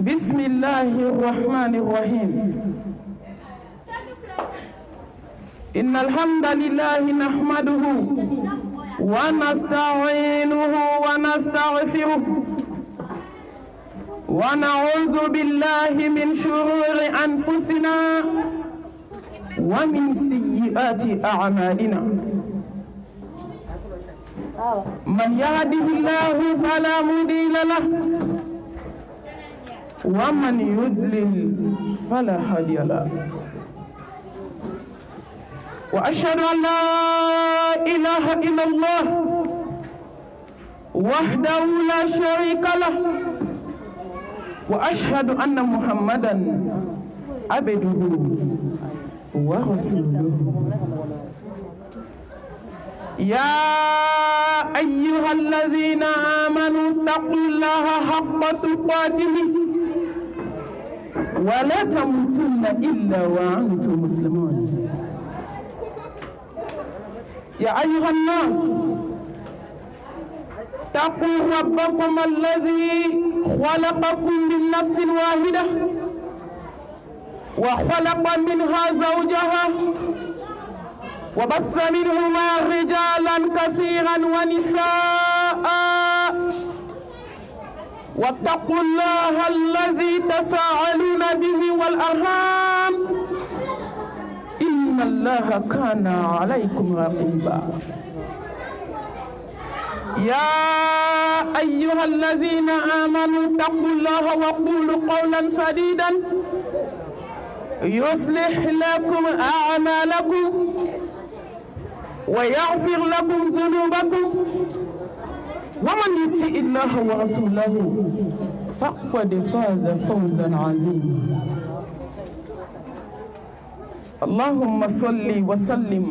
بسم الله الرحمن الرحيم. إن الحمد لله نحمده ونستعينه ونستغفره ونعوذ بالله من شرور أنفسنا ومن سيئات أعمالنا. من يهده الله فلا مضل له ومن يضلل فلا هادي له. وأشهد أن لا إله إلا الله وحده لا شريك له وأشهد أن محمدا عبده ورسوله. يا أيها الذين آمنوا اتقوا الله حق تقاته ولا تموتن إلا وأنتم مسلمون. يا أيها الناس اتقوا ربكم الذي خلقكم من نفس واحدة وخلق منها زوجها وبث منهما رجالا كثيرا ونساء واتقوا الله الذي تساءلون به والأرحام إن الله كان عليكم رقيبا. يا أيها الذين آمنوا اتقوا الله وقولوا قولا سديدا يصلح لكم أعمالكم ويغفر لكم ذنوبكم ومن يطع الله ورسوله فقد فاز فوزا عظيما. اللهم صل وسلم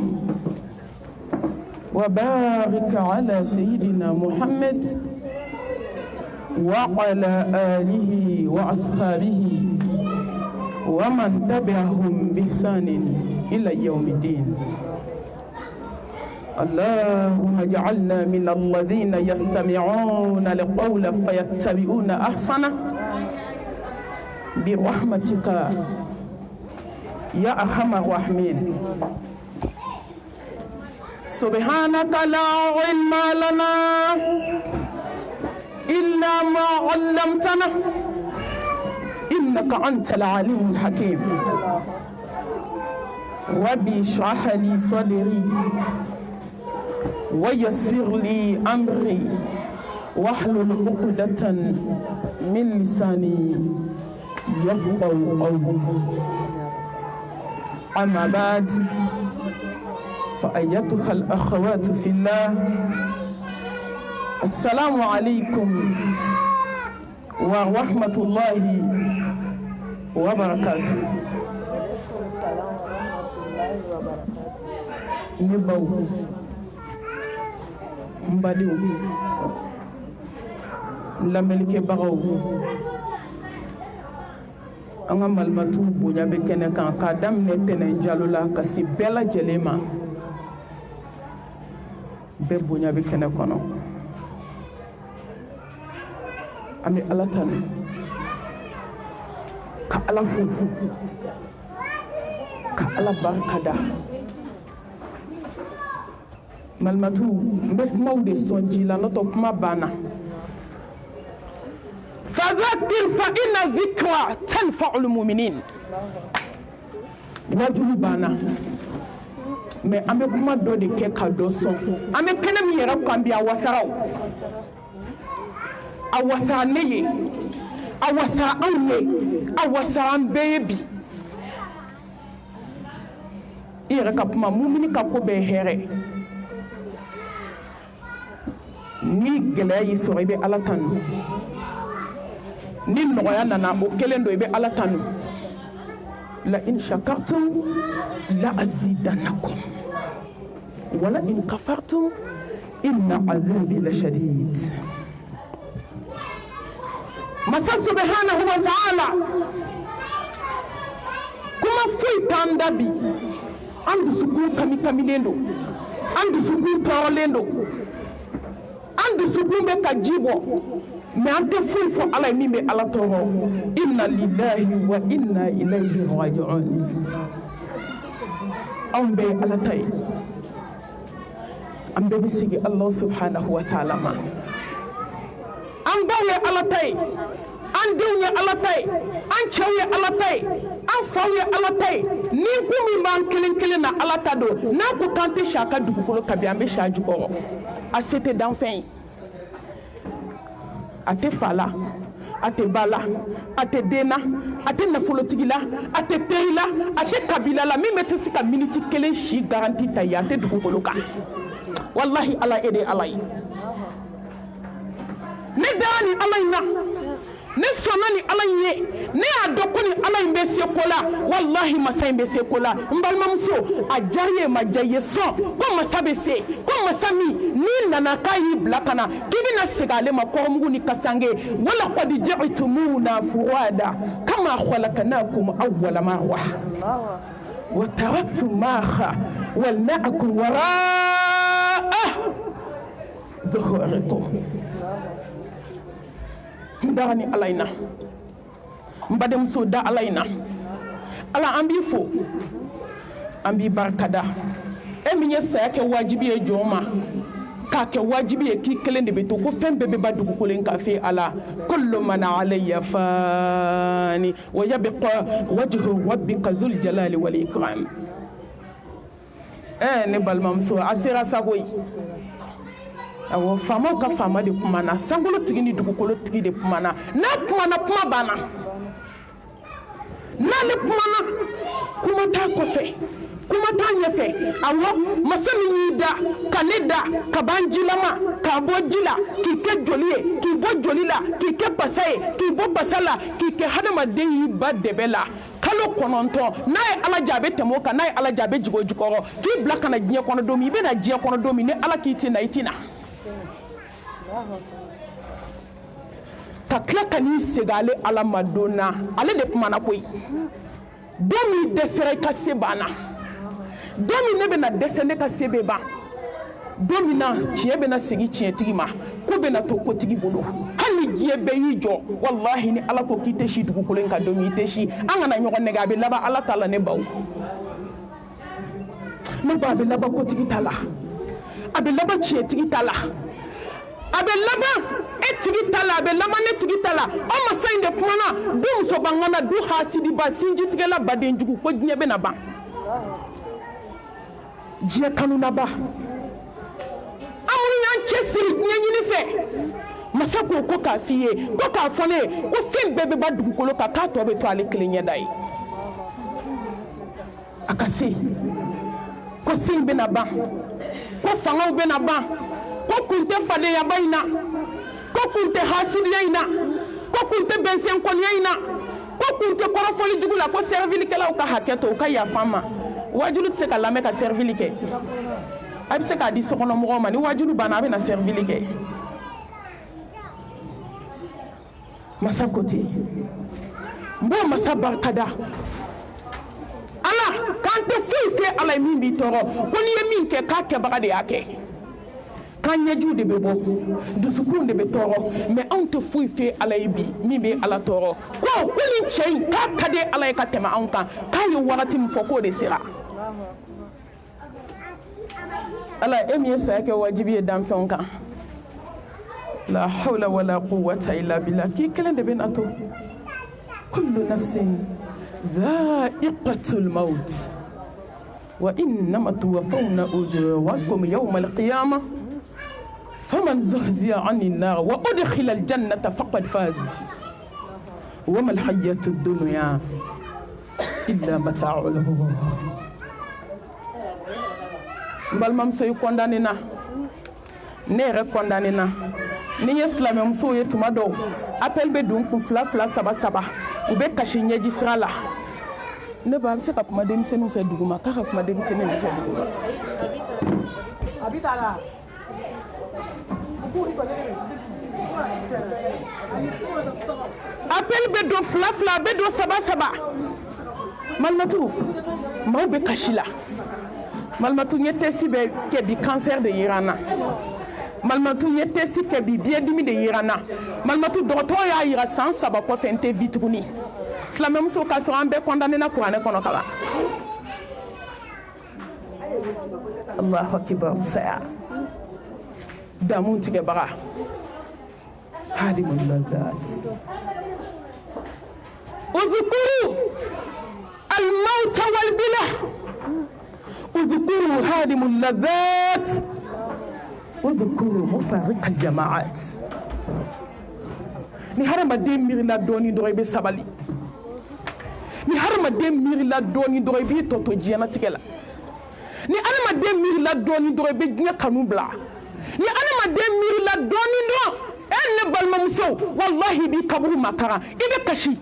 وبارك على سيدنا محمد وعلى آله وأصحابه ومن تبعهم بإحسان إلى يوم الدين. اللهم اجعلنا من الذين يستمعون القول فيتبعون أحسنه برحمتك يا أرحم الراحمين. سبحانك لا علم لنا إلا ما علمتنا إنك أنت العليم الحكيم. ربي اشرح لي صدري ويسر لي أمري واحلل عقدة من لساني يفقهوا قولي. أما بعد فأيتها الأخوات في الله السلام عليكم ورحمة الله وبركاته. نبو mbaliw lamelike bagaw anga malmatu bonya be kene kan ka damne tenen jalula kasi bela jelema be bonya be kene kono ami alatan ka alafu ka ala barkada malmatu mbe kuma de sonji la noto kuma bana fadhakkir fa inna dhikra tanfa'ul mu'minin wajulu bana mais ambe kuma do de ke ka do son ambe kene mi yera ko ambi awasaraw awasa neye awasa anwe awasa ambebi yera ka kuma mu'mini ka ko be here ni gɛlɛya y'i sɔrɔ i bɛ ala tanu ni nɔgɔya nana o kelen don i bɛ ala tanu la in shakartum la azidannakum wala in kafartum inna azabi la shadid. Masa subhanahu wa ta'ala kuma foyi t'an da bi an dusukun kami kamilen don an dusukun tɔɔrɔlen don an dusukun bɛ ka ji bɔ mais an tɛ foyi fɔ ala ye min bɛ ala tɔɔrɔ inna lillahi wa inna ilayhi raji'un anw bɛɛ ye ala ta ye an bɛɛ bɛ segin Allah subhanahu wa ta'ala ma an baw ye ala ta ye an denw ye ala ta ye an cɛw ye ala ta ye an faw ye ala ta ye ni ko min b'an kelen kelen na ala ta don n'a ko k'an tɛ si a ka dugukolo kan bi an bɛ si a jukɔrɔ a se tɛ danfɛn ye a tɛ fa la a tɛ ba la a tɛ den na a tɛ nafolotigi la a tɛ teri la a tɛ kabila la min bɛ tɛ se ka miniti kelen si garanti ta ye a tɛ dugukolo kan wallahi ala e de ala ye ne dara ni ala in na ne sɔnna ni ala in ye ne y'a dɔn ko ni ala in bɛ se ko la wallahi masa in bɛ se ko la n balimamuso a diyara ye ma diya ye sɔn ko masa bɛ se ko masa min n'i nana k'a y'i bila ka na k'i bɛna segin ale ma kɔrɔmugu ni kasange wala qad ji'tumuna furada kama khalaqnakum awwala marra wa taraktum ma khawalnakum wara'a dhuhurikum ndara ni ala ina mbademso da ala ina ala an b'i fo an b'i barikada e min ye saya kɛ wajibi ye jɔn ma k'a kɛ wajibi ye k'i kelen de bɛ to ko fɛn bɛɛ bɛ ba dugukolo in kan fɛ ala kullu man alayya fani wa yabqa wajhu rabbika dhul jalali wal ikram ne balimamuso a sera sago ye awɔ faamaw ka faama de kumana sankolo tigi ni dugukolo tigi de kumana n'a kumana kuma banna n'ale kumana kuma t'a kɔfɛ kuma t'a ɲɛfɛ awɔ masa min y'i da ka ne da ka ban jilama k'a bɔ ji la k'i kɛ joli ye k'i bɔ joli la k'i kɛ basa ye k'i bɔ basa la k'i kɛ hadamaden y'i ba dɛbɛ la kalo 9 n'a ye ala jɛ a bɛ tɛmɛ o kan n'a ye ala jɛ a bɛ jigin o jukɔrɔ k'i bila ka na diɲɛ kɔnɔ don min i bɛ na diɲɛ kɔnɔ don min ni ala k'i tɛ na i tɛ na ka tila ka n'i segin ale ala ma don na ale de kumana koyi don min dɛsɛra i ka se banna don min ne bɛna dɛsɛ ne ka se bɛ ban don min na tiɲɛ bɛna segin tiɲɛtigi ma ko bɛna to kotigi bolo hali ni diɲɛ bɛɛ y'i jɔ wallahi ni ala ko k'i tɛ si dugukolo in kan don min i tɛ si an kana ɲɔgɔn nɛgɛ a bɛ laban ala ta la ne baw ne ba a bɛ laban kotigi ta la a bɛ laban tiɲɛtigi ta la a bɛ laban e tigi ta la a bɛ laban ne tigi ta la o masa in de kumana du musobangana du hasidiba sinjitigɛla badenjugu ko diɲɛ bɛna ban diɲɛ kanunaba an minnu y'an cɛsiri diɲɛ ɲini fɛ masa ko ko k'a f'i ye ko k'a fɔ ne ye ko fɛn bɛɛ bɛ ba dugukolo kan k'a tɔ bɛ to ale kelen ɲɛda ye a ka se ko sin bɛna ban ko fangaw bɛna ban ko kun tɛ fadeyaba in na ko kun tɛ hasidiya in na ko kun tɛ bɛnsɛnkɔniya in na ko kun tɛ kɔrɔfɔli jugu la ko servilikɛlaw ka hakɛ to u ka yafa n ma wajulu tɛ se ka lamɛn ka servili kɛ a bɛ se k'a di sokɔnɔmɔgɔw ma ni wajulu banna a bɛ na servili kɛ masa ko ten n b'o masa barikada ala k'an tɛ foyi fɛ ala ye min b'i tɔɔrɔ ko n'i ye min kɛ k'a kɛbaga de y'a kɛ kan ɲɛjuw de bɛ bɔ dusukun de bɛ tɔɔrɔ mais anw tɛ foyi fɛ ala ye bi min bɛ ala tɔɔrɔ ko nin cɛ in k'a ka di ala ye ka tɛmɛ anw kan k'a ye wagati min fɔ k'o de sera ala e min ye saya kɛ wajibi ye danfɛnw kan la hawla wala quwwata illa billah k'i kelen de bɛ na to kullu nafsin dha'iqatul maut wa innama tuwaffawna ujurakum yawmal qiyamah فمن زهزي عن النار وأدخل الجنة فقد فاز وما الحياة الدنيا إلا متاع الغرور balimamuso yi condamné na ne yɛrɛ condamné na ni ye silamɛmusow ye tuma dɔw appel bɛ don kun 2 2 3 3 u bɛ kasi ɲɛji sira la ne ba a bɛ se ka kuma denmisɛnninw fɛ duguma k'a ka kuma denmisɛnninw de fɛ duguma appel bɛ don 2 2 bɛ don 3 3 Malimatu maaw bɛ kasi la Malimatu n ye test bɛ kɛ bi cancer de yera n na malimatu ye tesi kɛ bi biɲɛdimi de yira n na malimatu dɔgɔtɔrɔ y'a yira san 3 kɔfɛ n tɛ vi tuguni silamɛmuso k'a sɔrɔ an bɛɛ condamné na kuranɛ kɔnɔ ka ban Allahu akibar saya damu tigɛbaga hadimul lazzat اذكروا الموت والبلى اذكروا هادم اللذات اذكروا مفارق الجماعات ni hadamaden miirila dɔɔni dɔrɔn i bɛ sabali ni hadamaden miirila dɔɔni dɔrɔn i b'i tɔtɔ diɲɛlatigɛ la ni hadamaden miirila dɔɔni dɔrɔn i bɛ diɲɛ kanu bila ni hadamaden miirila dɔɔni dɔrɔn ne balimamuso wallahi i b'i kaburu makaran i bɛ kasi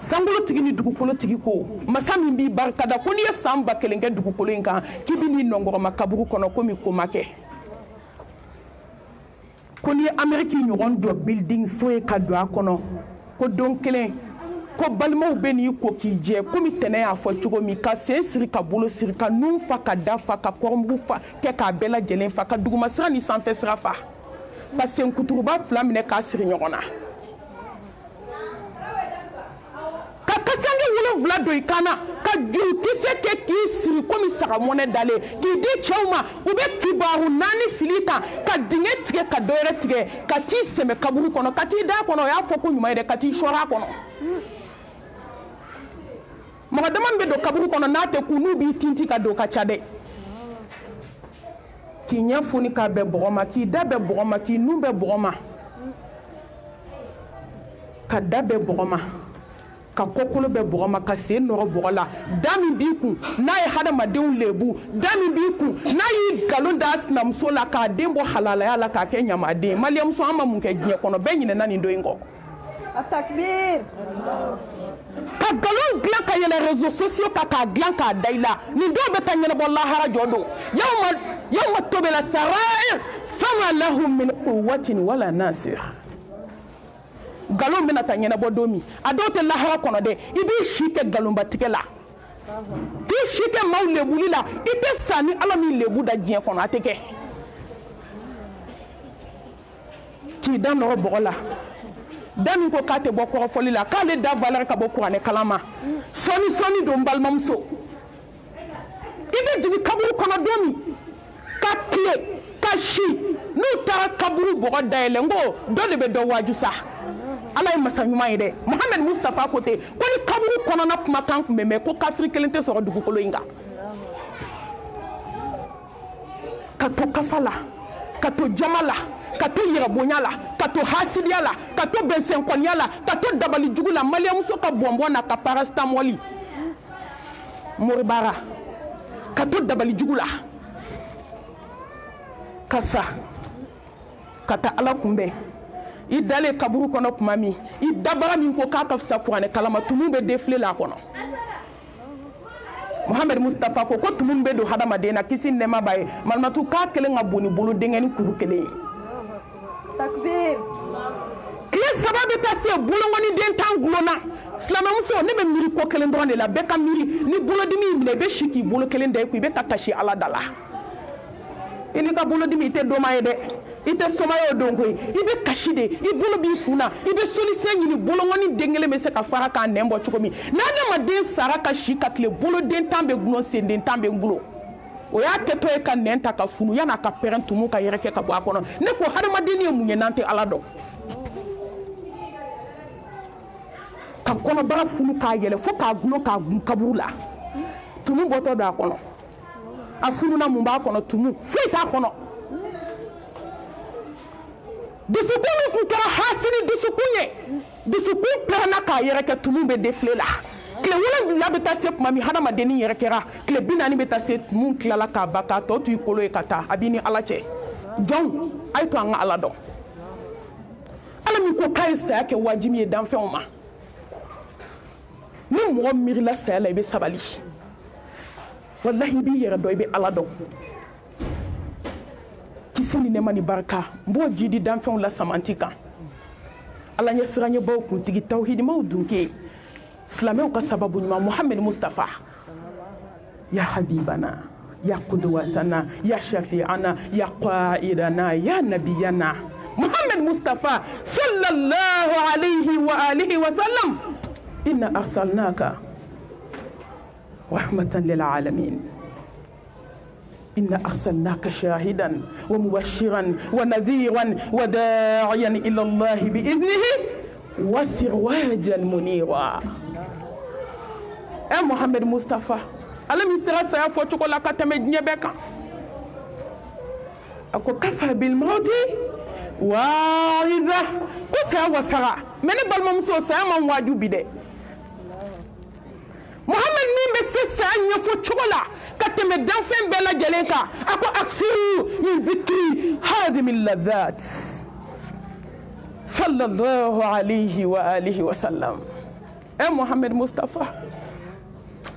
sankolotigi ni dugukolotigi ko masa min b'i barikada ko n'i ye san 1000 kɛ dugukolo in kan k'i bɛ n'i nɔngɔrɔma kaburu kɔnɔ komi ko ma kɛ ko n'i ye Amérique ɲɔgɔn jɔ building so ye ka don a kɔnɔ ko don kelen ko balimaw bɛ n'i ko k'i jɛ komi tɛnɛ y'a fɔ cogo min ka sen siri ka bolo siri ka nun fa ka da fa ka kɔrɔmugu fa kɛ k'a bɛɛ lajɛlen fa ka dugumasira ni sanfɛ sira fa ka sen kuturuba 2 minɛ k'a siri ɲɔgɔn na kasange 7 don i kana ka jurukisɛ kɛ k'i siri komi sagamɔnɛ dalen k'i di cɛw ma u bɛ kibaru 4 fili kan ka dingɛ tigɛ ka dɔwɛrɛ tigɛ ka t'i sɛmɛ kaburu kɔnɔ ka t'i da kɔnɔ o y'a fɔ ko ɲuman ye dɛ ka t'i sɔrɔ a kɔnɔ mɔgɔ dama min bɛ don kaburu kɔnɔ n'a tɛ kun n'u b'i tinti ka don ka ca dɛ k'i ɲɛ foni k'a bɛn bɔgɔ ma k'i da bɛn bɔgɔ ma k'i nun bɛn bɔgɔ ma ka da bɛn bɔgɔ ma ka kokolo bɛ bɔgɔ ma ka sen nɔrɔ bɔgɔ la da min b'i kun n'a ye hadamadenw lebu da min b'i kun n'a y'i nkalon da sinamuso la k'a den bɔ halalaya la k'a kɛ ɲamaden maliyamuso an ma mun kɛ diɲɛ kɔnɔ bɛɛ ɲinɛna nin don in kɔ takbir ka nkalon dilan ka yɛlɛ réseaux sociaux kan k'a dilan k'a da i la nin dɔw bɛ taa ɲɛnabɔ lahara jɔ don yawma tubila sarair fama lahum min quwwatin wala nasir nkalon bɛna taa ɲɛnabɔ don min a dɔw tɛ lahara kɔnɔ dɛ i b'i si kɛ nkalonbatigɛ la k'i si kɛ maaw lebuli la i tɛ sa ni ala min lebu da diɲɛ kɔnɔ a tɛ kɛ k'i da nɔrɔ bɔgɔ la da min ko k'a tɛ bɔ kɔrɔfɔli la k'ale da valeur ka bɔ kuranɛ kalan ma sɔni don n balimamuso i bɛ jigin kaburu kɔnɔ don min ka tile ka si n'u taara kaburu bɔgɔ dayɛlɛ n ko dɔ de bɛ dɔ waaju sa ala ye masa ɲuman ye dɛ Mohamed Mustafa ko ten ko ni kaburu kɔnɔna kumakan tun bɛ mɛn ko kafiri kelen tɛ sɔrɔ dugukolo in kan ka to kafa la ka to jama la ka to yɛrɛbonya la ka to hasidiya la ka to bɛnsɛnkɔniya la ka to dabali jugu la maliyamuso ka bɔnbɔn na ka parasitamɔli moribara ka to dabali jugu la ka sa ka taa ala kunbɛn i dalen kaburu kɔnɔ tuma min i dabara min ko k'a ka fisa kuranɛ kalama tumu bɛ défilé la a kɔnɔ Mohamed Mustafa ko tumu bɛ don hadamaden na kisi nɛɛma b'a ye malimatu k'a kelen ka bon ni bolo denkɛ ni kuru kelen ye takbir tile 3 bɛ taa se bolokɔniden 10 gulonna silamɛmuso ne bɛ miiri ko kelen dɔrɔn de la bɛɛ ka miiri ni bolodimi minɛ i bɛ si k'i bolo kelen da i kun i bɛ ka kasi ala da la i n'i ka bolodimi i tɛ dɔnma ye dɛ i tɛ somaya o don koyi i bɛ kasi de i bolo b'i kun na i bɛ solution ɲini bolokɔni den kelen bɛ se ka fara k'a nɛn bɔ cogo min n'adamaden sara ka si ka tile boloden 10 bɛ gulon senden 10 bɛ gulon o y'a kɛtɔ ye ka nɛn ta ka funu yan'a ka pɛrɛn tumu ka yɛrɛkɛ ka bɔ a kɔnɔ ne ko hadamaden ye mun ye n'an tɛ ala dɔn ka kɔnɔbara funu k'a yɛlɛ fo k'a gulon k'a gun kaburu la tumu bɔtɔ don a kɔnɔ a fununa mun b'a kɔnɔ tumu foyi t'a kɔnɔ dusukun min tun kɛra hasini dusukun ye dusukun pɛrɛnna k'a yɛrɛ kɛ tumu bɛ défilé la tile 7 bɛ taa se tuma min hadamaden yɛrɛ kɛra tile 40 bɛ taa se tumu tilala k'a ban k'a tɔ to i kolo ye ka taa a b'i ni ala cɛ jɔnw a ye to an ka ala dɔn ala min ko k'a ye saya kɛ wajibi ye danfɛnw ma ni mɔgɔ miirila saya la i bɛ sabali wallahi i b'i yɛrɛ dɔn i bɛ ala dɔn kisi ni nɛɛma ni barika n b'o jidi danfɛnw la samanti kan ala ɲɛ siranɲɛbaw kuntigi tawhidimaw dunke silamɛw ka sababu ɲuman Mohamed Mustafa ya habibana يا قدوتنا يا شفيعنا يا قائدنا يا نبينا محمد مصطفى صلى الله عليه وآله وسلم إنا أرسلناك رحمة للعالمين إنا أرسلناك شاهدا ومبشرا ونذيرا وداعيا إلى الله بإذنه وسراجا منيرا محمد مصطفى ألم يسرى سيفوتك لك تمجني بك أكو كفى بالموت وإذا كسا وسرى من بالممسو سيما واجو بده محمد مين بسيسا يفوتك لك كتم الدنفين بلا جليكا أكو أكثر من ذكري هذه من اللذات صلى الله عليه وآله وسلم محمد مصطفى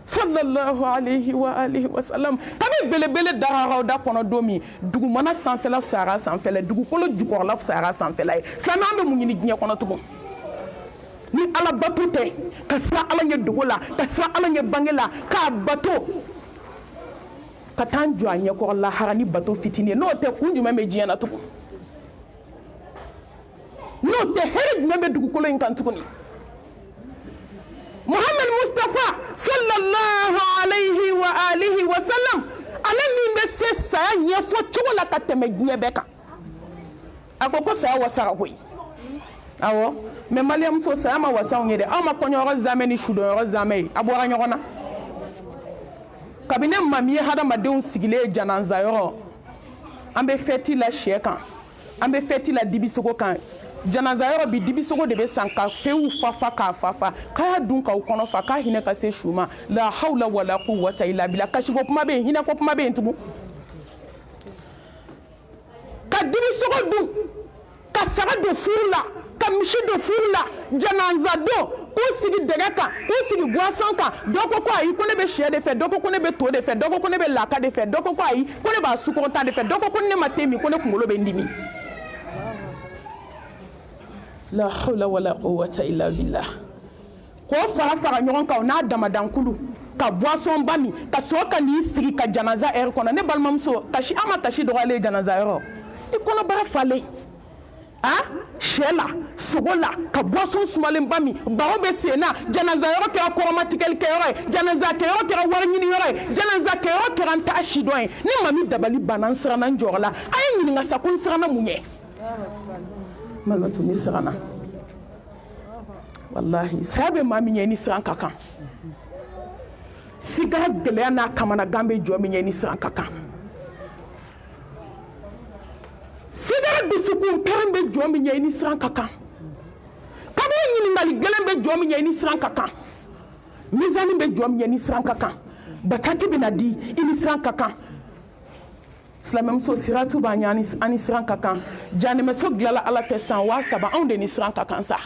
صلى الله عليه وآله وسلم كم بلبل دارا دا كنا دومي دوغو منا سانفلا سارا سانفلا دوغو كولو جوكولا سارا سانفلا سلام أمي موني دنيا كنا تبون ni ala batute ka sira ala ɲɛ dogo la ka sira ala ɲɛ bange la k'a bato ka taa jɔ a ɲɛkɔrɔ lahara ni bato fitinin n'o tɛ kun jumɛn bɛ diɲɛ na tugun n'o tɛ hɛrɛ jumɛn bɛ dugukolo in kan tuguni Muhammad Mustafa sallallahu alayhi wa alihi wa sallam ale min bɛ se saya ɲɛfɔ cogo la ka tɛmɛ diɲɛ bɛɛ kan a ko saya wasara koyi awɔ mais Mariam muso saya ma wasa anw ye dɛ aw ma kɔɲɔyɔrɔ zamɛ ni sudɔnyɔrɔ zamɛ ye a bɔra ɲɔgɔn na kabini mami ye hadamadenw sigilen janazayɔrɔ an bɛ fɛti la sɛ kan an bɛ fɛti la dibisogo kan janazayɔrɔ bi dibisogo de bɛ san ka fewu fafa k'a fafa k'a y'a dun k'aw kɔnɔ fa k'a hinɛ ka se su ma la hawla wala quwwata illa billah kasiko kuma bɛ yen hinɛ ko kuma bɛ yen tugun ka dibisogo dun ka saga don furu la ka misi don furu la janaza don k'u sigi dɛgɛ kan k'u sigi boisson kan dɔ ko ko ayi ko ne bɛ sɛ de fɛ dɔ ko ko ne bɛ to de fɛ dɔ ko ko ne bɛ laka de fɛ dɔ ko ko ayi ko ne b'a sukɔrɔta de fɛ dɔ ko ko ne ma te min ko ne kunkolo bɛ n dimi la hawla wala quwwata illa billah k'o fara fara ɲɔgɔn kan o n'a damadankulu ka boisson ba min ka sɔrɔ ka n'i sigi ka janaza heure kɔnɔ ne balimamuso tasi an ma tasi dɔgɔyalen ye janaza yɔrɔ i kɔnɔbara falen sɛ la sogo la ka boisson sumalenba min baro bɛ sen na janaza yɔrɔ kɛra kɔrɔmatigɛlikɛyɔrɔ ye janaza kɛyɔrɔ kɛra wari ɲiniyɔrɔ ye janaza kɛyɔrɔ kɛra n t'a si dɔn ye ni mami dabali banna n siranna n jɔrɔ la a ye ɲininka sa ko n siranna mun ye malimatu ne siranna wallahi saya bɛ maa min ɲɛ ni siran ka kan sigara gɛlɛya n'a kamanagan bɛ jɔ min ɲɛ ni siran ka kan sigara dusukun pɛrɛn bɛ jɔ min ɲɛ ni siran ka kan kabini ɲininkali gɛlɛn bɛ jɔ min ɲɛ ni siran ka kan mizani bɛ jɔ min ɲɛ ni siran ka kan bataki bɛ na di i ni siran ka kan silamɛmuso siratu b'a ɲɛ ani siran ka kan janɛmɛso dilanla ala fɛ san 3000 anw de ni siran ka kan sa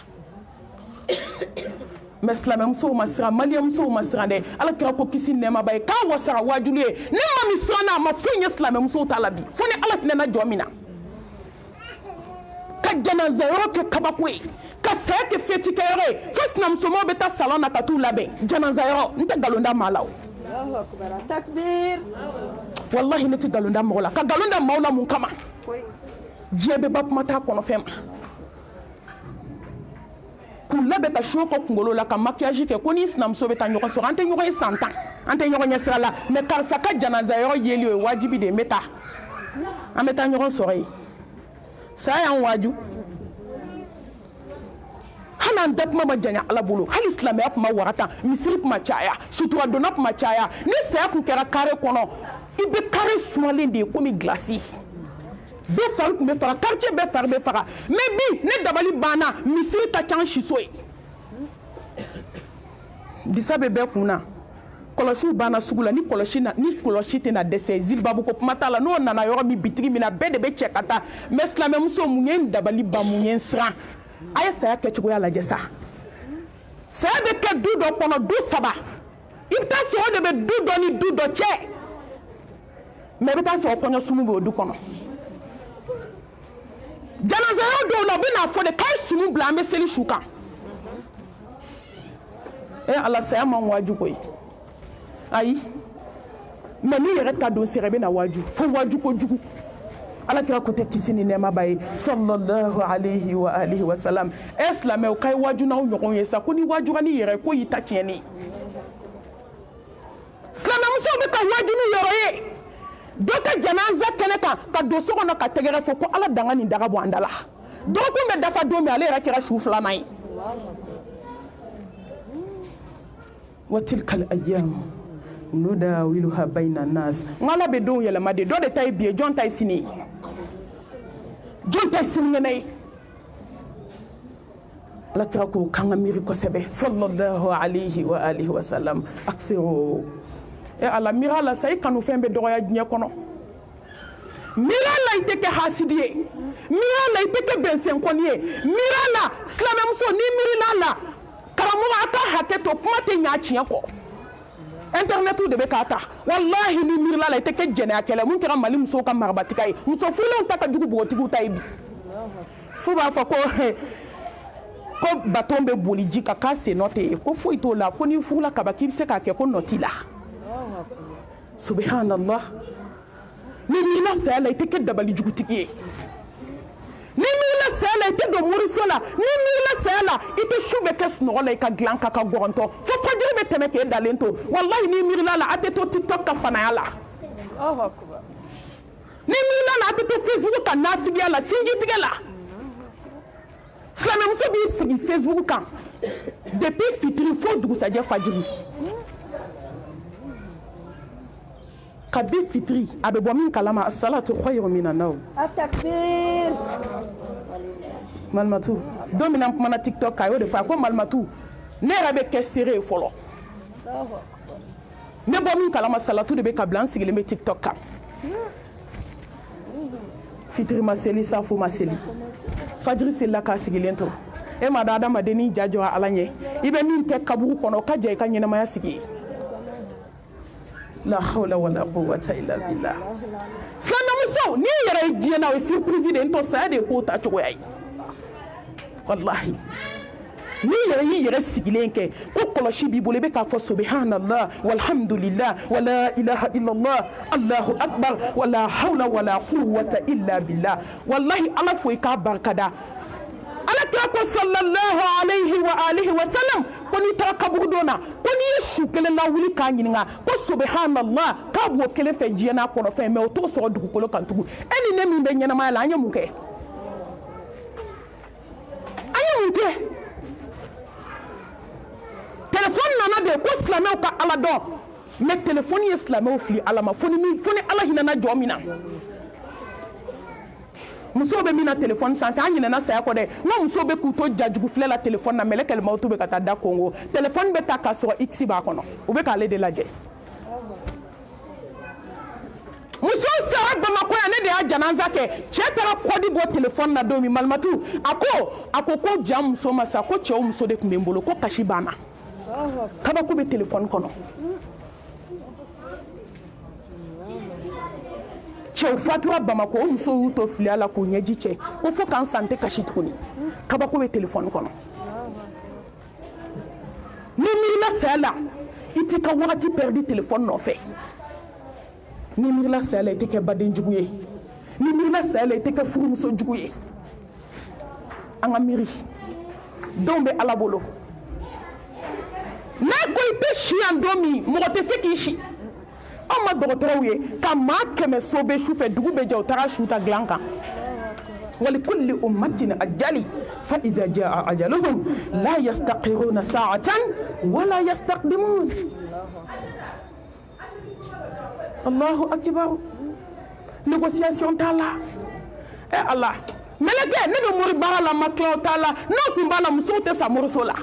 mais silamɛmusow ma siran maliyamusow ma siran dɛ ala kira ko kisi nɛɛmaba ye k'a wasara wajulu ye ne ma min siranna a ma foyi ɲɛ silamɛmusow ta la bi fo ni ala hinɛna jɔ min na ka janaza yɔrɔ kɛ kabako ye ka saya kɛ feti kɛyɔrɔ ye fo sinamusomaw bɛ taa salon na ka t'u labɛn janaza yɔrɔ n tɛ nkalon da maa la o wallahi ne tɛ nkalon da mɔgɔ la ka nkalon da maaw la mun kama diɲɛ bɛɛ ba kuma t'a kɔnɔ fɛn ma k'u labɛn ka siyon kɔ kunkolo la ka maquillage kɛ ko ni sinamuso bɛ taa ɲɔgɔn sɔrɔ an tɛ ɲɔgɔn ye san 10 an tɛ ɲɔgɔn ɲɛ sira la mais karisa ka janaza yɔrɔ yeli o ye wajibi de ye n bɛ taa an bɛ taa ɲɔgɔn sɔrɔ yen saya y'an waaju hali an da kuma ma janya ala bolo hali silamɛya kuma warata misiri kuma caya sutura donna kuma caya ni saya kun kɛra kare kɔnɔ i bɛ kare sumalen de ye komi glasi bɛɛ fari tun bɛ faga quartier bɛɛ fari bɛ faga mais bi ne dabali banna misiri ka ca siso ye disa bɛ bɛɛ kun na kɔlɔsiw banna sugu la ni kɔlɔsi tɛ na dɛsɛ zilibabu ko kuma t'a la n'o nana yɔrɔ min bitigi min na bɛɛ de bɛ cɛ ka taa mais silamɛmuso mun ye n dabali ban mun ye n siran a ye saya kɛcogoya lajɛ sa saya bɛ kɛ du dɔ kɔnɔ du 3 i bɛ taa sɔrɔ o de bɛ du dɔ ni du dɔ cɛ mais i bɛ taa sɔrɔ kɔɲɔsumu bɛ o du kɔnɔ janazaya dɔw la u bɛ n'a fɔ de k'a ye sumu bila an bɛ seli su kan ala saya man waaju koyi ayi mais ni yɛrɛ ta don sɛgɛ bɛ na waaju fo waaju kojugu ala kira ko tɛ kisi ni nɛɛma ba ye sallallahu alayhi wa alihi wa sallam silamɛw k'a ye waaju n'aw ɲɔgɔn ye sa ko ni waajugani yɛrɛ ko y'i ta tiɲɛni silamɛmusow bɛ ka waaju ni yɔrɔ ye dɔ ka janaza kɛnɛ kan ka don so kɔnɔ ka tɛgɛrɛ fɔ ko ala danga nin daga bɔ an da la dɔgɔkun bɛ dafa don min ale yɛrɛ kɛra su filanan ye wa tilkal ayyamu nudawiluha bayna nas ngala be don yɛlɛma de dɔ de ta ye bi ye jɔn ta ye sini ye jɔn ta ye sinikɛnɛ ye ala kira ko k'an ka miiri kosɛbɛ sallallahu alayhi wa alihi wa sallam akfiru ala miiri la sa i kanufɛn bɛ dɔgɔya diɲɛ kɔnɔ miiri la i tɛ kɛ hasidi ye miiri la i tɛ kɛ bɛnsɛnkɔni ye miiri la silamɛmuso ni miiri la karamɔgɔ a ka hakɛ to kuma tɛ ɲa tiɲɛ kɔ internetu de bɛ k'a ta walahi ni miiri la i tɛ kɛ jɛnɛya kɛlɛ mun kɛra mali musow ka marabatika ye muso furulenw ta ka jugu bogotigiw ta ye bi fo b'a fɔ ko baton bɛ boli ji kan k'a sen nɔ tɛ yen ko foyi t'o la ko n'i furula kaba k'i bɛ se k'a kɛ ko nɔ t'i la subhanallah ni miiri la saya la i tɛ kɛ dabali jugutigi ye ni miiri la saya la i tɛ don moriso la ni miiri la saya la i tɛ su bɛ kɛ sunɔgɔ la i ka dilan ka gɔrɔntɔ fo fajiri bɛ tɛmɛ k'e dalen to walahi ni miiri la a tɛ to tiktok ka fanaya la ni miiri la a tɛ to facebook ka nafigiya la sinjitigɛ la silamɛmuso b'i sigi facebook kan depuis fitiri fo dugusajɛ fajiri kabi fitiri a bɛ bɔ min kalama salatu khayru minan nawm atakbir malimatu don min na kumana tiktok kan a y'o de fɔ a ko malimatu ne yɛrɛ bɛ kɛ seere ye fɔlɔ ne bɔ min kalama salatu de bɛ ka bila n sigilen bɛ tiktok kan fitiri ma seli safo ma seli fajiri selila k'a sigilen to e ma da adamaden n'i ja jɔra ala ɲɛ i bɛ min kɛ kaburu kɔnɔ o ka ja i ka ɲɛnamaya sigi la hawla wala quwwata illa billah silamɛmuso n'i yɛrɛ ye diɲɛ na o ye surprise de ye n tɔ saya de ye k'o ta cogoya ye wallahi n'i yɛrɛ y'i yɛrɛ sigilen kɛ ko kɔlɔsi b'i bolo i bɛ k'a fɔ subhanallah walhamdulillah wala ilaha illallah allahu akbar wala hawla wala quwwata illa billah wallahi ala fo i k'a barikada ala kira ko sallallahu alayhi wa alihi wa sallam ko n'i taara kaburu don na ko n'i ye su kelen lawuli k'a ɲininka ko subhanallah k'a b'o kelen fɛ diɲɛ n'a kɔnɔfɛn mɛ o t'o sɔrɔ dugukolo kan tugun e ni ne min bɛ ɲɛnamaya la an ye mun kɛ téléphone nana de ko silamɛw ka ala dɔn mais téléphone ye silamɛw fili ala ma fo ni ala hinɛna jɔ min na musow bɛ min na téléphone sanfɛ an ɲinɛna saya kɔ dɛ n ka musow bɛ k'u to jajugu filɛ la téléphone na mɛlɛkɛl mawutu bɛ ka taa da kongo téléphone bɛ ta k'a sɔrɔ x b'a kɔnɔ u bɛ k'ale de lajɛ musow sara bamakɔ yan ne de y'a janaza kɛ cɛ taara kɔdi bɔ téléphone na don min malimatu a ko ja muso ma sa ko cɛw muso de tun bɛ n bolo ko kasi banna kabako bɛ téléphone kɔnɔ cɛw fatura bamakɔ o musow y'u to filiya la k'u ɲɛji cɛ ko fo k'an san tɛ kasi tuguni kabako bɛ téléphone kɔnɔ ni miirila saya la i t'i ka wagati pɛridi téléphone nɔfɛ ni miirila saya la i tɛ kɛ baden jugu ye ni miirila saya la i tɛ kɛ furumuso jugu ye an ka miiri denw bɛ ala bolo n'a ko i tɛ si yan don min mɔgɔ tɛ se k'i si anw ma dɔgɔtɔrɔw ye ka maa 100 so bɛ su fɛ dugu bɛ jɛ u taara su ta dilan kan walikulli ummatin ajali fa idha jaa ajaluhum la yastaqiruna sa'atan wala yastaqdimun Allahu akbar négociation t'a la Allah mɛlɛkɛ ne bɛ mori baara la ma tila o t'a la n'o tun b'a la musow tɛ sa moriso la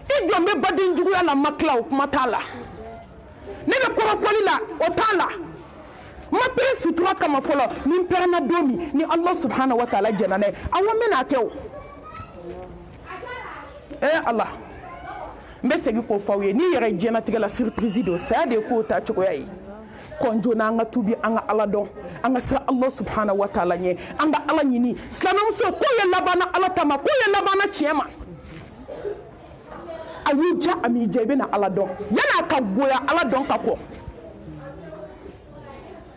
i jɔn bɛ baden juguya la ma tila o kuma t'a la ne bɛ kɔrɔfɔli la o t'a la ma pere sutura kama fɔlɔ ni n pɛrɛnna don min ni Allah subhanahu wa ta'ala jɛna n'a ye awɔ n bɛna kɛ o Allah n bɛ segin k'o f'aw ye n'i yɛrɛ diɲɛlatigɛ la surprise don saya de ye k'o ta cogoya ye kɔn joona an ka tubi an ka ala dɔn an ka siran Allah subhanahu wa ta'ala ɲɛ an ka ala ɲini silamɛmuso k'o ye labanna ala ta ma k'o ye labanna tiɲɛ ma ayuja ami jebe na ala dɔn yana ka goya ala dɔn ka kɔ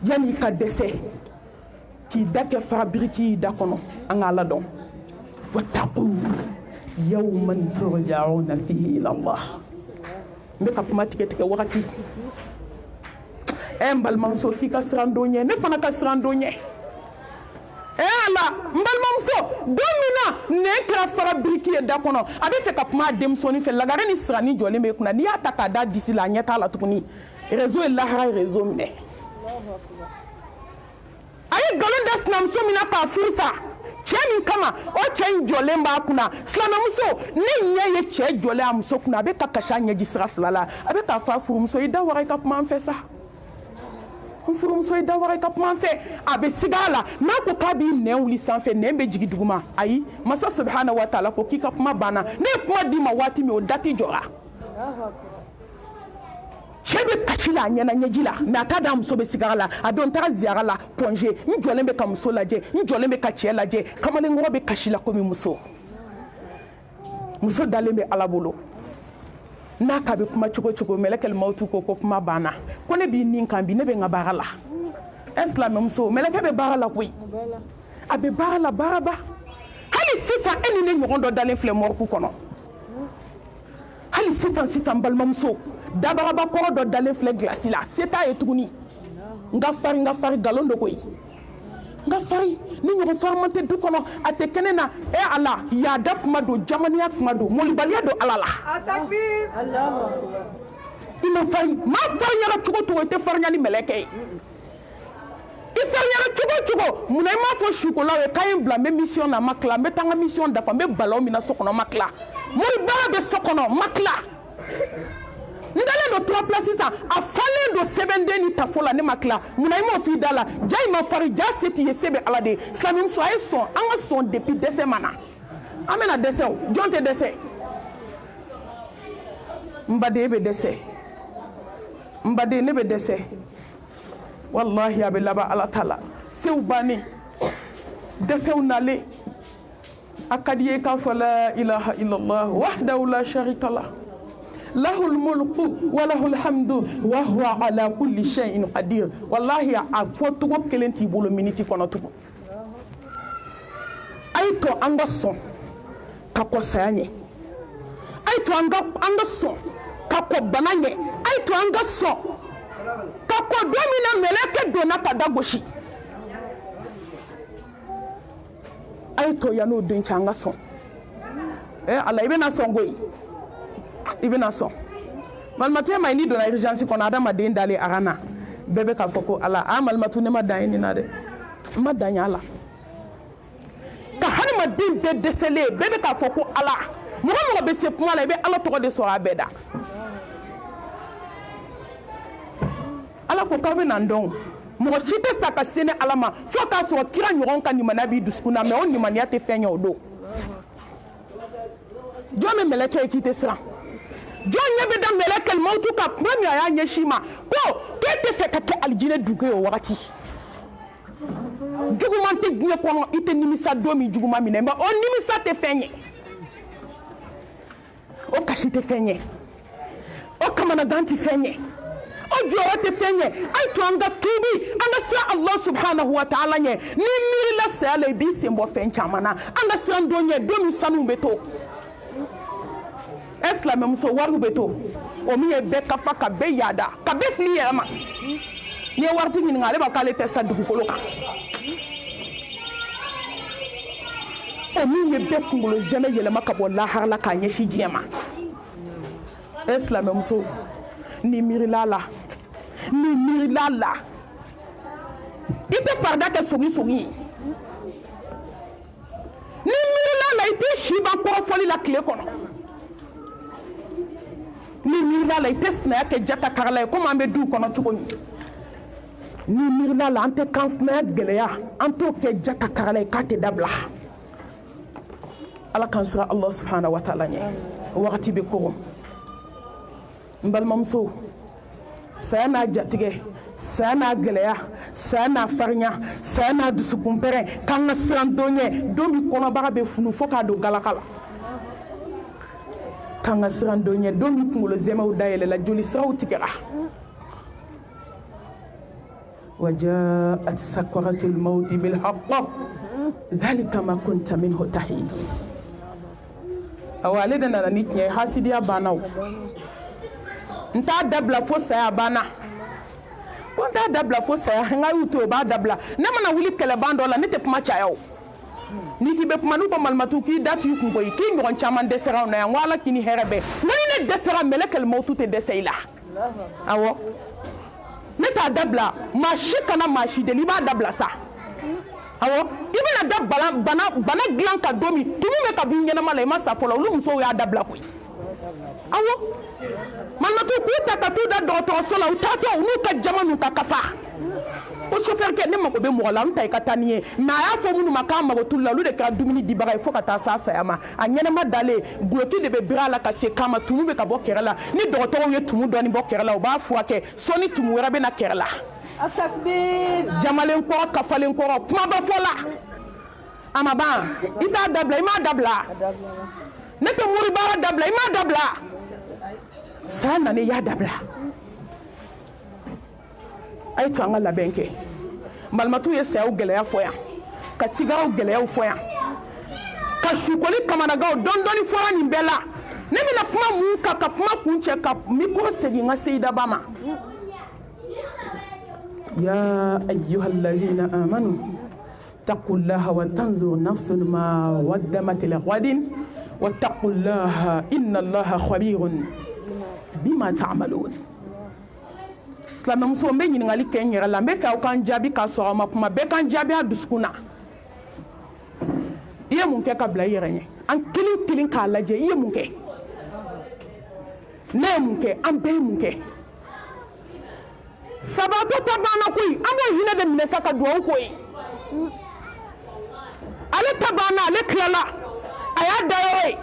yani ka dɛsɛ k'i da kɛ farabiriki da kɔnɔ an ka ala dɔn wattaqu yawman turja'una fihi ila Allah n bɛ ka kuma tigɛ wagati n balimamuso k'i ka siran don ɲɛ ne fana ka siran don ɲɛ ala n balimamuso don min na ne kɛra farabiriki ye da kɔnɔ a bɛ fɛ ka kuma a denmusonin fɛ lagare ni sirani jɔlen bɛ kunna n'i y'a ta k'a da disi la a ɲɛ t'a la tuguni réseau ye lahara réseau minɛ a ye nkalon da sinamuso min na k'a furu sa cɛ min kama o cɛ in jɔlen b'a kunna silamɛmuso ne ɲɛ ye cɛ jɔlen a muso kunna a bɛ ka kasi a ɲɛji sira fila la a bɛ k'a fɔ a furumuso i da waga i ka kuma an fɛ sa n furumuso i da waga i ka kuma an fɛ a bɛ siga a la n'a ko k'a b'i nɛn wuli sanfɛ nɛn bɛ jigin duguma ayi masa subhanahu wa taala ko k'i ka kuma banna ne ye kuma d'i ma waati min o dati jɔra cɛ bɛ kasi la a ɲɛna ɲɛji la mɛ a t'a da a muso bɛ siga a la a don n taara ziyara la pɔnze n jɔlen bɛ ka muso lajɛ n jɔlen bɛ ka cɛ lajɛ kamalenkɔrɔ bɛ kasi la komi muso dalen bɛ ala bolo n'a k'a bɛ kuma cogo cogo mɛlɛkɛl mawutu ko kuma banna ko ne b'i nin kan bi ne bɛ n ka baara la ɛ silamɛmuso mɛlɛkɛ bɛ baara la koyi a bɛ baara la baaraba hali sisan e ni ne ɲɔgɔn dɔ dalen filɛ mɔriku kɔnɔ hali sisan balimamuso dabaraba kɔrɔ dɔ dalen filɛ gilasi la se t'a ye tuguni n ka fari nkalon dɔ koyi n ka fari ni ɲɔgɔn fariman tɛ du kɔnɔ a tɛ kɛnɛ na ala yaada kuma don jamaniya kuma don molibaliya don ala la i ma fari maa farinyara cogo cogo i tɛ farinya ni mɛlɛkɛ ye i farinyara cogo cogo munna i m'a fɔ sukolaw ye k'a ye n bila n bɛ mission na n ma tila n bɛ taa n ka mission dafa n bɛ balaw min na so kɔnɔ n ma tila moribara bɛ so kɔnɔ n ma tila n dalen don 3 places sisan a falen don sɛbɛnden ni tafo la ne ma tila munna i m'o f'i da la ja i ma fari ja se t'i ye se bɛ ala de ye silamɛmuso a ye sɔn an ka sɔn depuis dɛsɛ ma na an bɛna dɛsɛ o jɔn tɛ dɛsɛ n baden e bɛ dɛsɛ n baden ne bɛ dɛsɛ wallahi a bɛ laban ala ta la sew bannen dɛsɛw nalen a ka di ye k'a fɔ la ilaha illallah wahdahu la sharika lah lahul mulku wa lahul hamdu wa huwa ala kulli shay'in qadir wallahi a fɔ togo kelen t'i bolo miniti kɔnɔ tugun a ye to an ka sɔn ka kɔ saya ɲɛ a ye to an ka sɔn ka kɔ bana ɲɛ a ye to an ka sɔn ka kɔ don min na mɛlɛkɛ donna ka da gosi a ye to yan'o den cɛ an ka sɔn ala i bɛna sɔn koyi i bɛna sɔn malimatu ma n'i donna urgence kɔnɔ adamaden dalen a ka na bɛɛ bɛ k'a fɔ ko ala malimatu ne ma dan ye nin na dɛ n ma dan ye a la ka hadamaden bɛɛ dɛsɛlen bɛɛ bɛ k'a fɔ ko ala mɔgɔ bɛ se kuma la i bɛ ala tɔgɔ de sɔrɔ a bɛɛ da ala ko k'aw bɛ na n dɔn mɔgɔ si tɛ sa ka se ni ala ma fo k'a sɔrɔ kira ɲɔgɔn ka limaniya b'i dusukun na mɛ o limaniya tɛ fɛn ye o don jɔn bɛ mɛlɛkɛ ye k'i tɛ siran jɔn ɲɛ bɛ da mɛlɛkɛl mawutu ka kuma min a y'a ɲɛsin ma ko k'e tɛ fɛ ka kɛ alijinɛ dugu ye o wagati juguman tɛ diɲɛ kɔnɔ i tɛ nimisa don min juguman minɛ mɛ o nimisa tɛ fɛn ye o kasi tɛ fɛn ye o kamanagan tɛ fɛn ye o jɔyɔrɔ tɛ fɛn ye a ye to an ka tuubi an ka siran Allah subhanahu wa ta'ala ɲɛ ni miirila saya la i b'i sen bɔ fɛn caman na an ka siran don ɲɛ don min sanu bɛ to ɛ silamɛmuso wariw bɛ to o min ye bɛɛ kafa ka bɛɛ yaada ka bɛɛ fili yɛrɛ ma n'i ye waritigi ɲininka ale b'a k'ale tɛ sa dugukolo kan o min ye bɛɛ kunkolo zɛmɛ yɛlɛma ka bɔ lahara la k'a ɲɛsin diɲɛ ma ɛ silamɛmuso ni miirila la i tɛ farida kɛ sogi ye ni miirila la i tɛ si ban kɔrɔfɔli la tile kɔnɔ ni miirila la i tɛ sinaya kɛ jata karala ye komi an bɛ duw kɔnɔ cogo min ni miirila la an tɛ kansinaya gɛlɛya an t'o kɛ jata karala ye k'a tɛ dabila ala k'an siran Allah subhanahu wa ta'ala ɲɛ wagati bɛ kogo n balimamuso saya n'a jatigɛ saya n'a gɛlɛya saya n'a farinya saya n'a dusukunpɛrɛn k'an ka siran don ɲɛ don min kɔnɔbaga bɛ funu fo k'a don galaka la kanga sirando ɲɛ don min kunkolo zɛmɛw dayɛlɛla joli siraw tigɛra وجاءت سكرة الموت بالحق ذلك ما كنت منه تحيد awale da nana ni tiɲɛ hasidiya banna o n t'a dabila fo saya banna ko n t'a dabila fo saya n ka y'u to o b'a dabila ne mana wuli kɛlɛban dɔ la ne tɛ kuma caya o n'i k'i bɛ kuma n'u ko malimatu k'i da t'i kun koyi k'i ɲɔgɔn caman dɛsɛra anw na yan n ko ala k'i ni hɛrɛ bɛɛ n ko ni ne dɛsɛra mɛlɛkɛl mawtu tɛ dɛsɛ i la awɔ ne t'a dabila maa si kana maa si deli i b'a dabila sa awɔ i bɛna da bana dilan ka don min tumu bɛ ka b'i ɲɛnama la i ma sa fɔlɔ olu musow y'a dabila koyi awɔ malimatu k'u ta ka t'u da dɔgɔtɔrɔso la u taatɔ u n'u ka jama n'u ka kafa ko chauffeur kɛ ne mago bɛ mɔgɔ la n ta i ka taa ni ye mais a y'a fɔ minnu ma k'a mago t'u la olu de kɛra dumuni dibaga ye fo ka taa s'a saya ma a ɲɛnama dalen guloki de bɛ biri a la ka se kan ma tumu bɛ ka bɔ kɛrɛ la ni dɔgɔtɔrɔw ye tumu dɔɔni bɔ kɛrɛ la u b'a furakɛ sɔni tumu wɛrɛ bɛ na kɛrɛ la jamalen kɔrɔ kafalen kɔrɔ kuma bɛ fɔ la a ma ban i t'a dabila i m'a dabila ne tɛ mori baara dabila i m'a dabila saya nana i y'a dabila a ye to an ka labɛn kɛ malimatu ye sayaw gɛlɛya fɔ yan ka sigaraw gɛlɛyaw fɔ yan ka sukoli kamanagaw dɔɔni fɔra nin bɛɛ la ne bɛna kuma mun kan ka kuma kun cɛ ka mikoro segin n ka seyidaba ma ya ayyuhallazina amanu taqullaha wa tanzur nafsun ma waddamat lighadin wattaqullaha innallaha khabirun bima ta'malun silamɛmuso n bɛ ɲininkali kɛ n yɛrɛ la n bɛ fɛ aw k'an jaabi k'a sɔrɔ aw ma kuma bɛɛ k'an jaabi a dusukun na i ye mun kɛ ka bila i yɛrɛ ɲɛ an kelen kelen k'a lajɛ i ye mun kɛ ne ye mun kɛ an bɛɛ ye mun kɛ sabato tɛ banna koyi an b'o hinɛ de minɛ sa ka dugawu k'o ye ale ta banna ale tilala a y'a da yɔrɔ ye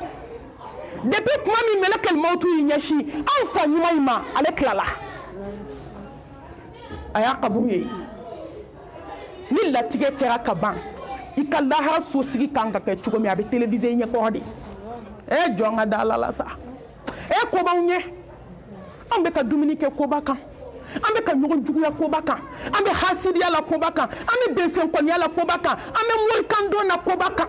depuis kuma min mɛlɛkɛl mawtu y'i ɲɛsin anw fa ɲuman in ma ale tilala a y'a kaburu ye ni latigɛ kɛra ka ban i ka lahara so sigi kan ka kɛ cogo min a bɛ télévisé i ɲɛkɔrɔ de jɔn ka da ala la sa kobaw ɲɛ an bɛ ka dumuni kɛ koba kan an bɛ ka ɲɔgɔn juguya koba kan an bɛ hasidiya la koba kan an bɛ bɛnfɛnkɔniya la koba kan an bɛ morikan don na koba kan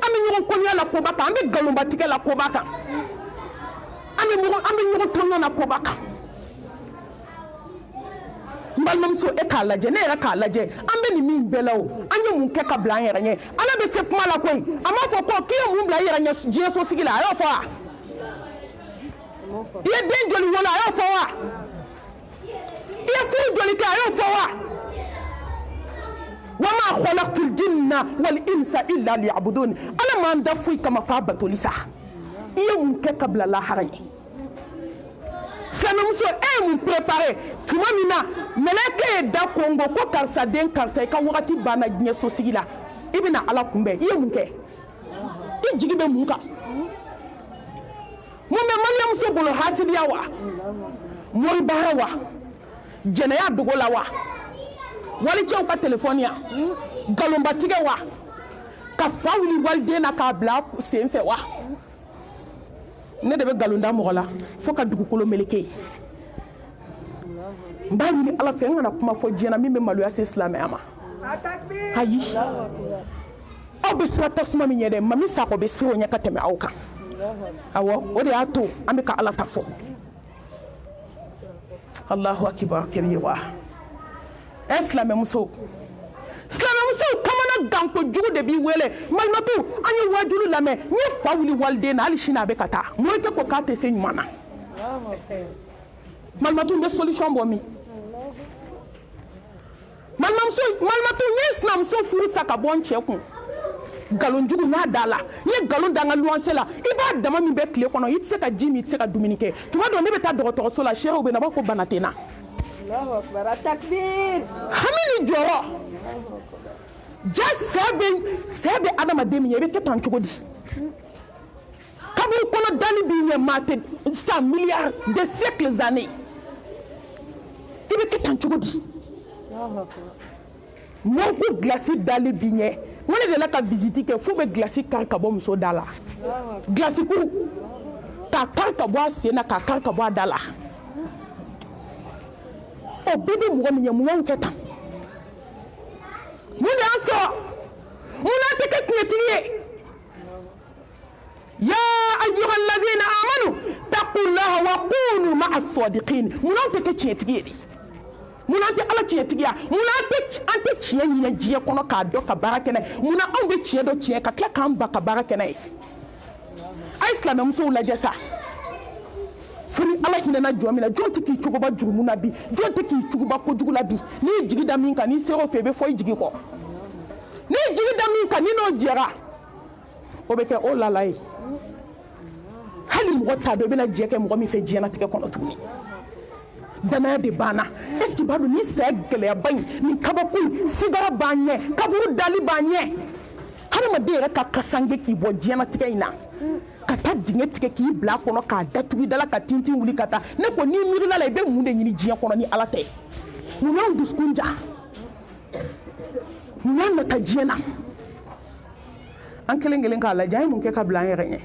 an bɛ ɲɔgɔn kɔniya la koba kan an bɛ galonbatigɛ la koba kan an bɛ ɲɔgɔn tɔɲɔ na koba kan n balimamuso e k'a lajɛ ne yɛrɛ k'a lajɛ an bɛ nin min bɛɛ la o an ye mun kɛ ka bila an yɛrɛ ɲɛ ala bɛ se kuma la koyi a m'a fɔ ko k'i ye mun bila i yɛrɛ ɲɛ diɲɛ so sigi la a y'o fɔ wa i ye den joli wolo a y'o fɔ wa i ye furu joli kɛ a y'o fɔ wa wa ma khalaqtul jinna wal insa illa liya'budun ala m'an da foyi kama f'a batoli sa i ye mun kɛ ka bila lahara ɲɛ silamɛmuso e ye mun préparé tuma min na mɛlɛkɛ ye da kongo ko karisa den karisa i ka wagati banna diɲɛ sosigi la i bɛna ala kunbɛn i ye mun kɛ i jigi bɛ mun kan mun bɛ mariyamuso bolo hasidiya wa moribaara wa jɛnɛya dogo la wa walicɛw ka telefɔni ya galonbatigɛ wa ka fa wuli waliden na k'a bila sen fɛ wa ne de bɛ galon da mɔgɔ la fo ka dugukolo meleke n b'a ɲini ala fɛ n kana kuma fɔ diɲɛ na min bɛ maloya se silamɛya ma ayi aw bɛ siran tasuma min ɲɛ dɛ mami sakɔ bɛ siran o ɲɛ ka tɛmɛ aw kan awɔ o de y'a to an bɛ ka ala ta fɔ alahu akibar kɛri ye wa silamɛmusow kamana gan kojugu de b'i wele malimatu an ye wajulu lamɛn n ye fa wuli waliden na hali sini a bɛ ka taa morikɛ ko k'a tɛ se ɲuman na malimatu n bɛ solution bɔ min malimatu n ye sinamuso furu sa ka bɔ n cɛ kun galonjugu n'a da la n ye galon da n ka luwanse la i b'a dama min bɛ tile kɔnɔ i tɛ se ka ji min i tɛ se ka dumuni kɛ tuma dɔ ne bɛ taa dɔgɔtɔrɔso la seerew bɛ na u b'a fɔ ko bana tɛ n na hami ni jɔrɔ ja sɛ bɛ adamaden min ye i bɛ kɛ tan cogo di kaburu kɔnɔ dali b'i ɲɛ maa tɛ sa milliards de siècles années i bɛ kɛ tan cogo di mɔɔ ko gilasi dali b'i ɲɛ n ko ne delila ka visite kɛ f'u bɛ gilasi kari ka bɔ muso da la gilasi kuru k'a kari ka bɔ a sen na k'a kari ka bɔ a da la o bɛɛ bɛ mɔgɔ min ye mun y'anw kɛ tan mun de y'an sɔrɔ mun n'an tɛ kɛ tiɲɛtigi ye ya ayyuhal ladhina amanu taqullaha wa kunu ma'a sadiqin mun n'anw tɛ kɛ tiɲɛtigi ye de mun n'an tɛ ala tiɲɛtigiya mun an tɛ tiɲɛ ɲinɛ diɲɛ kɔnɔ k'a dɔn ka baara kɛ n'a ye mun na anw bɛ tiɲɛ dɔn tiɲɛ ka tila k'an ba ka baara kɛ n'a ye a ye silamɛmusow lajɛ sa fo ni ala hinɛna jɔn min na jɔn tɛ k'i cogoba jurumu na bi jɔn tɛ k'i cogoba kojugu la bi n'i ye jigi da min kan n'i ser'o fɛ i bɛ fɔ i jigi kɔ n'i ye jigi da min kan ni n'o jɛra o bɛ kɛ o lala ye hali mɔgɔ t'a dɔn i bɛna jɛ kɛ mɔgɔ min fɛ diɲɛlatigɛ kɔnɔ tuguni danaya de banna est ce que b'a dɔn ni saya gɛlɛyaba in nin kabako in sigara b'an ɲɛ kaburu dali b'an ɲɛ hadamaden yɛrɛ ka kasange k'i bɔ diɲɛlatigɛ in na ka taa dingɛ tigɛ k'i bila a kɔnɔ k'a datugu i da la ka tintin wuli ka taa ne ko n'i miirila la i bɛ mun de ɲini diɲɛ kɔnɔ ni ala tɛ mun y'anw dusukun ja mun y'an nata diɲɛ na an kelen kelen k'a lajɛ an ye mun kɛ ka bila an yɛrɛ ɲɛ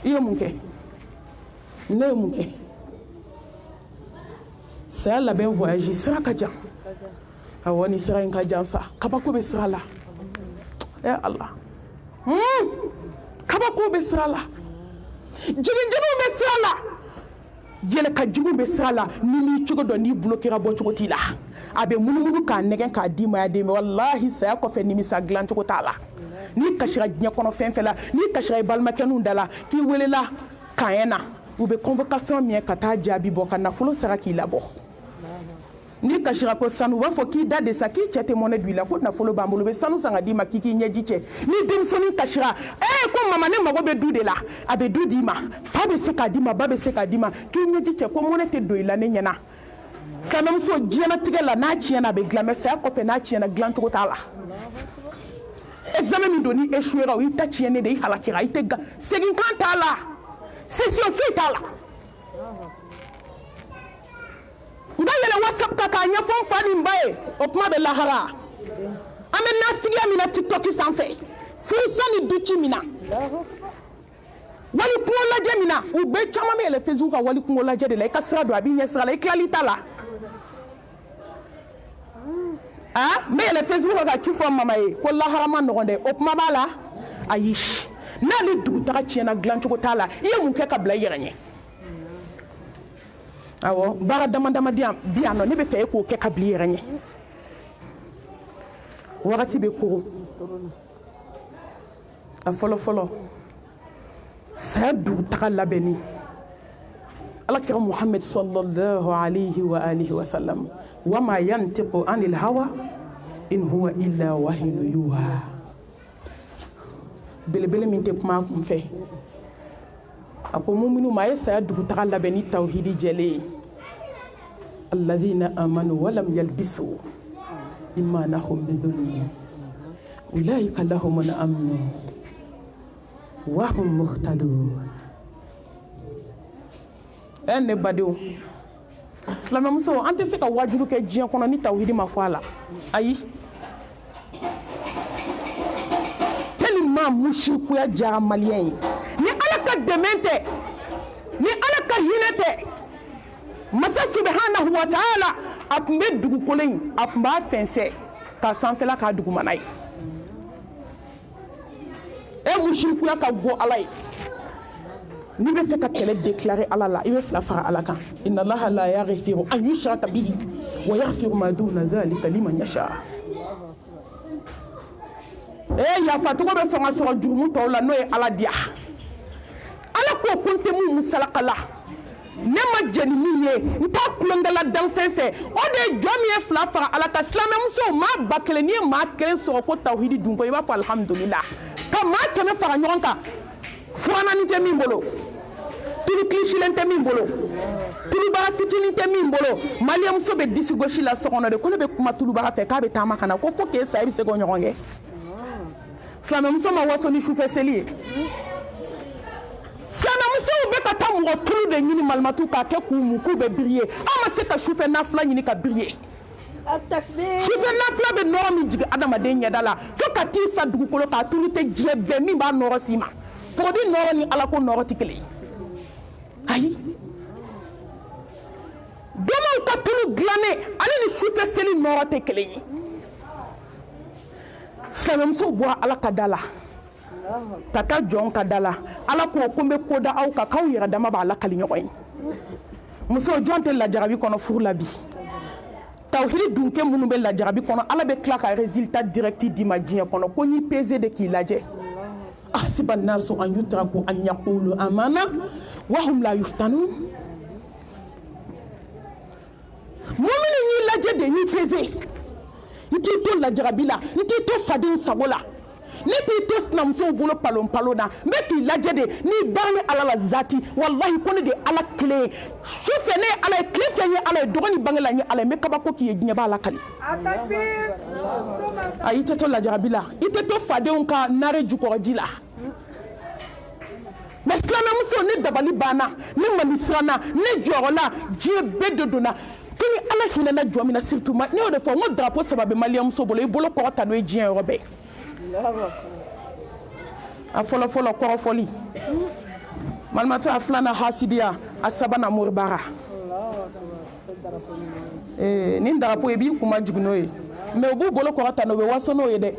i ye mun kɛ ne ye mun kɛ saya labɛn voyage sira ka jan awɔ ni sira in ka jan sa kabako bɛ sira la ala kabako bɛ sira la jigijigiw bɛ sira la yɛlɛkajuguw bɛ sira la ni n'i cogo dɔn n'i bolo kɛra bɔ cogo t'i la a bɛ munumunu k'a nɛgɛn k'a d'i ma ya den walahi saya kɔfɛ nimisa dilan cogo t'a la n'i kasira diɲɛ kɔnɔ fɛn fɛn la n'i kasira i balimakɛninw da la k'i welela kanyɛ na u bɛ convocation min ka taa jaabi bɔ ka nafolo sara k'i labɔ n'i kasira ko sanu u b'a fɔ k'i da de sa k'i cɛ tɛ mɔnɛ don i la ko nafolo b'an bolo u bɛ sanu san ka d'i ma k'i k'i ɲɛji cɛ ni denmisɛnnin kasira ko mama ne mago bɛ du de la a bɛ du d'i ma fa bɛ se k'a d'i ma ba bɛ se k'a d'i ma k'i ɲɛji cɛ ko mɔnɛ tɛ don i la ne ɲɛna silamɛmuso diɲɛlatigɛ la n'a tiɲɛna a bɛ dilan mɛ saya kɔfɛ n'a tiɲɛna dilan cogo t'a la examen min don ni échouera o y'i ta tiɲɛnen de i halakira i tɛ segin kan t'a la session foyi t'a la n b'a yɛlɛ whatsapp kan k'a ɲɛfɔ n fa ni n ba ye o kuma bɛ lahara an bɛ nafigiya min na tiktok sanfɛ furusa ni duci min na wali kungo lajɛ min na u bɛɛ caman bɛ yɛlɛ facebook ka wali kungo lajɛ de la i ka sira don a b'i ɲɛ sira la i tilali ta la n bɛ yɛlɛ facebook kan ka ci fɔ mama ye ko lahara ma nɔgɔn dɛ o kuma b'a la ayi n'ale dugutaga tiɲɛna dilancogo t'a la i ye mun kɛ ka bila i yɛrɛ ɲɛ awɔ baara dama dama bi yan nɔ ne bɛ fɛ e k'o kɛ ka bila i yɛrɛ ɲɛ wagati bɛ kogo a fɔlɔ fɔlɔ saya dugutaga labɛnni alakira muhammed sallallahu alayhi wa alihi wa sallam wa ma yantiqu anil hawa in huwa illa wahyu yuha belebele min tɛ kuma a kun fɛ a ko muminu ma a ye saya dugutaga labɛn ni tawhidi jɛlen ye alladhina amanu walam yalbisu imanahum bidhulm ulaika lahumul amnu wa hum muhtadun ne badenw silamɛmuso an tɛ se ka wajulu kɛ diɲɛ kɔnɔ ni tawhidi ma fɔ a la ayi tellement mushrikuya diyara maliyɛn ye ni ala ka dɛmɛ tɛ ni ala ka hinɛ tɛ masa subhanahu wa ta'ala a tun bɛ dugukolo in a tun b'a fɛnsɛ k'a sanfɛla k'a dugumana ye mushrikuya ka go ala ye n'i bɛ fɛ ka kɛlɛ déclarer ala la i bɛ fila fara ala kan inna allaha la yaghfiru an yushraka bihi wa yaghfiru ma duna dhalika liman yasha yafacogo bɛ sɔn ka sɔrɔ jurumu tɔw la n'o ye ala diya ala k'o ko n tɛ mun musalaka la ne ma jɛ ni min ye n t'a kulonkɛla dan fɛn fɛ o de ye jɔn min ye fila fara ala kan silamɛmusow maa ba kelen n'i ye maa kelen sɔrɔ ko tawhidi dun ko i b'a fɔ alhamdulillah ka maa kɛmɛ fara ɲɔgɔn kan furanani tɛ min bolo tulu kilisilen tɛ min bolo tulubara fitinin tɛ min bolo maliyɛmuso bɛ disi gosi la so kɔnɔ de ko ne bɛ kuma tulubara fɛ k'a bɛ taama ka na ko fo k'e sa i bɛ se k'o ɲɔgɔn kɛ silamɛmuso ma waso ni sufɛ seli ye silamɛmusow bɛ ka taa mɔgɔ tulu de ɲini malimatu k'a kɛ k'u mu k'u bɛ biri ye an ma se ka sufɛ nafila ɲini ka biri ye sufɛ nafila bɛ nɔrɔ min jigin adamaden ɲɛda la fo ka t'i sa dugukolo k'a tulu tɛ diɲɛ bɛɛ min b'a nɔrɔ s'i ma tɔgɔdi nɔrɔ ni ala ko nɔrɔ tɛ kelen ayi domaw ka tulu dilannen ale ni sufɛ seli nɔrɔ tɛ kelen ye silamɛmusow bɔra ala ka da la ka taa jɔn ka da la ala ko ko n bɛ ko da aw kan k'aw yɛrɛ dama b'a lakali ɲɔgɔn ye musow jɔn tɛ lajarabi kɔnɔ furu la bi tawhidi dunkɛ minnu bɛ lajarabi kɔnɔ ala bɛ tila ka résultat direct d'i ma diɲɛ kɔnɔ ko n y'i pesé de k'i lajɛ ahasiba nasu an yutraku an yaqulu amana wa hum la yuftanun mumini y'i lajɛ de y'i pesé n t'i to lajarabi la n t'i to faden sago la ne t'i to sinamusow bolo palon na n bɛ k'i lajɛ de n'i baara ni ala la zati wallahi ko ne de ala kelen ye su fɛ ne ye ala ye tile fɛ n ye ala ye dɔgɔ ni bange la n ye ala ye n bɛ kabako k'i ye diɲɛ b'a lakali ayi i tɛ to lajarabi la i tɛ to fadenw ka nare jukɔrɔji la mais silamɛmuso ne dabali banna ne mandi siranna ne jɔrɔla diɲɛ bɛɛ de donna fo ni ala hinɛna jɔ min na surtout ne y'o de fɔ n ko drapeau saba bɛ maliyɛnmuso bolo i bolo kɔrɔ ta n'o ye diɲɛ yɔrɔ bɛɛ a fɔlɔ kɔrɔfɔli malimatɔ a filanan hasidiya a sabanan moribara nin drapeau i b'i kuma jigin n'o ye mais u b'u bolo kɔrɔ ta n'o bɛ waso n'o ye dɛ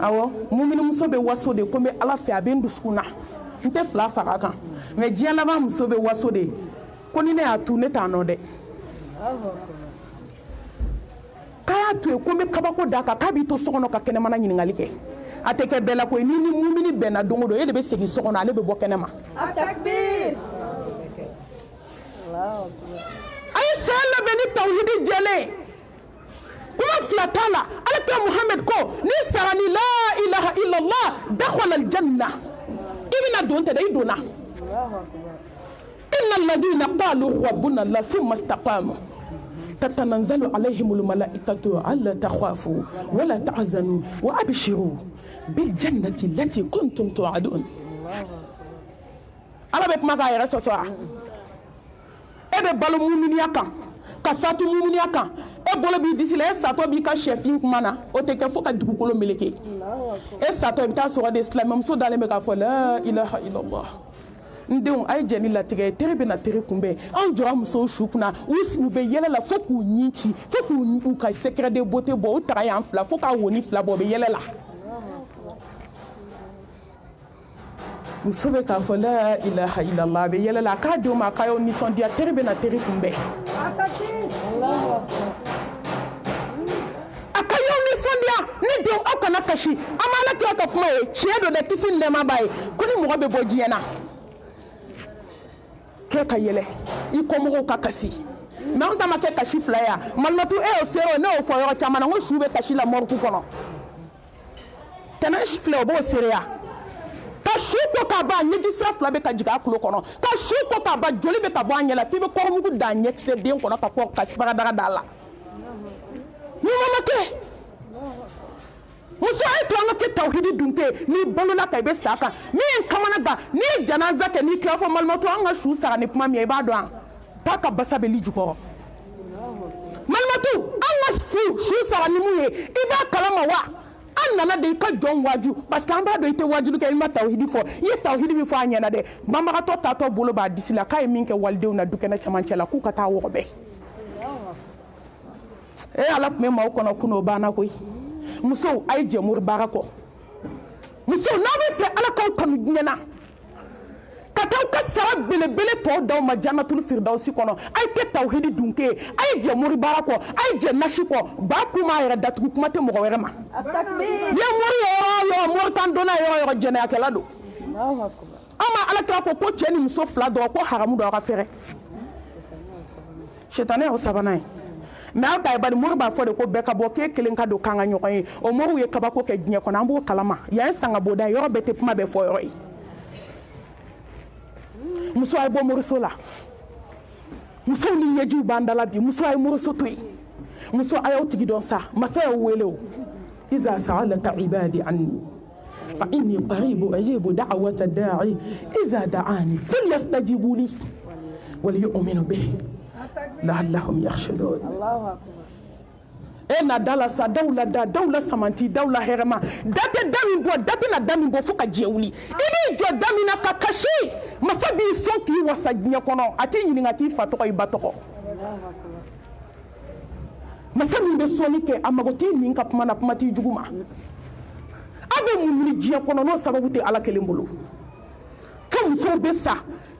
awɔ muminimuso bɛ waso de ko n bɛ ala fɛ a bɛ n dusukun na n tɛ fila faga kan mais diɲɛ laban muso bɛ waso de ko ni ne y'a tu ne t'a nɔ dɛ k'a y'a to yen ko n bɛ kabako d'a kan k'a b'i to so kɔnɔ ka kɛnɛmana ɲininkali kɛ a tɛ kɛ bɛɛ la koyi ni mumini bɛnna don o don e de bɛ segin so kɔnɔ ale bɛ bɔ kɛnɛma a ye saya labɛn ni tawhidi jɛlen kuma fila t'a la alakira muhamɛd ko n'i sara ni la ilaha illallah dakhala aljanna i bɛna don tɛ dɛ i donna inna alladhina qalu rabbuna allah thumma istaqamu تتنزل عليهم الملائكة ألا تخافوا ولا تحزنوا وأبشروا بالجنة التي كنتم توعدون أنا بك ما غير سوا إبه بالو مؤمنياكا كفاتو مؤمنياكا إبولا بيديسيلا ساتو بيكا شيفين كمانا أوتيكا فوكا دكوكولو ملكي ساتو بيتا سورة الإسلام ممسو دالي مكا فلا إله إلا الله ndenw a ye jɛni latigɛ tere bɛ na tere kunbɛn an jɔra musow su kunna u bɛ yɛlɛ la fo k'u ɲin ci fo k'u ka secret de beauté bɔ u taga yan fila fo k'a woni fila bɔ u bɛ yɛlɛ la muso bɛ k'a fɔ la ilaha illallah a bɛ yɛlɛ la a k'a denw ma a k'a y'o nisɔndiya tere bɛ na tere kunbɛn a ka y'o nisɔndiya ne denw aw kana kasi an b'a la kɛ ka kuma ye tiɲɛ don dɛ kisi ni nɛɛma b'a ye ko ni mɔgɔ bɛ bɔ diɲɛ na kɛ ka yɛlɛ i kɔmɔgɔw ka kasi mais an ta ma kɛ kasi fila ya malimatu e y'o seere ne y'o fɔ yɔrɔ caman na n ko su bɛ kasi la mɔriku kɔnɔ tɛnɛ filɛ o b'o seere ya ka su ko k'a ban ɲɛji sira fila bɛ ka jigin a tulo kɔnɔ ka su ko k'a ban joli bɛ ka bɔ a ɲɛ la f'i bɛ kɔrɔmugu da ɲɛkisɛ den kɔnɔ ka kɔ ka sibagadaga da la ɲuman ma kɛ muso a ye to an ka kɛ tawhidi dunte n'i balola ka i bɛ sa kan min kamana gan n'i ye janaza kɛ n'i tila fɔ malimatu an ka su sara ni kuma min ye i b'a dɔn taa ka basa bɛ li jukɔrɔ malimatu an ka su sara ni mun ye i b'a kalama wa an nana de i ka jɔn waaju parce que an b'a dɔn i tɛ waajuli kɛ i ma tawhidi fɔ i ye tawhidi min fɔ a ɲɛna dɛ banbagatɔ taatɔ bolo b'a disi la k'a ye min kɛ walidenw na dukɛnɛ cɛmancɛ la k'u ka taa wɔgɔbɛ ala tun bɛ maaw kɔnɔ kunun o banna koyi musow a ye jɛ mori baara kɔ musow n'aw bɛ fɛ ala k'aw kanu diɲɛ na ka taa ka sara belebele tɔw d'aw ma jannatul firdausi kɔnɔ a ye kɛ tawhidi dunke ye a ye jɛ mori baara kɔ a ye jɛ nasi kɔ ba kuma a yɛrɛ datugu kuma tɛ mɔgɔ wɛrɛ ma ni ye mori yɔrɔ mori kan donna yɔrɔ jɛnɛyakɛla don an ma alakira ko cɛ ni muso fila dɔrɔn ko haramu don aw ka fɛrɛ sitani y'o sabanan ye mais aw ta ye bari mori b'a fɔ de ko bɛɛ ka bɔ k'e kelen ka don k'an ka ɲɔgɔn ye o moriw ye kabako kɛ diɲɛ kɔnɔ an b'o kalama yan ye sangaboda ye yɔrɔ bɛɛ tɛ kuma bɛɛ fɔ yɔrɔ ye muso a ye bɔ moriso la musow ni ɲɛjiw b'an da la bi muso a ye moriso to yen muso a y'aw tigi dɔn sa masa y'aw wele o iza sa'alaka ibadi anni fa inni qaribu ajibu da'wata da'i iza da'ani falyastajibu li wa liyu'minu bihi la'allahum yakhshudun e na dala sa dawla samanti dawla herema date dami bo date na dami bo fuka jewuli ibi jo dami na kakashi masabi son ki wasa nya kono ati yininga ki fatoko ibatoko masabi be soni ke amagoti ninka puma na puma ti juguma abe munni jia kono no sababu te ala kelembolo fo muso be sa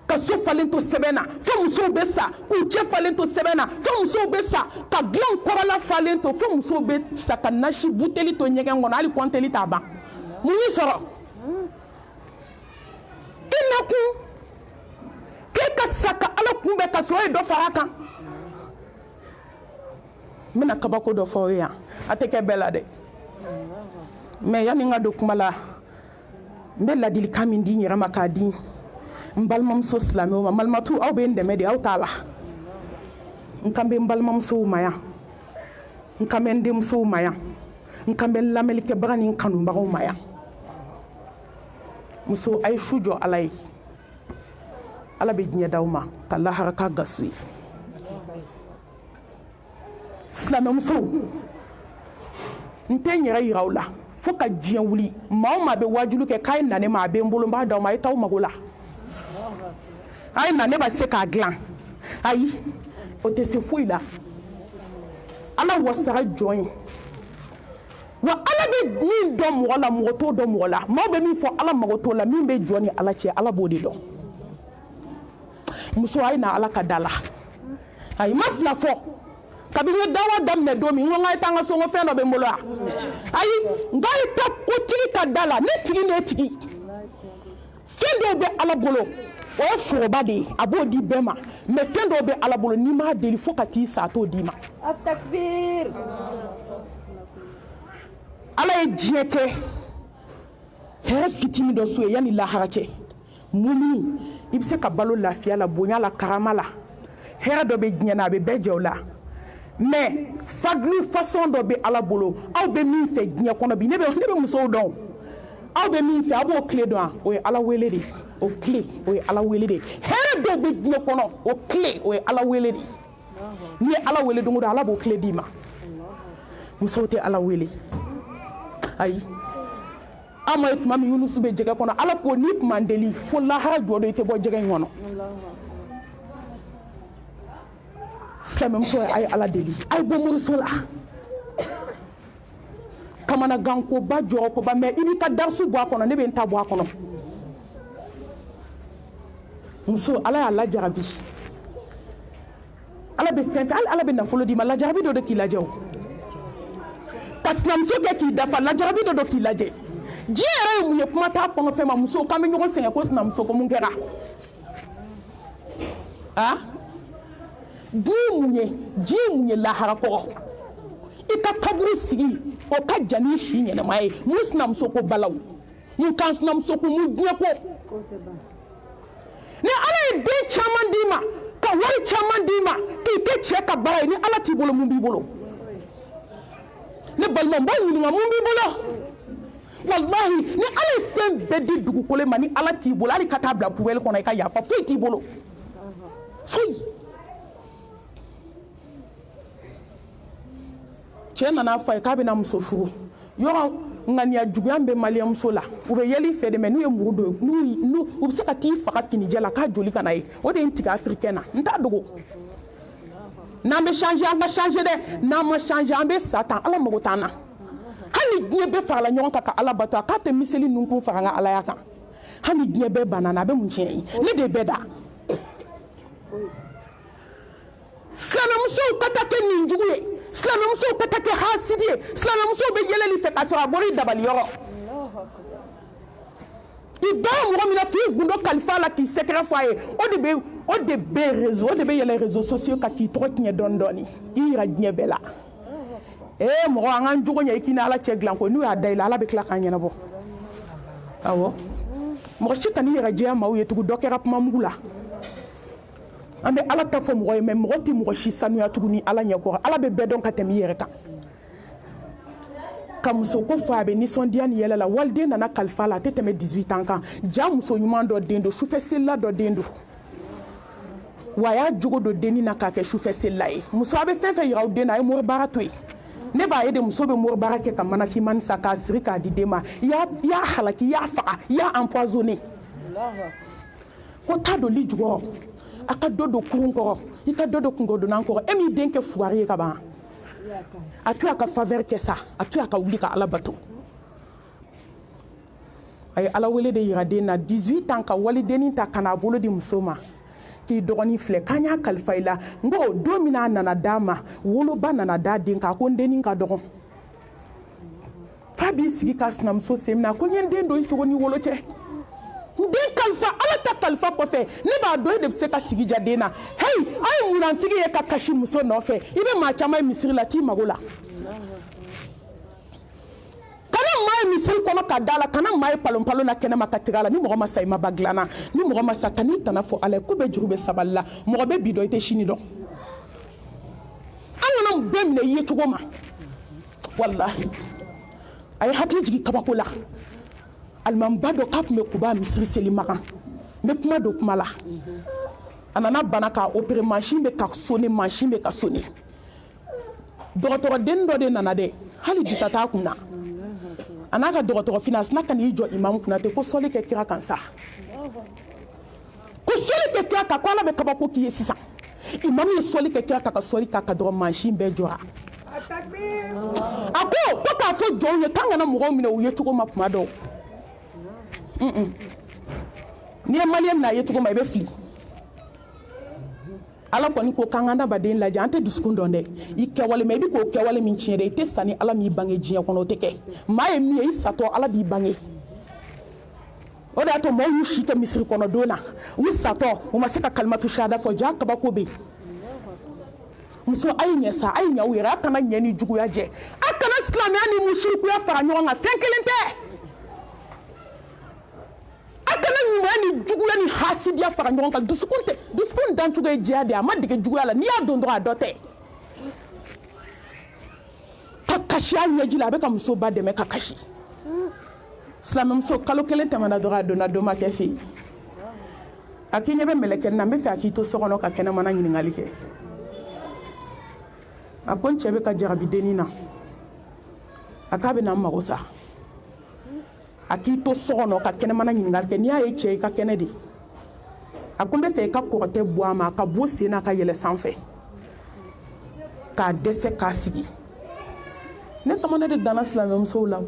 ka so falento sebena fo muso be sa ku che falento sebena fo muso be sa ka glan korala falento fo muso be sa ka nashi buteli to nyegen ngono ali konteli taba munyi soro inaku ke ka saka ala kumbe ka so e do faraka mina kabako do fo ya ateke bela de mais yani nga do kumala mbella dil kamin di nyirama ka di mbalmam so slamo ma malmatu aw be ndeme de aw tala nkambe mbalmam so maya nkambe ndim so maya nkambe lamelike bagani kanu bago maya muso ay shujo alay ala be nya dawma kala haraka gaswi slamam so ntenyera yirawla foka jiyan wuli ma be wajulu ke kay nane ma be mbolo mba daw ma taw magola ay nane ba se ka glan ay o te se fuila ala wasara join wa ala be min dom wala moto dom wala ma be min fo ala magoto la min be joni ala che ala bodi do muso ay na ala kadala ay mafla fo kabine dawa damme domi ngai tanga so ngo feno be mbolo ay ngai ta kutiri kadala ne tigi fendo be ala bolo o foroba de abodi bema me fendo be ala bolo ni ma deli fokati sa to dima at-takbir ala e jiete he fitimi do so yani la harache mumi ibse ka balo lafiya la bonya la karamala hera do be nyana be bejewla mais fadlu façon do be ala bolo aw be min fe nya kono bi ne be muso don aw be min fe abo clé don o ala wele de o clé o ala wele de here do be nya kono o clé o ala wele de ni ala wele do ala bo clé dima muso te ala wele ay ama et mami yunus be jege kono ala ko nip mandeli fo la ha do do te bo jege ngono slamam so ay ala deli ay bo mo sola kamana ganko ba joro ko ba me ibi ka darsu bo akono ne be nta bo akono muso ala ala jarabi ala be fen ala be na folo di ma la jarabi do ki la jew tasnam so ke ki dafa la jarabi do ki la je jere mu ye kuma ta pono fe ma muso kam nyogo senga ko snam so ko mun kera ah jimunye la harako ika kaburu sigi o ka jani shi nyene mai musnam soko balaw mun kansnam soko mun diako ni ala be chaman dima ka wari chaman dima ki ke cheka balay ni ala ti bolo mun bi bolo ne balmon ba ni nga mun bi bolo wallahi ni ala fem bedi dugu kole mani ala ti bolo ali kata bla poubelle kono ka yafa foi ti bolo foi chena na fa ka be na muso furu yoro ngania juguyan be maliam sola u be yeli fede me nu e mudo nu u se ka ti fa ka fini jela ka joli kana e o de ntika africaine nta dogo na me changer anga changer de na mo changer ambe satan ala mo tana hani gie be fa la nyon ka ala bata ka te miseli nunku fa nga ala yaka hani gie be banana be mun chen ne de beda Slamamuso katake ninjuye Slamamuso katake hasidie Slamamuso be yele li feka so abori dabali yoro Iba mo mina ki gundo kalifa la ki secret foyer o de be réseau de be yele réseaux sociaux ka ki trop nye dondoni ira nye bela mo ngan jugo nye ki na ala cheglan ko nu ya dayla ala be kla kan nyena bo awo mo chika ni ra jia mawu yetugu dokera puma mugula ambe ala ta fo mo me mo ti mo shi sanu ya tuguni ala nyako ala be bedon ka temi yere ka kam so ko fa be ni son diane yela la walde nana kalfa la tete me 18 ans kan jam so nyuma do dendo choufe sella do dendo waya jugo do deni na ka ke choufe sella e muso abe fefe yiraw dena e mo barato e ne b'a ye de muso bɛ moribara kɛ ka manafimani sa k'a siri k'a di den ma i y'a halaki i y'a faga i y'a empoisonné ko t'a dɔn li jukɔrɔ a ka dɔ don kurun kɔrɔ i ka dɔ don kungodonan kɔrɔ e m'i den kɛ fugari ye ka ban a to a ka faveur kɛ sa a to a ka wuli ka Ala bato a ye Ala wele de yira den na 18 ans ka walidennin ta ka n'a bolo di muso ma k'i dɔgɔnin filɛ k'an y'a kalifa i la n ko don min a nana d'a ma woloba nana d'a den kan ko n dennin ka dɔgɔn fa b'i sigi ka sinamuso sen minɛ ko n ye n den don i sogo ni wolo cɛ n den kalifa Ala ta kalifa kɔfɛ ne b'a dɔn e de bɛ se ka sigi ja den na hey a ye munafigi ye ka kasi muso nɔfɛ i bɛ maa caman ye misiri la t'i mago la kana maa ye misiri kɔnɔ ka da la kana maa ye palon-palon na kɛnɛma ka tigɛ a la ni mɔgɔ ma sa i ma ba dilanna ni mɔgɔ ma sa kan'i tana fɔ Ala ye ko bɛɛ juru bɛ sabali la mɔgɔ bɛ bi dɔn i tɛ sini dɔn an kana bɛɛ minɛ i ye cogo ma walahi a ye hakili jigin kabako la alimamiba dɔ k'a tun bɛ Kuba misiri seli makan n bɛ kuma don kuma la a nana bana k'a opéré mansin bɛ ka sonner mansin bɛ ka sonner dɔgɔtɔrɔden dɔ de nana dɛ hali disa t'a kun na a n'a ka dɔgɔtɔrɔ fini a sina ka n'i jɔ imamu kunna ten ko sɔli kɛ kira kan sa ko sɔli kɛ kira kan ko Ala bɛ kabako k'i ye sisan imamu ye sɔli kɛ kira kan ka sɔli k'a kan dɔrɔn mansin bɛɛ jɔra a ko k'a fɔ jɔnw ye k'an kana mɔgɔw minɛ u ye cogo ma kuma dɔw n'i ye maliyɛn minɛ a ye cogo ma i bɛ fili Ala kɔni ko k'an ka adamaden lajɛ an tɛ dusukun dɔn dɛ i kɛwale mais i bɛ k'o kɛwale min tiɲɛ dɛ i tɛ sa ni Ala m'i bange diɲɛ kɔnɔ o tɛ kɛ maa ye min ye i satɔ Ala b'i bange o de y'a to maaw y'u si kɛ misiri kɔnɔ don na u satɔ u ma se ka kalimatu shahada fɔ ja kabako bɛ yen muso a ye ɲɛ sa a ye ɲɛ u yɛrɛ a kana ɲɛ ni juguya jɛ a kana silamɛya ni musirikuya fara ɲɔgɔn kan fɛn kelen tɛ a kana ɲumanya ni juguya ni hasidiya fara ɲɔgɔn kan dusukun dancogo ye jɛya de a ma dege juguya la n'i y'a don dɔrɔn a dɔ tɛ ka kasi a ɲɛji la a bɛ ka muso ba dɛmɛ ka kasi silamɛmuso kalo kelen tɛmɛna dɔrɔn a donna dɔ ma kɛ fɛ yen a k'i ɲɛ bɛ mɛlɛkɛni na n bɛ fɛ a k'i to so kɔnɔ ka kɛnɛmana ɲininkali kɛ a ko n cɛ bɛ ka jarabi dennin na a k'a bɛ na n mago sa a k'i to so kɔnɔ ka kɛnɛmana ɲininkali kɛ n'i y'a ye cɛ i ka kɛnɛ de a ko n bɛ fɛ i ka kɔrɔtɛ bɔ a ma ka bɔ sen na ka yɛlɛ sanfɛ k'a dɛsɛ k'a sigi ne kamana de danna silamɛmusow la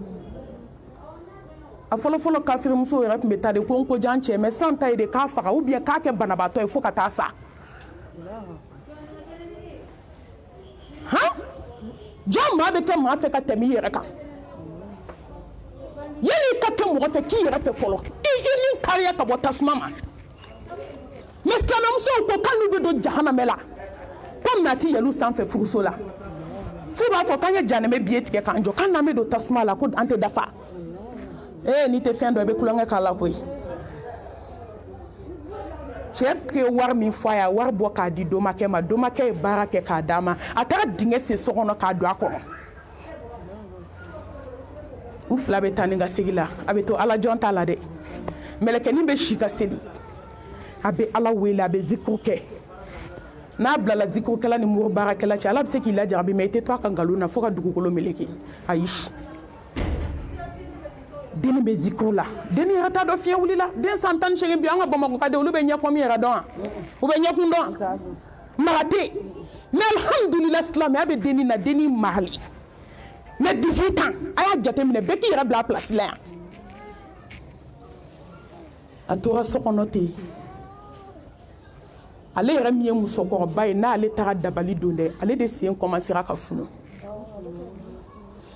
a fɔlɔfɔlɔ kafirimusow yɛrɛ tun bɛ taa de ko n ko jan cɛ mɛ san ta ye de k'a faga ou bien k'a kɛ banabaatɔ ye fo ka taa sa han jɔn maa bɛ kɛ maa fɛ ka tɛmɛ i yɛrɛ kan yanni i ka kɛ mɔgɔ fɛ k'i yɛrɛ fɛ fɔlɔ i ni kariya ka bɔ tasuma ma mɛ silamɛmusow ko k'olu bɛ don jahanamɛ la ko mɛ a tɛ yɛlɛ sanfɛ furuso la f'u b'a fɔ k'an ye janɛmɛ biye tigɛ k'an jɔ k'an n'an bɛ don tasuma la ko an tɛ dafa n'i tɛ fɛn dɔ i bɛ kulonkɛ k'a la koyi cɛ ye wari min fɔ a ye a wari bɔ k'a di domakɛ ma domakɛ ye baara kɛ k'a d'a ma a taara dingɛ sen so kɔnɔ k'a don a kɔnɔ u fila bɛ taa ni ka segin la a bɛ to Ala jɔn t'a la dɛ mɛlɛkɛnin bɛ si ka seli a bɛ Ala wele a bɛ zikuru kɛ n'a bilala zikirukɛla ni muru baarakɛla cɛ Ala bɛ se k'i lajarabi mɛ i tɛ to a ka nkalon na fo ka dugukolo meleke ayi denni bɛ zikuru la denni yɛrɛ t'a dɔn fiɲɛ wulila den san 18 bi an ka Bamakɔ ka den olu bɛ ɲɛfɔ min yɛrɛ dɔn wa u bɛ ɲɛkun dɔn mara tɛ yen mais alhamdulillah silamɛya bɛ denni na denni mahali mais 18 ans a y'a jateminɛ bɛɛ k'i yɛrɛ bila a place la yan a tora so kɔnɔ ten ale yɛrɛ min ye musokɔrɔba ye n'ale taara dabali don dɛ ale de sen commencera ka funu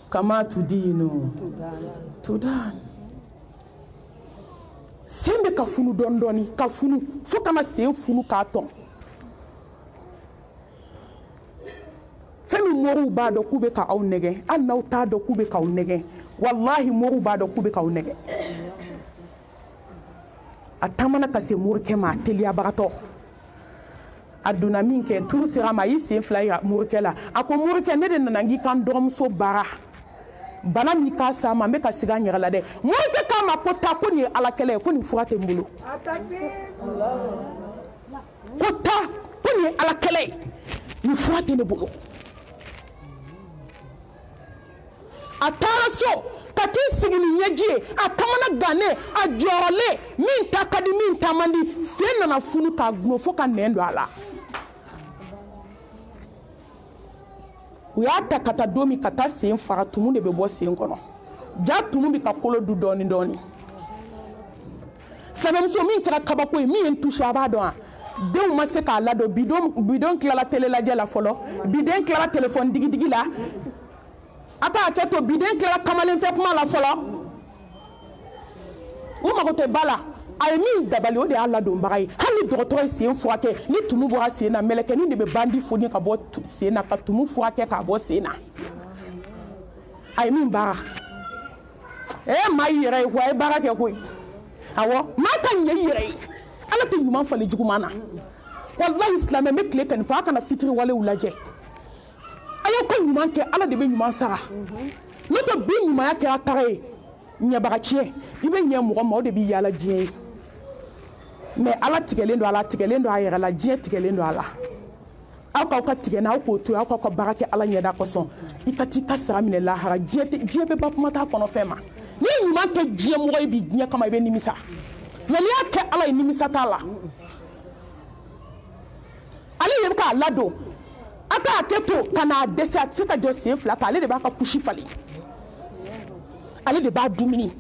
kama tudinu tudan sen bɛ ka funu dɔɔni dɔɔni ka funu fo kana sen funu k'a tɔn fɛn min mɔriw b'a dɔn k'u bɛ ka aw nɛgɛ hali n'aw t'a dɔn k'u bɛ k'aw nɛgɛ wallahi mɔriw b'a dɔn k'u bɛ k'aw nɛgɛ a taamana ka se morikɛ ma a teliyabagatɔ a donna min kɛ turu sera a ma a y'i sen fila yira morikɛ la a ko morikɛ ne de nana n k'i ka n dɔgɔmuso baara bana min k'a s'a ma n bɛ ka sigi a ɲɛgɛn la dɛ morikɛ k'a ma ko taa ko nin ye alakɛlɛ ye ko nin fura tɛ n bolo ko taa ko nin ye alakɛlɛ ye nin fura tɛ ne bolo a taara so ka t'i sigi ni ɲɛji ye a kamana gannen a jɔrɔlen min ta ka di min ta man di sen nana funu k'a gulon fo ka nɛn don a la u y'a ta ka taa don min ka taa sen faga tumu de bɛ bɔ sen kɔnɔ ja tumu bɛ ka kolo dun dɔɔni dɔɔni silamɛmuso min kɛra kabako ye min ye n touché a b'a dɔn wa denw ma se k'a ladon bidon tilala télé lajɛ la fɔlɔ bidon tilala téléphone digidigi la a ka hakɛ to bidon tilala kamalenfɛ kuma la fɔlɔ u mago tɛ ba la a ye min dabali o de y'a ladonbaga ye hali ni dɔgɔtɔrɔ ye sen furakɛ ni tumu bɔra sen na mɛlɛkɛnin de bɛ bandi foni ka bɔ sen na ka tumu furakɛ k'a bɔ sen na a ye min baara maa y'i yɛrɛ ye ko a ye baara kɛ koyi awɔ maa ka ɲɛ i yɛrɛ ye ala tɛ ɲuman falen juguman na walahi silamɛ n bɛ tile ka nin fɔ a kana fitiri walew lajɛ a y'aw ka ɲuman kɛ ala de bɛ ɲuman sara n'o tɛ bi ɲumanya kɛra taga ye ɲɛbaga tiɲɛ i bɛ ɲɛ mɔgɔ ma o de bɛ yaala diɲɛ ye mais ala tigɛlen don a la tigɛlen don a yɛrɛ la diɲɛ tigɛlen don a la aw k'aw ka tigɛ n'a aw k'o to yen aw k'aw ka baara kɛ ala ɲɛda kosɔn i ka t'i ka sara minɛ lahara diɲɛ bɛ ba kuma t'a kɔnɔ fɛn ma n'i ye ɲuman kɛ diɲɛ mɔgɔ ye bi diɲɛ kama i bɛ nimisa mais n'i y'a kɛ ala ye nimisa t'a la ale de bɛ k'a ladon a ka hakɛ to ka n'a dɛsɛ a tɛ se ka jɔ sen fila kan ale de b'a ka kusi falen ale de b'a dumuni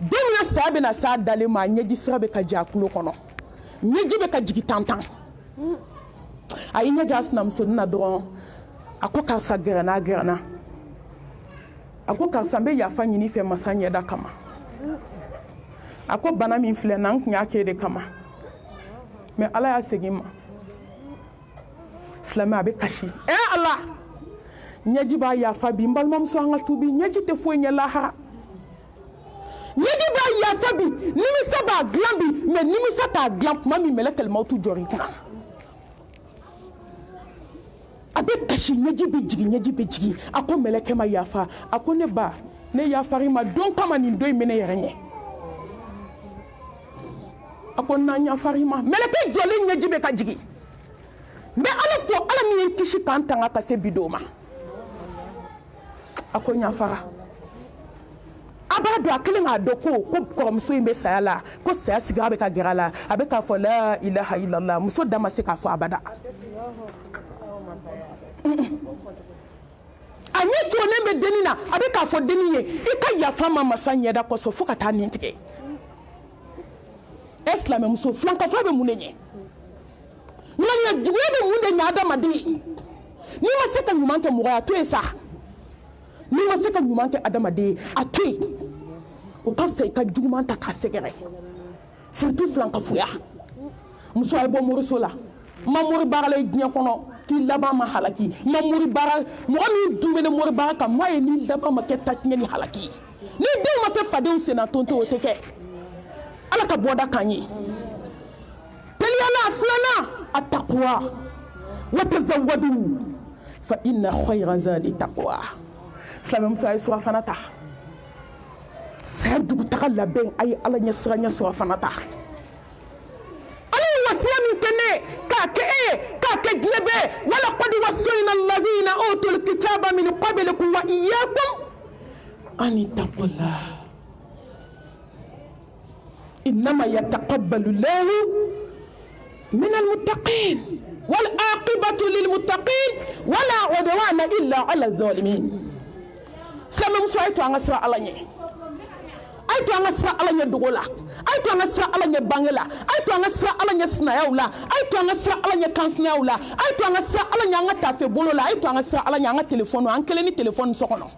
don min na saya bɛ na s'a dalen ma ɲɛji sira bɛ ka jɛ a tulo kɔnɔ ɲɛji bɛ ka jigin tantan a ye ɲɛjɛ a sinamusonin na dɔrɔn a ko karisa gɛrɛnna a ko karisa n bɛ yafa ɲini fɛ masa ɲɛda kama a ko bana min filɛ na n tun y'a kɛ de kama mais ala y'a segin ma silamɛ a bɛ kasi ala ɲɛji b'a yafa bi n balimamuso an ka tubi ɲɛji tɛ foyi ɲɛ lahara ɲɛji b'a yafa bi nimisa b'a dilan bi mais nimisa t'a dilan tuma min mɛlɛkɛl mawutu jɔr'i kunna a bɛ kasi ɲɛji bɛ jigin a ko mɛlɛkɛ ma yafa a ko ne ba ne yafar'i ma don kama nin don in bɛ ne yɛrɛ ɲɛ a ko n'an yafar'i ma mɛlɛkɛ jɔlen ɲɛji bɛ ka jigin n bɛ ala fɔ ala min ye kisi k'an tanga ka se bi don ma a ko ɲafara a b'a dɔn a kelen k'a dɔn ko kɔrɔmuso in bɛ saya la ko saya sigira bɛ ka gɛrɛ a la a bɛ k'a fɔ la ilaha illallah muso da ma se k'a fɔ abada a ɲɛ jɔlen bɛ denni na a bɛ k'a fɔ denni ye i ka yafa ma masa ɲɛda kɔsɔn fo ka taa nin tigɛ e silamɛmuso filankafo bɛ mun de ɲɛ ŋaniya juguya bɛ mun de ɲɛ adamaden n'i ma se ka ɲuman kɛ mɔgɔ ye a to yen sa n'i ma se ka ɲuman kɛ adamaden a to yen o ka fisa i ka juguman ta k'a sɛgɛrɛ surtout filankafoya muso a ye bɔ moriso la ma mori baara la i diɲɛ kɔnɔ k'i laban ma halaki ma mori baara mɔgɔ min dun bɛ ne mori baara kan m'a ye ni laban ma kɛ tatiɲɛ ni halaki ni denw ma kɛ fadenw senna tonto o tɛ kɛ ala ka bɔda k'an ye teliyala filanan التقوى وتزودوا فإن خير زاد التقوى سلام مساء سورة فناتا سيدو تغلى بين أي على نسرة سورة فناتا أي وصية من كني كاكي جنبه ولقد وصينا الذين أوتوا الكتاب من قبلكم وإياكم أن اتقوا الله إنما يتقبل الله من المتقين والعاقبة للمتقين ولا عدوان إلا على الظالمين سلام مسوا أيتو أنا سرا على ني أيتو أنا سرا على ني دوغولا أيتو أنا سرا على ني بانغلا أيتو أنا سرا على ني سنايولا أيتو أنا سرا على ني كانسنايولا أيتو أنا سرا على ني أنا تافي بولولا أيتو أنا سرا على ني أنا تليفون أنكلني تليفون سكونو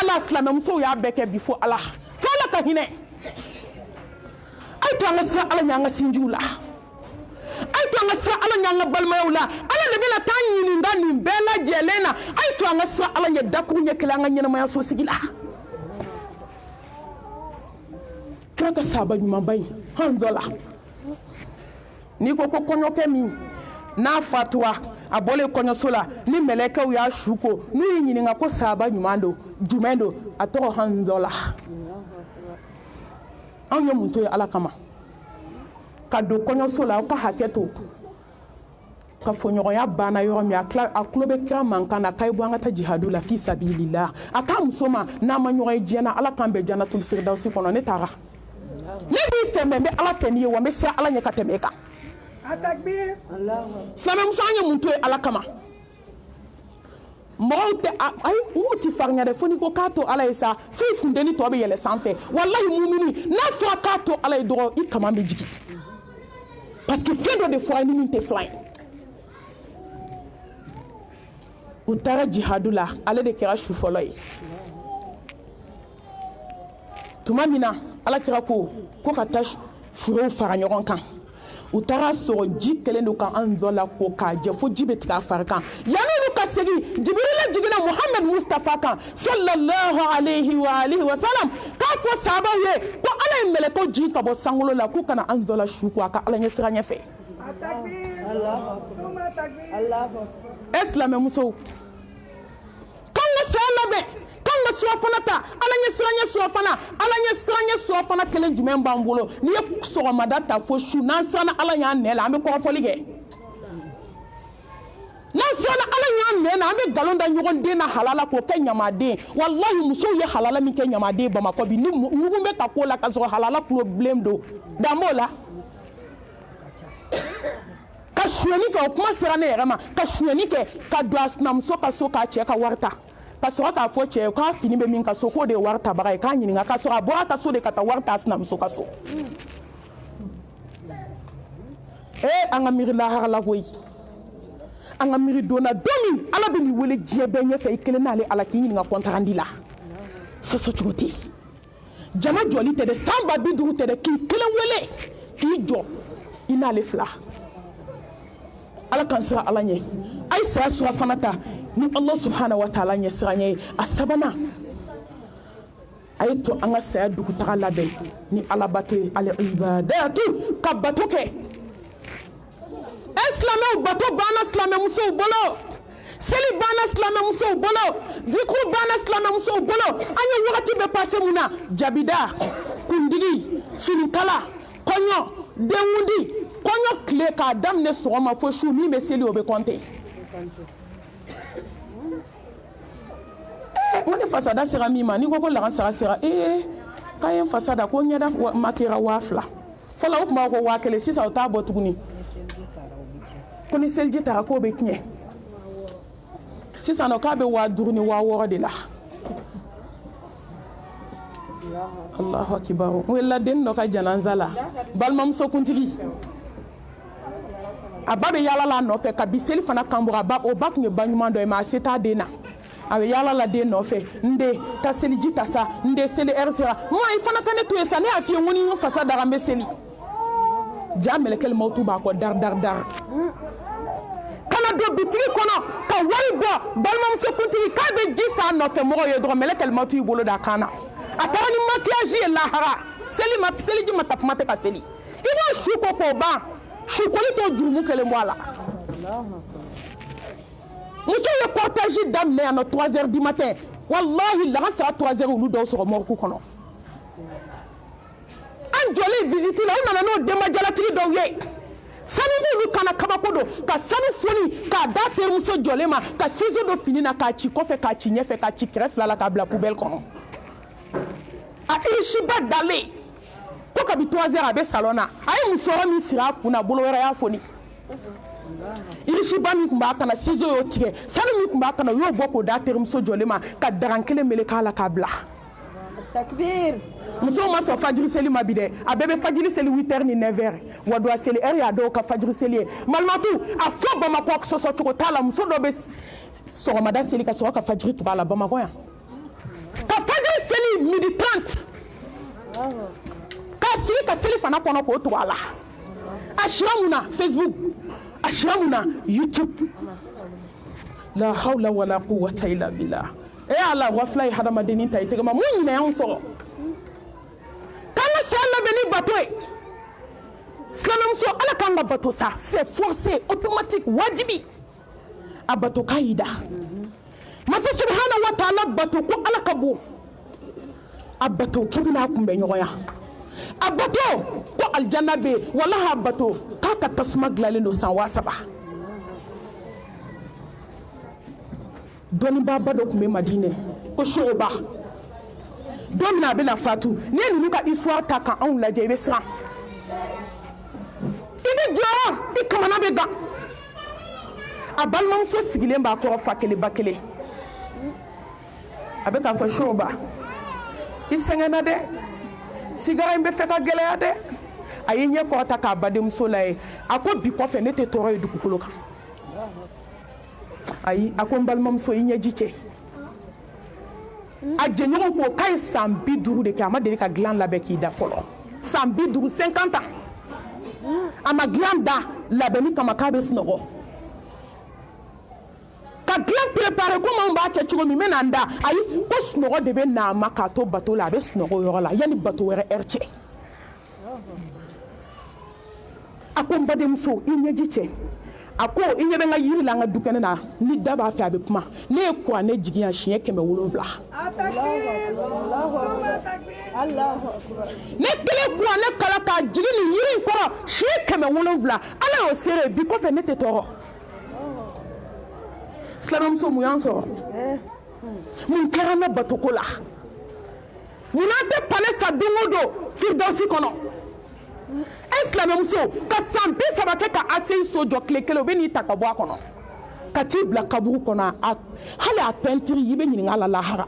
الله سلام مسوا يا بكي بيفو الله فلا كهينه أيتو أنا سرا على ني أنا سنجولا ay to nga sa ala nyanga balmayaw la ala le bela tan yini ndani bela jelena ay to nga sa ala nya dakku nya kala nga nyana maya so sigila kaka saba nyuma bay handola ni ko konyo kemi na fatwa abole konyo sola ni meleka ya shuko ni yini nga ko saba nyuma ndo jumendo ato handola anya muntu ala kama ka do kɔɲɔso la aw ka hakɛ to ka fo ɲɔgɔnya banna yɔrɔ min a tulo bɛ kira mankan na k'a ye bɔ an ka taa jihadu la fi sabilillah a k'a muso ma n'a ma ɲɔgɔn ye diɲɛ na ala k'an bɛn jannatul firdausi kɔnɔ ne taara ne b'i fɛ mɛ n bɛ ala fɛ n'i ye wa n bɛ siran ala ɲɛ ka tɛmɛ e kan silamɛmuso an ye mun to ye ala kama mɔgɔw tɛ ayi n'u ti farinya dɛ fo n'i ko k'a to ala ye sa f'i funteni tɔ bɛ yɛlɛ sanfɛ walahi mumini n'a fɔra k'a to ala ye dɔrɔn i kaman bɛ jigin parce que fɛn dɔ de fɔra ni min tɛ filan ye u taara jihadu la ale de kɛra su fɔlɔ ye tuma min na ala kira ko ka taa furew fara ɲɔgɔn kan u taara sɔrɔ ji kɛlen don ka an dɔ la ko k'a jɛ fo ji bɛ tigɛ a fari kan yan'olu ka segin jibirila jiginna muhamadu mustafa kan sallallahu alayhi wa sallam k'a fɔ sahabaw ye ko ala ye mɛlɛkɛw jigin ka bɔ sankolo la k'u kana an dɔ la su ko a ka ala ɲɛ sira ɲɛfɛ e silamɛmusow k'an ka saya labɛn k'an ka surafana ta ala ɲɛ siranɲɛ surafana ala ɲɛ siranɲɛ surafana kelen jumɛn b'an bolo n'i ye sɔgɔmada ta fo su n'an siranna ala y'an nɛ la an bɛ kɔrɔfɔli kɛ n'an siranna ala y'an nɛ na an bɛ nkalon da ɲɔgɔn den na halala k'o kɛ ɲamaden walahi musow ye halala min kɛ ɲamaden bamakɔ bi ni ɲugun bɛ ka k'o la ka sɔrɔ halala kulobilen don dan b'o la ka suyɛni kɛ o kuma sera ne yɛrɛ ma ka suyɛni kɛ ka don a sinamuso ka so k'a cɛ ka wari ta ka sɔrɔ k'a fɔ cɛ ye k'a fini bɛ min ka so k'o de ye wari tabaga ye k'a ɲininka ka sɔrɔ a bɔra a ka so de ka taa wari ta a sinamuso ka so an ka miiri lahara la koyi an ka miiri donna don min ala bɛ nin wele diɲɛ bɛɛ ɲɛfɛ i kelen n'ale ala k'i ɲininka kɔntarandi la sɔsɔ cogo tɛ jama jɔli tɛ dɛ san 50 tɛ dɛ k'i kelen wele k'i jɔ i n'ale fila ala kan sira ala ɲɛ a ye saya surafana ta ni ala subhanahu wa ta'ala ɲɛ sira ɲɛ ye a sabanan a ye to an ka saya dugutaga labɛn ni alabato ye al-ibadatu ka bato kɛ silamɛw bato banna silamɛmusow bolo seli banna silamɛmusow bolo zikru banna silamɛmusow bolo an ye wagati bɛ passe mun na jabida kundigi finikala kɔɲɔ denkundi kɔɲɔ tile k'a daminɛ sɔgɔma fo su min bɛ seli o bɛ kɔnte ko ne fasada sera min ma n'i ko lakansara sera k'a ye n fasada ko ɲɛda ma kɛra 2000 fɔlɔ o tun b'a ko 1000 sisan o t'a bɔ tuguni ko ni seliji taara k'o bɛ tiɲɛ sisan nɔ k'a bɛ 5000 ni 6000 de la Allahu akibar n wulila den dɔ ka janaza la balimamuso kuntigi a ba bɛ yala la nɔfɛ kabi seli fana kan bɔ o ba tun ye ba ɲuman dɔ ye mais a se t'a den na a bɛ yala la den nɔfɛ n den ta seliji ta sa n den seli heure sera moi i fana ka ne to yen sa ne y'a f'i ye n ko ni n fasa dara n bɛ seli ja mɛlɛkɛli mawutu b'a kɔ dar kana don bitigi kɔnɔ ka wari bɔ balimamuso kuntigi k'a bɛ ji san nɔfɛ mɔgɔw ye dɔrɔn mɛlɛkɛli mawutu y'i bolo da kan na a taara ni maquillage ye lahara seliji ma ta kuma tɛ ka seli i b'o su ko k'o ban su koli t'o jurumu kelen bɔ a la musow ye cortège daminɛ yan nɔ 3h du matin wallahi laga sera 3h olu dɔw sɔrɔ morgue kɔnɔ an jɔlen visite la u nana n'o denbajalatigi dɔw ye sanu b'olu kana kabako don ka sanu foni k'a da terimuso jɔlen ma ka ciseau don fini na k'a ci kɔfɛ k'a ci ɲɛfɛ k'a ci kɛrɛ fila la k'a bila poubelle kɔnɔ a irisiba dalen ko kabi 3h a bɛ salon na a ye musɔrɔ min siri a kun na bolo wɛrɛ y'a foni irisiba min tun b'a kana ciseau y'o tigɛ sanu min tun b'a kana u y'o bɔ k'o da terimuso jɔlen ma ka daran kelen meleke la k'a bila takbir musow ma sɔn fajiri seli ma bi dɛ a bɛɛ bɛ fajiri seli 8h ni 9h wa do a seli heure y'a dɔw ka fajiri seli ye malimatu a fɔ bamakɔ sɔsɔ cogo t'a la muso dɔ bɛ sɔgɔmada seli ka sɔrɔ ka fajiri tugu a la bamakɔ yan ka fajiri seli 12h30 k'a sigi ka seli fana kɔnɔ k'o tugu a la a sira mun na Facebook a sira mun na YouTube la hawla wala quwwata illa billah ala wafla ye hadamadennin ta i tɛgɛ ma mun ɲinɛ y'anw sɔrɔ k'an ka saya labɛn ni bato ye silamɛmuso ala k'an ka bato sa c'est forcé automatique wajibi a bato k'a y'i da masa subhanahu wa ta'ala bato ko ala ka bon a bato k'i bɛna kunbɛn ɲɔgɔnya a bato ko aljanna bɛ yen walahi a bato k'a ka tasuma dilanlen don san 3000 dɔnniba ba dɔ tun bɛ Madinɛ ko Shu'ba don min a bɛna fatu n'i ye ninnu ka histoire ta ka anw lajɛ i bɛ siran i bɛ jɔ i kamana bɛ gan a balimamuso sigilen b'a kɔrɔ fa kelen ba kelen a bɛ k'a fɔ Shu'ba i sɛgɛnna dɛ sigara in bɛ fɛ ka gɛlɛya dɛ a ye ɲɛ kɔrɔta k'a badenmuso lajɛ a ko bi kɔfɛ ne tɛ tɔɔrɔ ye dugukolo kan ayi a ko n balimamuso i ɲɛji cɛ a jɛɲɔgɔn ko k'a ye san 50 de kɛ a ma deli ka dilan labɛn k'i da fɔlɔ san 50 50 ans a ma dilan da labɛnni kama k'a bɛ sunɔgɔ ka dilan préparer komi anw b'a kɛ cogo min n bɛna n da ayi ko sunɔgɔ de bɛ n'a ma k'a to bato la a bɛ sunɔgɔ o yɔrɔ la yanni bato wɛrɛ heure cɛ a ko n badenmuso i ɲɛji cɛ a ko i ɲɛ bɛ n ka yiri la an ka dukɛnɛ na ni da b'a fɛ a bɛ kuma ne ye kuranɛ jigin yan siɲɛ 700 ne kelen kuranɛ kala k'a jigin nin yiri in kɔrɔ siɲɛ 700 ala y'o seere bi kɔfɛ ne tɛ tɔɔrɔ silamɛmuso mun y'an sɔrɔ mun kɛra ne batoko la mun n'an tɛ palɛ sa don o don firidausi kɔnɔ e silamɛmuso ka san 30 kɛ ka ACI so jɔ tile kelen o bɛ n'i ta ka bɔ a kɔnɔ ka t'i bila kaburu kɔnɔ hali a pɛntiri i bɛ ɲininka a la lahara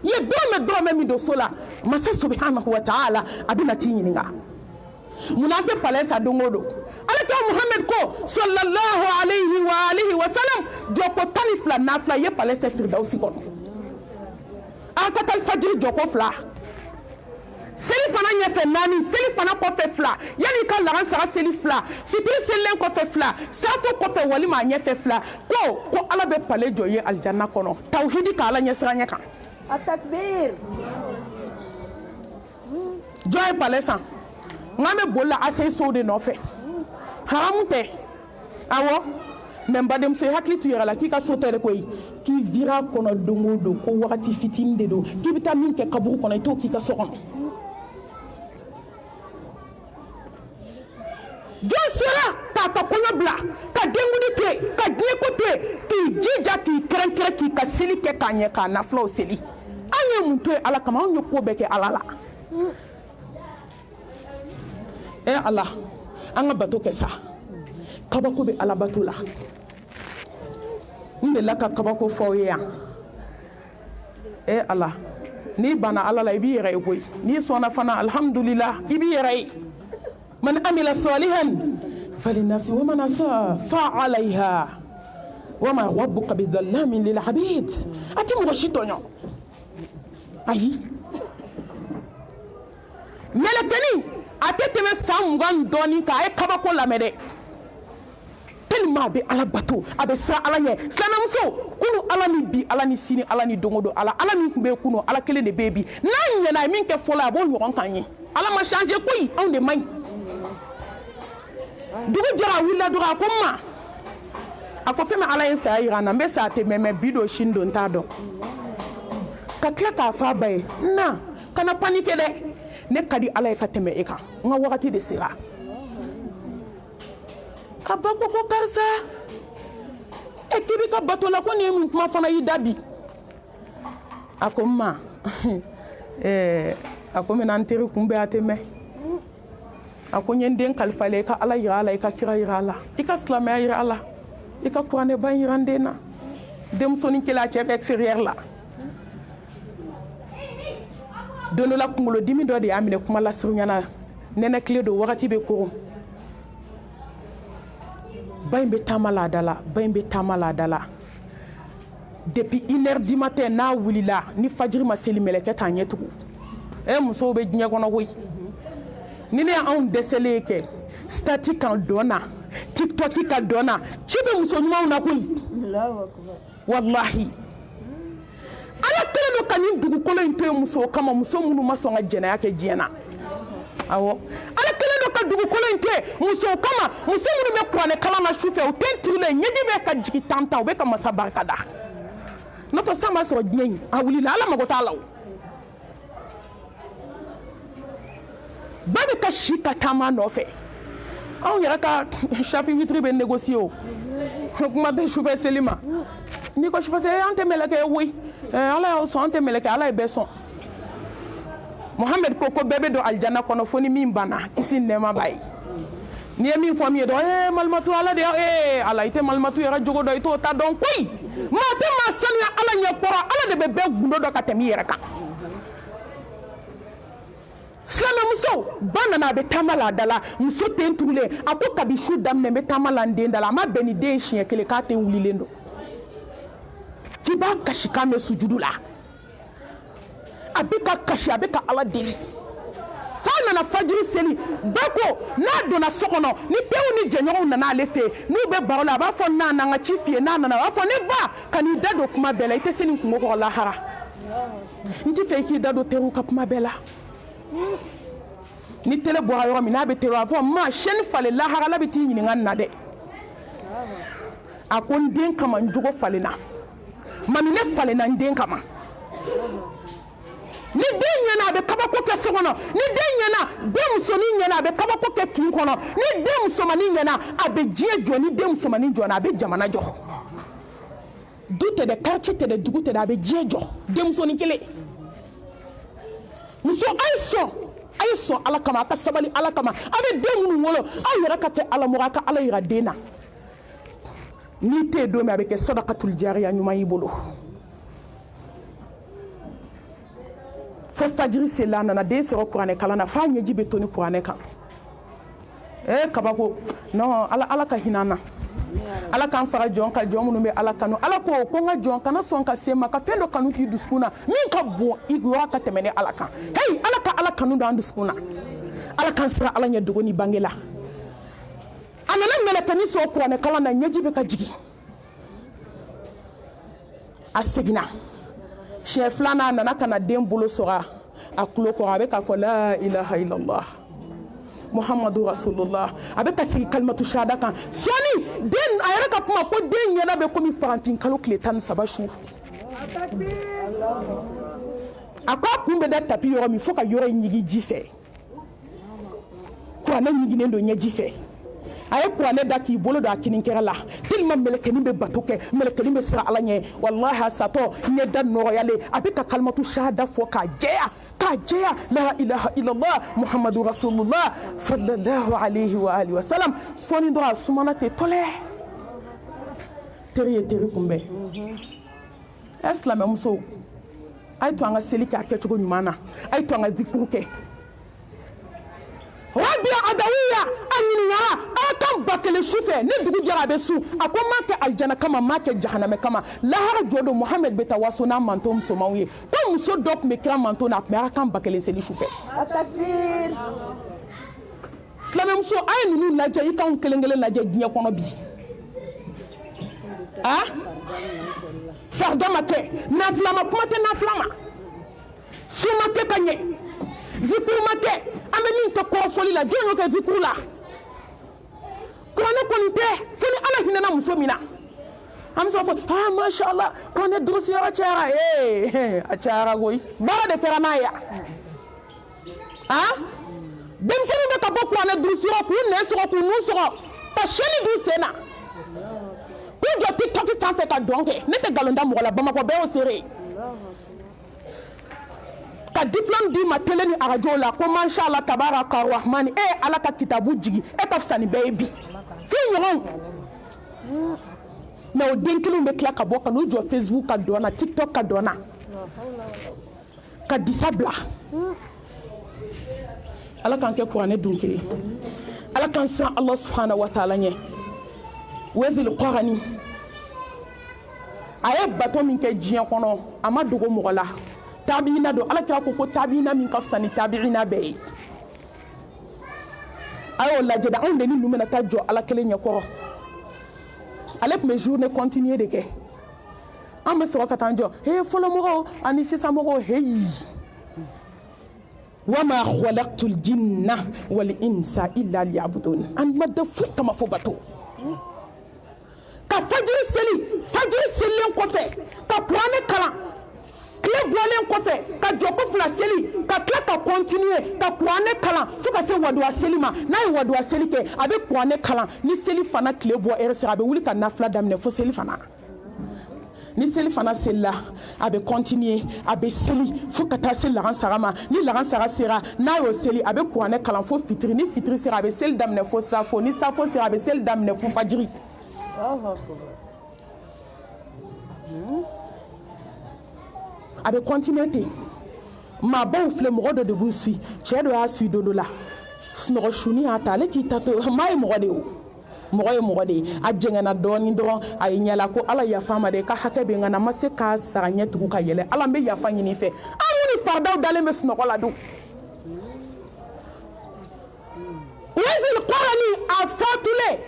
i ye dɔrɔmɛ min don so la masa subhanahu wa ta'ala a bɛna t'i ɲininka mun n'an tɛ palɛ sa don o don alakira Muhammed ko sallallahu alayhi wa sallam jɔko 12 nafila i ye palɛ sa firidausi kɔnɔ a ka taa fajiri jɔko 2 seli fana ɲɛfɛ 4 seli fana kɔfɛ 2 yanni ka laran sara seli 2 fitiri selilen kɔfɛ 2 safo kɔfɛ walima a ɲɛfɛ 2 ko ala bɛ palɛ jɔ ye aljanna kɔnɔ tawhidi ka ala ɲɛsira ɲɛ kan a takbir jɔ ye palɛ san nka bɛ boli la ACI sow de nɔfɛ haramu tɛ awɔ mɛ n badenmuso i hakili to i yɛrɛ la k'i ka so tɛ de koyi k'i vira kɔnɔ don o don ko wagati fitinin de don k'i bɛ taa min kɛ kaburu kɔnɔ i t'o k'i ka so kɔnɔ jɔn sera k'a ka kɔɲɔ bila ka denkuli to yen ka diɲɛko to yen k'i jija k'i kɛrɛnkɛrɛn k'i ka seli kɛ k'a ɲɛ k'a nafulaw seli an ye mun to yen ala kama anw ye ko bɛɛ kɛ ala la ala an ka bato kɛ sa kabako bɛ ala bato la n delila ka kabako fɔ aw ye yan ala n'i banna ala la i b'i yɛrɛ ye koyi n'i sɔnna fana alhamdulillah i b'i yɛrɛ ye man amila salihan falinafsi wa man asa fa alayha wa ma rabbuka bidhallamin lil abid a tɛ mɔgɔ si tɔɲɔ ayi mɛlɛkɛnin a tɛ tɛmɛ san 20 dɔɔnin kan a ye kabako lamɛn dɛ tellement a bɛ ala bato a bɛ siran ala ɲɛ silamɛmuso kunu ala ni bi ala ni sini ala ni don o don ala min tun bɛ kunu ala kelen de bɛ bi n'a ɲɛna a ye min kɛ fɔlɔ a b'o ɲɔgɔn kan ye ala ma changer koyi anw de man ɲi dugu jɛra a wulila dɔrɔn a ko n ma a ko fɛn min ala ye saya jira n na n bɛ sa tɛ mɛ bi don sini don n t'a dɔn ka tila k'a fɔ a ba ye na kana panike dɛ ne ka di ala ye ka tɛmɛ e kan n ka wagati de sera a ba ko ko karisa e k'i bɛ ka bato la ko nin ye mun kuma fana y'i da bi a ko n ma a ko n bɛna n teri kunbɛn a tɛ mɛn a ko n ye n den kalifalen i ka ala yira a la i ka kira yira a la i ka silamɛya yira a la i ka kuranɛba yira n den na denmusonin kelen a cɛ bɛ extérieur la don dɔ la kunkolodimi dɔ de y'a minɛ kuma lasurunyana nɛnɛ tile don wagati bɛ koron ba in bɛ taama laada la depuis 1h du matin n'a wulila ni fajiri ma seli mɛlɛkɛ t'a ɲɛ tugun musow bɛ diɲɛ kɔnɔ koyi ni ne y'anw dɛsɛlen kɛ stati kan dɔn na tiktok kan dɔn na ci bɛ muso ɲumanw na koyi wallahi ala kelen don ka nin dugukolo in to yen musow kama muso minnu ma sɔn ka jɛnɛya kɛ diɲɛ na awɔ ala kelen don ka dugukolo in to yen musow kama muso minnu bɛ kuranɛ kalan na sufɛ u tɛ tirilen ɲɛji bɛ ka jigin tan u bɛ ka masa barika da n'o tɛ san b'a sɔrɔ diɲɛ in a wulila ala mago t'a la o ba bɛ ka si ka taama nɔfɛ anw yɛrɛ ka chafi witiri bɛ négocier o kuma tɛ sufɛ seli ma ni ko je faisais ante meleke oui ala so ante meleke ala e beson Mohamed koko bebe do aljanna kono foni min bana kisi nema bay ni min fo mi do malmatu ala de ala ite malmatu yara jogo do ito ta don koy ma te ma sanya ala nya pora ala de bebe gundo do ka temi yara ka Slame muso bana na be tamala dala muso tentule ako kabishu damne be tamala ndendala ma beni den chien kele ka te wulilendo Fiba kashika me sujudu la abika kashi abika ala deli fa na fajiri seli bako na dona sokono ni pewu ni jenyo na na lefe nu be barola ba fo na na ngachi fie na na ba fo ne ba kani dado kuma bela ite seni kungo ko la hara nti fe ki dado teru ka kuma bela ni tele bo ayo mi na be teru avon ma sheni fale la hara la biti nyini nganna de akon den kama njugo fale na mami ne fale na den kama ni den yana be kabako ke sokono ni den yana dem so ni yana be kabako ke kin kono ni dem so mani yana abe jie jo ni dem so mani jo na abe jamana jo dute de quartier te de dugute da abe jie jo dem so ni kele muso aiso ala kama ka sabali ala kama abe dem nu wolo ayira ka te ala muraka ala yira dena ni te do me abe ke sadaqatul jariya nyuma yibolo fo fajiri sela nana den sero Qur'an kalana fa nyeji betoni Qur'an kan kabako non ala ka hinana ala kan fara jon ka jon munu be ala kanu ala ko nga jon kana son ka sema ka fendo kanu ki duskuna min ka bo igwa ka temene ala kan hey ala kanu da duskuna ala kan sira ala nya dogoni bangela anana mele tani so Qur'an kalana nyeji be ka jigi asegina chef flana nana kana den bolo sora akulo ko abe ka fo la ilaha illallah Muhammadu Rasulullah abe ka sigi kalmatu shahada kan soni den ayara ka kuma ko den yana be komi farantin kalo kletan sabashu aka kumbe da tapi yoro mi foka yoro nyigi jife ko na nyigi ndo nya jife ay ko ne da ki bolo da kinin kerala tilma melekeni be batoke melekeni be sira ala nye wallahi sato ne dan no yale abe ka kalmatu shahada fo ka jeya la ilaha illallah Muhammadu Rasulullah sallallahu alayhi wa alihi wa sallam soni do sumana te tole tere kumbe islam muso ay to anga selika ke chugo nyumana ay to anga zikuruke Rabia adawiya anyina akam bakele shufe ne dugu jarabe su akoma ke aljana kama make jahannama kama lahara jodo Muhammad beta wasona mantom somawiye to muso dok me kra mantona me akam bakele seli shufe takbir Islam muso ay nunu laje ikan kelengele laje ginya kono bi farda make na flama kuma te na flama suma ke kanye zikuru make ame min to ko foli la jonyo ke zikuru la ko ne ko nte fini ala hinana muso mina am so fo masha Allah ko ne dosi ya chara a chara goy bara de teranaya dem sene be ka bo ko ne dosi ko ne so ko nu so pa sheni du sena ko do TikTok fa fe ka donke ne te galonda mo la bama ko be o sere ka diplôme di ma télé ni radio la ko masha Allah tabaraka rahman ala ka kitabu jigi ka fsani baby fi ñoron na o denkelu be kla ka boka no jo Facebook ka dona TikTok ka dona ka disabla ala kan ke Qur'an dunke ala kan sa Allah subhanahu wa ta'ala nye wezil Qur'ani aye bato min ke jiyan kono ama dogo mogola tabiina do ala kira ko tabiina min kafsani tabiina be ayo la jeda on de ni numena ta jo ala kele nyako alep mes journées continuer de ke am so ka tanjo folo mo ani sisa mo hey wama khalaqtul jinna wal insa illa liya'budun an madafu kama fo bato ka fajiri seli ko fe ka Qur'an kala kle bolen ko fe ka joko fula seli ka kla ka continuer ka Qur'an kala fo ka se wadwa seli ma na yi wadwa seli ke abe Qur'an kala ni seli fana kle bo sera be wuli ka nafla damne fo seli fana ni seli fana selila a bɛ continuer a bɛ seli fo ka taa se laran sara ma ni laran sara sera n'a y'o seli a bɛ kuranɛ kalan fo fitiri ni fitiri sera a bɛ seli daminɛ fo safo ni safo sera a bɛ seli daminɛ fo fajiri a bɛ continuer ten maabaw filɛ mɔgɔ dɔ de b'u suit cɛ dɔ y'a suit don dɔ la sunɔgɔ suni y'a ta ale t'i ta to maa ye mɔgɔ de ye o mɔgɔ ye mɔgɔ de ye a jɛngɛnna dɔɔni dɔrɔn a ye ɲɛla ko ala yafa ma de ka hakɛ bɛ n kan na ma se k'a sara ɲɛ tugu ka yɛlɛ ala n bɛ yafa ɲini fɛ an ni fardaw dalen bɛ sunɔgɔ la dun Uwaisul Qarani a fatulen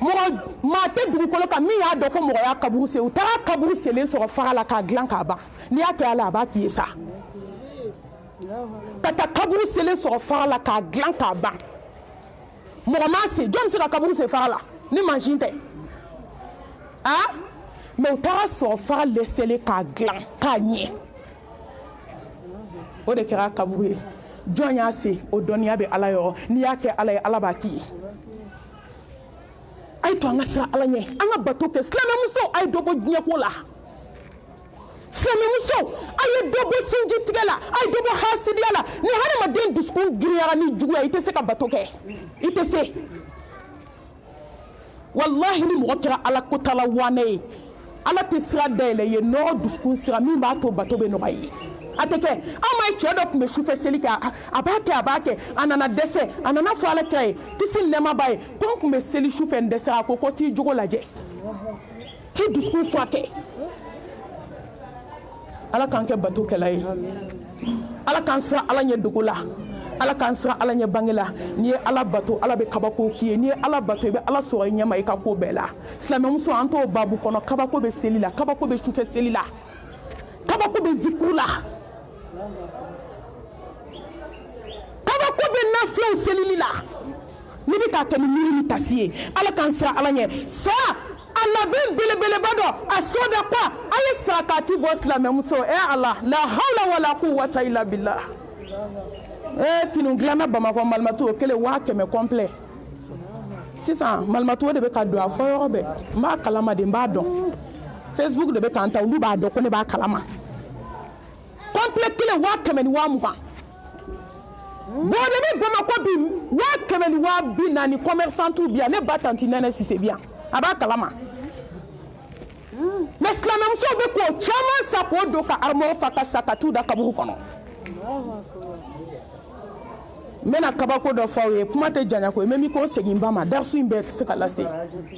mɔgɔ maa tɛ dugukolo kan min y'a dɔn ko mɔgɔ y'a kaburu sen u taara kaburu selen sɔrɔ faga la k'a dilan k'a ban n'i y'a kɛ ala a b'a k'i ye sa ka taa kaburu selen sɔrɔ faga la k'a dilan k'a ban mɔgɔ m'a se jɔn bɛ se ka kaburu sen faga la ni mansin tɛ mɛ u taara sɔrɔ faga lɛsɛlen k'a dilan k'a ɲɛ o de kɛra kaburu ye jɔn y'a se o dɔnniya bɛ ala yɔrɔ n'i y'a kɛ ala ye ala b'a k'i ye a ye to an ka siran ala ɲɛ an ka bato kɛ silamɛmuso a ye dɔ bɔ diɲɛko la silamɛmuso a ye dɔ bɔ sinji tigɛ la a ye dɔ bɔ hasidiya la ni hadamaden dusukun giriyara ni juguya i tɛ se ka bato kɛ i tɛ se wallahi ni mɔgɔ kɛra ala kotala wane ye ala tɛ sira dayɛlɛ ye nɔrɔ dusukun sira min b'a to bato bɛ nɔgɔya ye a tɛ kɛ an ma ye cɛ dɔ tun bɛ sufɛ seli kɛ a b'a kɛ a nana dɛsɛ a nana fɔ ala kira ye kisi ni nɛɛma b'a ye ko n tun bɛ seli sufɛ n dɛsɛra a ko t'i jogo lajɛ t'i dusukun furakɛ ala k'an kɛ batokɛla ye ala k'an siran ala ɲɛ dogo la ala k'an siran ala ɲɛ bange la n'i ye ala bato ala bɛ kabako k'i ye n'i ye ala bato i bɛ ala sɔrɔ i ɲɛma i ka ko bɛɛ la silamɛmuso an t'o babu kɔnɔ kabako bɛ seli la kabako bɛ sufɛ seli la kabako bɛ zikuru la kabako bɛ nafiyaw selili la n'i bɛ k'a kɛ ni miiri ni tasi ye ala k'an siran ala ɲɛ sa a labɛn belebeleba dɔ a so da kwa a ye sarakati bɔ silamɛmuso ala la hawla wala quwwata illa billah fini dilanna bamakɔ malimatu o kɛlen 100 complet sisan malimatu de bɛ ka don a fɔ yɔrɔ bɛɛ n b'a kalama de n b'a dɔn Facebook de bɛ k'an ta olu b'a dɔn ko ne b'a kalama complet kelen 120,000 bon de bɛ bamakɔ bi 140,000 commerçantu bi yan ne ba tanti nɛnɛ sise bi yan a b'a kalama mais silamɛmusow bɛ k'o caman sa k'o don ka armoire fa ka sa ka t'u da kaburu kɔnɔ n bɛna kabako dɔ fɔ aw ye kuma tɛ janya ko ye mɛ mi ko segin ba ma darisu in bɛɛ tɛ se ka lase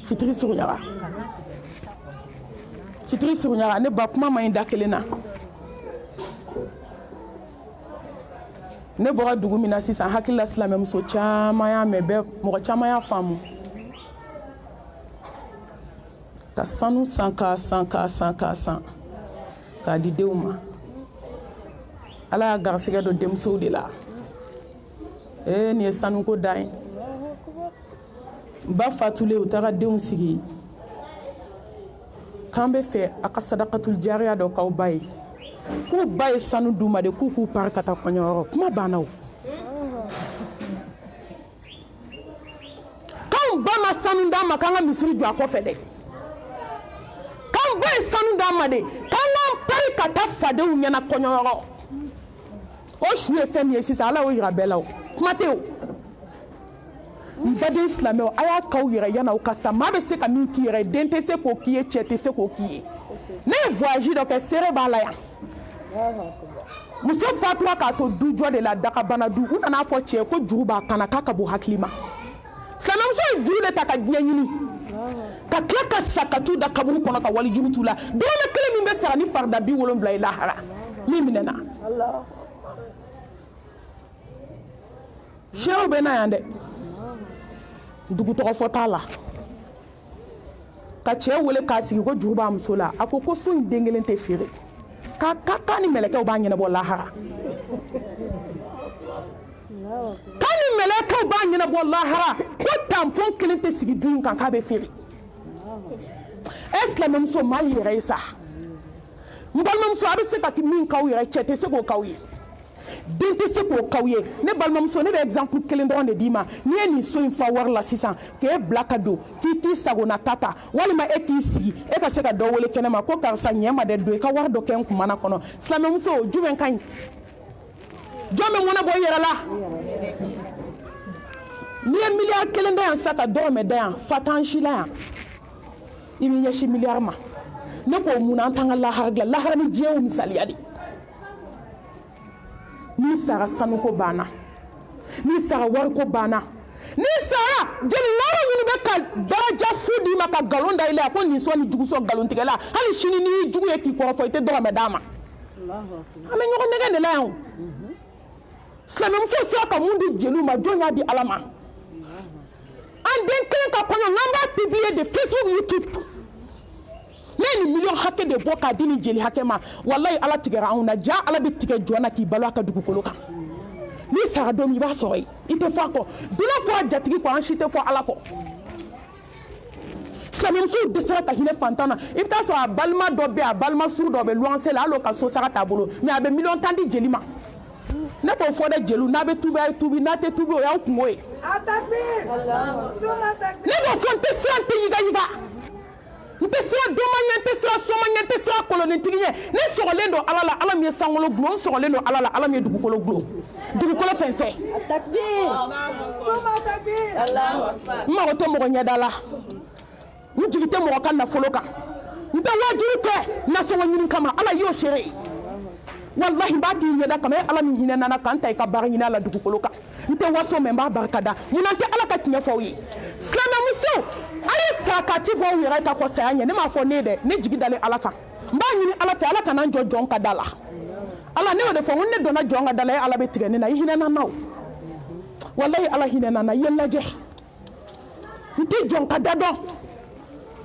fitiri surunyara ne ba kuma ma ɲi da kelen na ne bɔra dugu min na sisan hakilila silamɛmuso caman y'a mɛn mɔgɔ caman y'a faamu ka sanu san k'a di denw ma ala y'a garisɛgɛ don denmusow de la nin ye sanuko dan ye ba fatulen u taara denw sigi k'an bɛ fɛ a ka sadakatul jariya dɔ k'aw ba ye k'u ba ye sanu d'u ma de k'u pari ka taa kɔɲɔyɔrɔ kuma banna o k'anw ba ma sanu d'an ma k'an ka misiri jɔ a kɔfɛ dɛ k'anw ba ye sanu d'an ma de k'an k'an pari ka taa fadenw ɲɛna kɔɲɔyɔrɔ o su ye fɛn min ye sisan ala y'o yira bɛɛ la o kuma tɛ o n baden silamɛw a y'a k'aw yɛrɛ yan'aw ka sa maa bɛ se ka min k'i yɛrɛ den tɛ se k'o k'i ye cɛ tɛ se k'o k'i ye ne ye voyage dɔ kɛ seere b'a la yan muso fatura k'a to du jɔ de la dagabana du u nana fɔ cɛ ko juru b'a kan na k'a ka bon hakili ma silamɛmuso ye juru de ta ka diɲɛ ɲini ka tila ka sa ka t'u da kaburu kɔnɔ ka wali juru t'u la dɔrɔmɛ kelen min bɛ sara ni farida 70 ye lahara min minɛna seerew bɛ na yan dɛ dugu tɔgɔ fɔ t'a la ka cɛ wele k'a sigi ko juru b'a muso la a ko so in den kelen tɛ feere k'a ni mɛlɛkɛw b'a ɲɛnabɔ lahara k'a ni mɛlɛkɛw b'a ɲɛnabɔ lahara ko tampon kelen tɛ sigi du in kan k'a bɛ feere silamɛmuso maa y'i yɛrɛ ye sa n balimamuso a bɛ se ka min k'aw yɛrɛ cɛ tɛ se k'o k'aw ye den tɛ se k'o k'aw ye ne balimamuso ne bɛ exemple kelen dɔrɔn de d'i ma n'i ye nin so in fa wari la sisan k'e bila ka don k'i t'i sagona ta ta walima e k'i sigi e ka se ka dɔ wele kɛnɛ ma ko karisa ɲɛ ma dɛ don i ka wari dɔ kɛ n kumana kɔnɔ silamɛmuso jumɛn ka ɲi jɔn bɛ ŋɔnɔ bɔ i yɛrɛ la n'i ye miliyari kelen da yan sa ka dɔrɔmɛ da yan fa t'an si la yan i b'i ɲɛsin miliyari ma ne k'o mun na an t'an ka lahara dilan lahara ni diɲɛ y'o misaliya de n'i sara sanuko banna n'i sara wariko banna n'i sara jeliɲɔgɔn minnu bɛ ka daraja fu d'i ma ka nkalon da i la ko nin sɔn ni jugu sɔn nkalontigɛla hali sini n'i y'i jugu ye k'i kɔrɔfɔ i tɛ dɔrɔmɛ d'a ma an bɛ ɲɔgɔn nɛgɛ de la yan silamɛmuso sera ka mun di jeliw ma jɔn y'a di ala ma an den kelen ka kɔɲɔ n'an b'a publier de Facebook YouTube ne ye nin miliyɔn hakɛ de bɔ k'a di nin jeli hakɛ ma walayi ala tigɛra anw na ja ala bɛ tigɛ jɔn na k'i balo a ka dugukolo kan n'i sara don min i b'a sɔrɔ yen i tɛ fɔ a kɔ dunan fɔ a jatigi kɔ an si tɛ fɔ ala kɔ silamɛmusow dɛsɛra ka hinɛ fantan na i bɛ taa sɔrɔ a balima dɔ bɛ yen a balima suru dɔ bɛ luwanse la hali o ka so sara t'a bolo mais a bɛ miliyɔn 10 di jeli ma ne b'o fɔ dɛ jeliw n'a bɛ tubi a ye tubi n'a tɛ tubi o y'aw kungo ye ne b'o fɔ n tɛ siran n tɛ yiga n tɛ siran dɔnma ɲɛ n tɛ siran sɔma ɲɛ n tɛ siran kolonitigi ɲɛ ne sɔgɔlen don ala la ala min ye sankolo gulon n sɔgɔlen don ala la ala min ye dugukolo gulon dugukolo fɛnsɛ n mago tɛ mɔgɔ ɲɛda la n jigi tɛ mɔgɔ ka nafolo kan n tɛ wajuru kɛ nasɔngɔ ɲini kama ala y'o seere wallahi b'a k'i ɲɛda kama e ala min hinɛ nana k'an ta i ka baara ɲini a la dugukolo kan n tɛ waso mɛ n b'a barikada mun na n tɛ ala ka tiɲɛ fɔ aw ye silamɛmusow a ye sakati bɔ aw yɛrɛ ka kɔ saya ɲɛ ne m'a fɔ ne ye dɛ ne jigi dalen ala kan n b'a ɲini ala fɛ ala kana n jɔ jɔn ka da la ala ne y'o de fɔ ko ne donna jɔn ka da la e ala bɛ tigɛ ne na i hinɛ na o wallahi ala hinɛ na i ye n lajɛ n tɛ jɔn ka da dɔn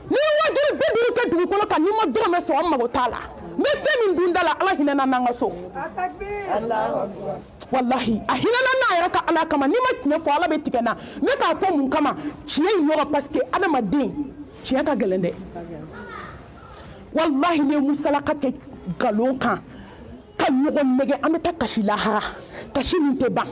ni wajuru bɛɛ duuru kɛ dugukolo kan n'i ma dɔrɔmɛ sɔrɔ an mago t'a la n bɛ fɛn min dun da la ala hinɛ na n ka so wallahi a hinɛ na n'a yɛrɛ ka ala kama n'i ma tiɲɛ fɔ ala bɛ tigɛ n na n bɛ k'a fɔ mun kama tiɲɛ in yɔrɔ parce que adamaden tiɲɛ ka gɛlɛn dɛ wallahi ne ye musalaka kɛ nkalon kan ka ɲɔgɔn nɛgɛ an bɛ taa kasi lahara kasi min tɛ ban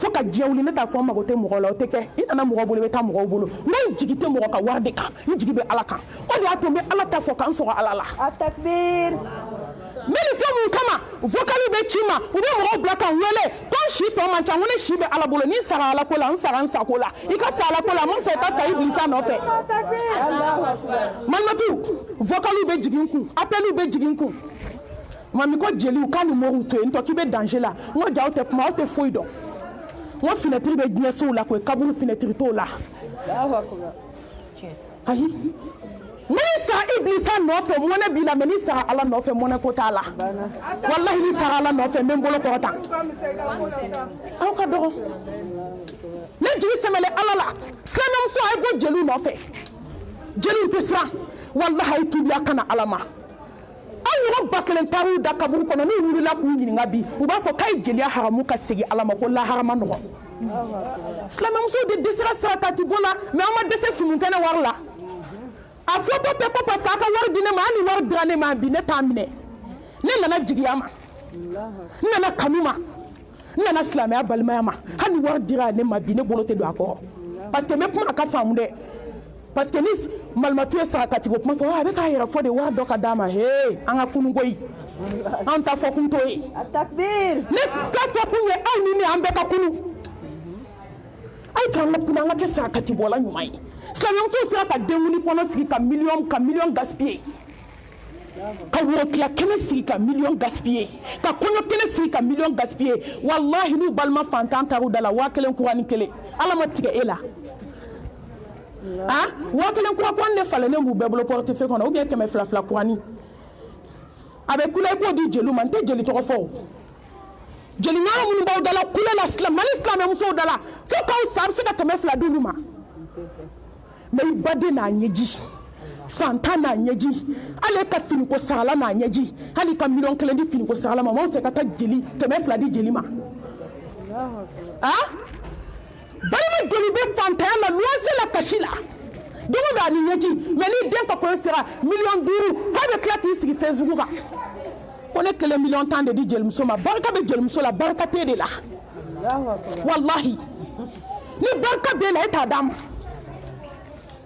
fo ka diɲɛ wuli ne t'a fɔ n mago tɛ mɔgɔ la o tɛ kɛ i nana mɔgɔ bolo i bɛ taa mɔgɔw bolo n jigi tɛ mɔgɔ ka wari de kan n jigi bɛ ala kan o de y'a to n bɛ ala ta fɔ k'an sɔrɔ ala la n bɛ nin fɛn mun kama vocal bɛ ci ma u bɛ mɔgɔw bila ka n wele ko n si tɔ man ca ko ne si bɛ ala bolo ni n sara ala ko la n sara n sago la i ka sa ala ko la mun fɛ i ka sa ibilisa nɔfɛ malimatu vocal bɛ jigin n kun appel bɛ jigin n kun mami ko jeliw k'a ni mɔriw to yen n tɔ k'i bɛ danger la n ko ja aw tɛ kuma aw tɛ foyi dɔn n ko finɛtiri bɛ diɲɛ sow la koyi kaburu finɛtiri t'o la ayi n ni sara ibilisa nɔfɛ mɔnɛ b'i la mɛ ni sara ala nɔfɛ mɔnɛ ko t'a la walahi ni sara ala nɔfɛ n bɛ n bolo kɔrɔta aw ka dɔgɔ ne jigi sɛmɛlɛ ala la silamɛmuso a ye bɔ jeliw nɔfɛ jeliw tɛ siran walahi a ye tubi a kana ala ma aw ɲɔgɔn ba kelen taar'u da kaburu kɔnɔ n'u wulila k'u ɲininka bi u b'a fɔ k'a ye jeliya haramu ka segin ala ma ko lahara ma nɔgɔn silamɛmusow de dɛsɛra sarakati bɔ la mɛ an ma dɛsɛ sumunkɛnɛ wari la a fɔ bɛɛ bɛɛ ko parce que a ka wari di ne ma hali wari dira ne ma bi ne t'a minɛ ne nana jigiya ma n nana kanu ma n nana silamɛya balimaya ma hali wari dira ne ma bi ne bolo tɛ don a kɔrɔ parce que n bɛ kuma a ka faamu dɛ parce que ni malimatu ye sarakati ko kuma fɔ a bɛ k'a yɛrɛ fɔ de wari dɔ ka d'a ma hee an ka kunu koyi an ta fɔ kun t'o ye ne ka fɔ kun ye aw ni ne an bɛɛ ka kunu aw t'an ka kunu an ka kɛ sarakati bɔla ɲuman ye silamɛmuso sera ka denkundi kɔnɔ sigi ka miliyɔn gaspiller ka worotila kɛnɛ sigi ka miliyɔn gaspiller ka kɔɲɔ kɛnɛ sigi ka miliyɔn gaspiller wallahi n'u balima fantan taar'u da la 1000 kurani kelen ala ma tigɛ e la 1000 kurani de falennen b'u bɛɛ bolo portefeuille kɔnɔ ou bien 200 kurani a bɛ kule ko di jeliw ma n tɛ jeli tɔgɔ fɔ o jeli ɲɔgɔn minnu b'aw da la kule la mali silamɛmusow da la fo k'aw sa a bɛ se ka 200 d'olu ma mais i baden n'a ɲɛji fantan n'a ɲɛji hali ka finiko sarala n'a ɲɛji hali ka miliyɔn 1 di finiko sarala ma m'aw fɛ ka taa jeli 200 di jeli ma balima jeli bɛ fantanya la luwanse la kasi la dogo bɛ a ni ɲɛji mais ni den ka kɔɲɔ sera miliyɔn 5 f'a bɛ tila k'i sigi Facebook kan ko ne 1 million tan de di jelimuso ma barika be jelimuso la barika te de la wallahi ni barika be la eta dam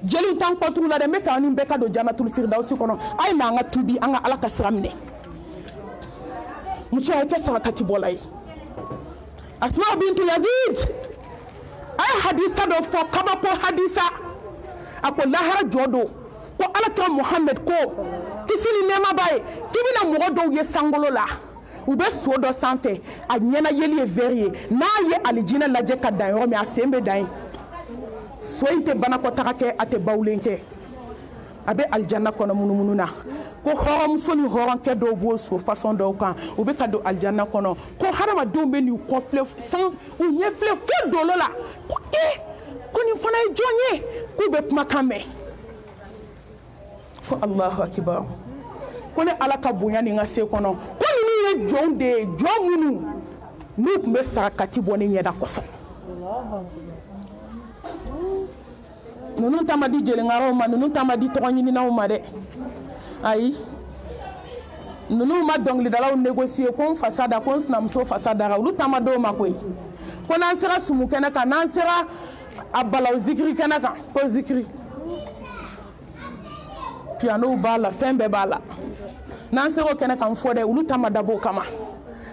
jeli tan kotu la de me fa ni be ka do jannatul firdaus kono ay na nga tubi anga ala ka siramne muso ay ke sarakati bolay Asma bintu Yazid ay hadisa do fo kaba ko hadisa ako lahara jodo ko alaka Muhammad ko kisini nema bay kibina mogo do ye sangolo la ube so do sanfɛ a ɲɛna yeli ye vɛri ye n'a ye alijinɛ lajɛ ka dan yɔrɔ min a sen bɛ dan ye so in tɛ banakɔtaga kɛ a tɛ bawulen kɛ a bɛ alijanna kɔnɔ munumunu na ko hɔrɔnmuso ni hɔrɔnkɛ dɔw b'o so fasɔn dɔw kan u bɛ ka don alijanna kɔnɔ ko hadamadenw bɛ n'u kɔfilɛ san u ɲɛfilɛ fo dolo la ko ko nin fana ye jɔn ye k'u bɛ kumakan mɛn ko Allahu akibar ko ne ala ka bonya ni n ka se kɔnɔ ko ninnu ye jɔnw de ye jɔn minnu n'u tun bɛ sarakati bɔ ne ɲɛda kosɔn ninnu ta ma di jeliŋaraw ma ninnu ta ma di tɔgɔ ɲininaw ma dɛ ayi ninnu ma dɔnkilidalaw négocier ko n fasa da ko n sinamuso fasa dara olu ta ma d'o ma koyi ko n'an sera sumu kɛnɛ kan n'an sera a balaw zikiri kɛnɛ kan ko zikiri piano b'a la fɛn bɛɛ b'a la n'an sera o kɛnɛ kan fɔ dɛ olu ta ma dabɔ o kama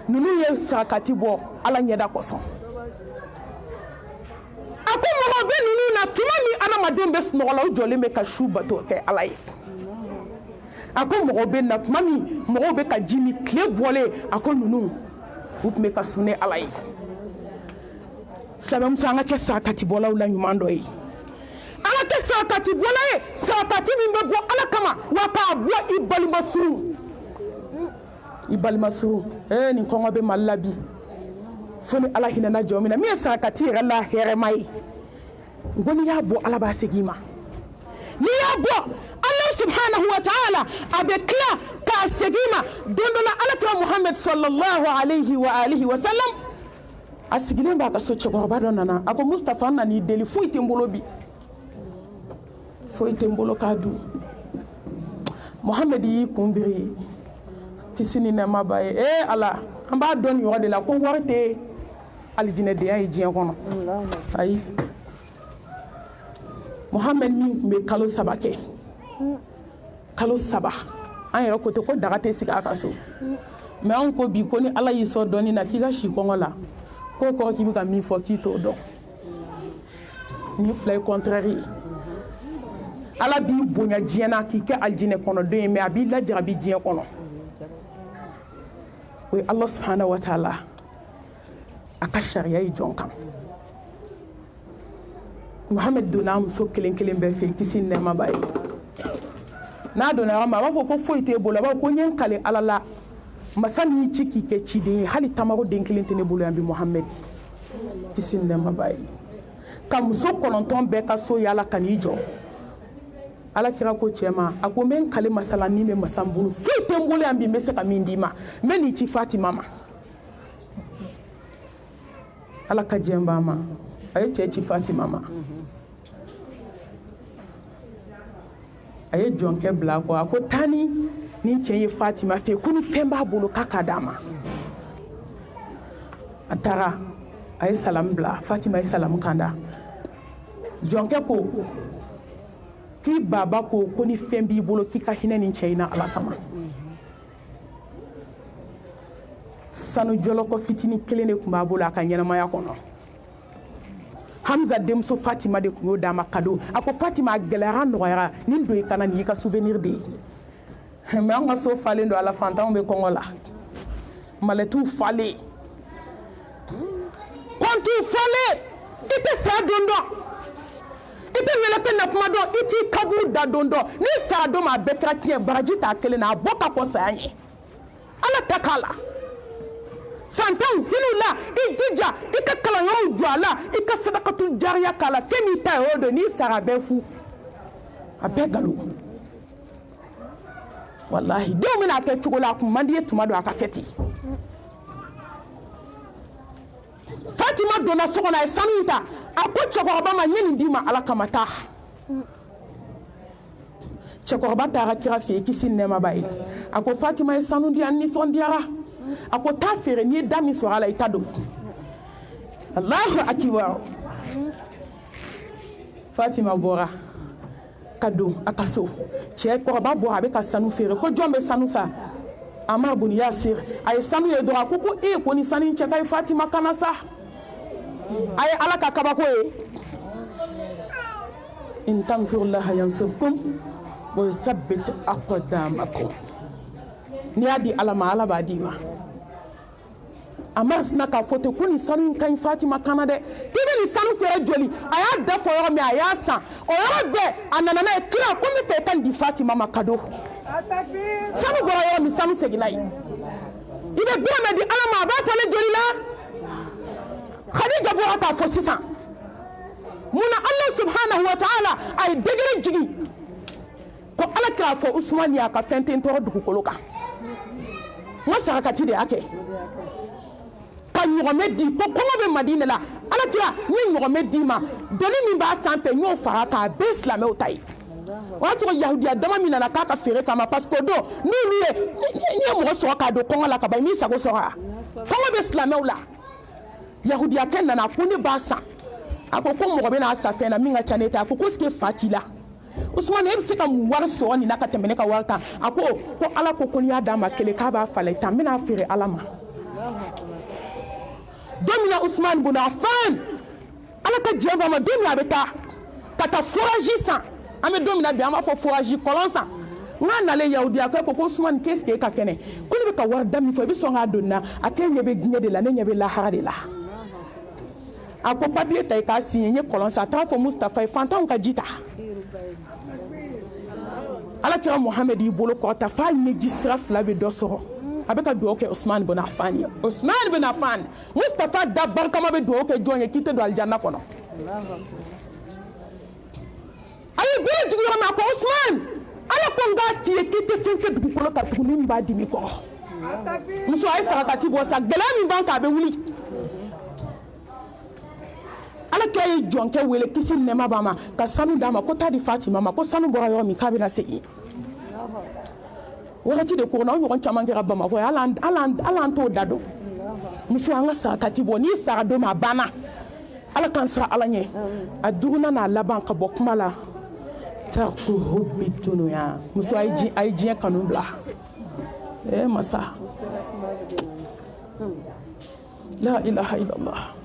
ninnu ye sarakati bɔ ala ɲɛda kosɔn a ko mɔgɔ bɛ ninnu na tuma min adamaden bɛ sunɔgɔ la u jɔlen bɛ ka su bato kɛ ala ye a ko mɔgɔ bɛ na tuma min mɔgɔw bɛ ka ji min tile bɔlen a ko ninnu u tun bɛ ka sun ni ala ye silamɛmuso an ka kɛ sarakatibɔlaw la ɲuman dɔ ye an ka kɛ sarakatibɔla ye sarakati min bɛ bɔ ala kama wa k'a bɔ i balimasuru nin kɔngɔ bɛ mali la bi fo ni ala hinɛna jɔn min na min ye sarakati yɛrɛ la hɛrɛma ye n ko n'i y'a bɔ ala b'a segin i ma n'i y'a bɔ ala subhanahu wa ta'ala a bɛ tila k'a segin i ma don dɔ la alakira Muhammad sallallahu alayhi wa alihi wa sallam a sigilen b'a ka so cɛkɔrɔba dɔ nana a ko Mustafa n nan'i deli foyi tɛ n bolo bi foyi tɛ n bolo k'a dun Muhammad y'i kun biri kisi ni nɛɛma b'a ye ala an b'a dɔn nin yɔrɔ de la ko wari tɛ alijinɛdenya ye diɲɛ kɔnɔ ayi Muhammad min tun bɛ kalo 3 kɛ kalo 3 an yɛrɛ ko ten ko daga tɛ sigi a ka so mais anw ko bi ko ni ala y'i sɔn dɔɔni na k'i ka si kɔngɔ la k'o kɔrɔ k'i bɛ ka min fɔ k'i t'o dɔn ni fila ye contraire ye ala b'i bonya diɲɛ na k'i kɛ alijinɛ kɔnɔden ye mais a b'i lajarabi diɲɛ kɔnɔ o ye ala subhanahu wa ta'ala a ka sariya ye jɔn kan Muhammad donna muso kelen kelen bɛɛ fɛ kisi ni nɛɛma b'a ye n'a donna yɔrɔ min a b'a fɔ ko foyi t'e bolo a b'a fɔ ko n ye n kale ala la masa min y'i ci k'i kɛ ciden ye hali tamaro den kelen tɛ ne bolo yan bi Muhammad kisi ni nɛɛma b'a ye ka muso 9 bɛɛ ka so yaala ka n'i jɔ ala kira ko cɛ ma a ko n bɛ n kale masala ni bɛ masa n bolo foyi tɛ n bolo yan bi n bɛ se ka min d'i ma n bɛ n'i ci Fatima ma ala ka jɛn b'a ma a ye cɛ ci Fatima ma a ye jɔnkɛ bila a kɔ a ko taa ni cɛ ye Fatima fɛ ko ni fɛn b'a bolo k'a ka d'a ma a taara a ye salamu bila Fatima ye salamu kanda jɔnkɛ ko k'i baba ko ni fɛn b'i bolo k'i ka hinɛ nin cɛ in na ala kama sanu jɔlɔkɔ fitinin kelen de tun b'a bolo a ka ɲɛnamaya kɔnɔ Hamza denmuso Fatima de tun y'o d'a ma cadeau a ko Fatima a gɛlɛyara nɔgɔyara nin don i kana nin y'i ka souvenir de ye mais an ka so falen don ala fantanw bɛ kɔngɔ la malɛtiw falen kɔntiw falen i tɛ saya don dɔn i tɛ ɲɛnɛkɛ na kuma dɔn i t'i kaburu da don dɔn n'i sara don ma a bɛɛ kɛra tiɲɛ baraji t'a kelen na a bɔ ka kɔ saya ɲɛ ala ta k'a la fantanw hinɛw la i jija i ka kalanyɔrɔw jɔ a la i ka sadakatul jariya k'a la fɛn min ta ye o don n'i sara a bɛɛ fu a bɛɛ nkalon wallahi denw bɛna kɛ cogo la a kun man di ye tuma dɔ a ka kɛ ten Fatima donna so kɔnɔ a ye sanu in ta a ko cɛkɔrɔba ma n ye nin d'i ma ala kama taa cɛkɔrɔba taara kira fɛ yen kisi nɛɛma b'a ye a ko Fatima ye sanu di yan nisɔndiyara a ko taa feere n'i ye da min sɔrɔ a la i ta don Allahu akibar Fatima bɔra ka don a ka so cɛkɔrɔba bɔra a bɛ ka sanu feere ko jɔn bɛ sanu sa Ammar bun Yasir a ye sanu ye dɔrɔn a ko ko ni sanu in cɛ ka ɲi Fatima kana sa a ye Ala ka kabako ye in tanfirullaha yansurkum wa yuthabbit aqdamakum n'i y'a di Ala ma Ala b'a d'i ma Ammar sina k'a fɔ ten ko nin sanu in ka ɲi Fatima kana dɛ k'i bɛ nin sanu feere joli a y'a da fɔ yɔrɔ min a y'a san o yɔrɔ bɛɛ a nana n'a ye kira ko n bɛ fɛ i ka nin di Fatima ma cadeau sanu bɔra yɔrɔ min sanu seginna yen i bɛ dɔrɔmɛ di Ala ma a b'a falen joli la Khadija bɔra k'a fɔ sisan munna Allah subhanahu wa ta'ala a ye degré jigi ko Ala k'a fɔ Usmane y'a ka fɛn tɛ n tɔɔrɔ dugukolo kan n ka sarakati de y'a kɛ ka ɲɔgɔmɛ di ko kɔngɔ bɛ Madina la Ala kira n ye ɲɔgɔmɛ d'i ma doni min b'a sanfɛ n y'o fara k'a bɛɛ silamɛw ta ye o y'a sɔrɔ yahudiya dama min nana k'a ka feere kama parce que o don n'olu ye mɔgɔ sɔrɔ k'a don kɔngɔ la ka ban i m'i sago sɔrɔ wa kɔngɔ bɛ silamɛw la yahudiyakɛ nana ko ne b'a san a ko mɔgɔ bɛ n'a san fɛn na min ka ca ne ta a ko est-ce que fa t'i la Usmane e bɛ se ka mun wari sɔrɔ nin na ka tɛmɛ ne ka wari kan a ko Ala ko n'i y'a d'a ma kelen k'a b'a falen tan n bɛna feere Ala ma don min na Usmane bun Affan Ala ka diɲɛ b'a ma don min a bɛ taa ka taa foraji san an bɛ don min na bi an b'a fɔ foraji kɔlɔn san n k'a nalen yahudiya ko Usmane qu'est-ce que e ka kɛnɛ ko ne bɛ ka wari da min fɔ i bɛ sɔn k'a don n na a k'e ɲɛ bɛ diɲɛ de la ne ɲɛ bɛ lahara de la a ko papier ta i k'a signé n ye kɔlɔn san a taara fɔ Mustafa ye fantanw ka ji ta Alakira Muhammed y'i bolo kɔrɔta f'a ɲɛji sira fila bɛ dɔ sɔrɔ a bɛ ka dugawu kɛ Usmane bun Affan ye Usmane bun Affan Mustafa da barikama bɛ dugawu kɛ jɔn ye k'i tɛ don alijanna kɔnɔ a ye bere jigi yɔrɔ min a ko Usmane Ala ko n k'a f'i ye k'i tɛ fɛn kɛ dugukolo kan tuguni min b'a dimi kɔrɔ muso a ye sarakati bɔ sa gɛlɛya min b'an kan a bɛ wuli Alakira ye jɔnkɛ wele kisi nɛɛma b'a ma ka sanu d'a ma ko taa di Fatima ma ko sanu bɔra yɔrɔ min k'a bɛna segin wagati de ko na o ɲɔgɔn caman kɛra Bamakɔ ye hali an t'o da dɔn muso an ka sarakati bɔ n'i sara don min a banna Ala k'an sara Ala ɲɛ a duurunan n'a laban ka bɔ kuma la tarku hubbi dunuya muso a ye diɲɛ kanu bila masa la ilaha illallah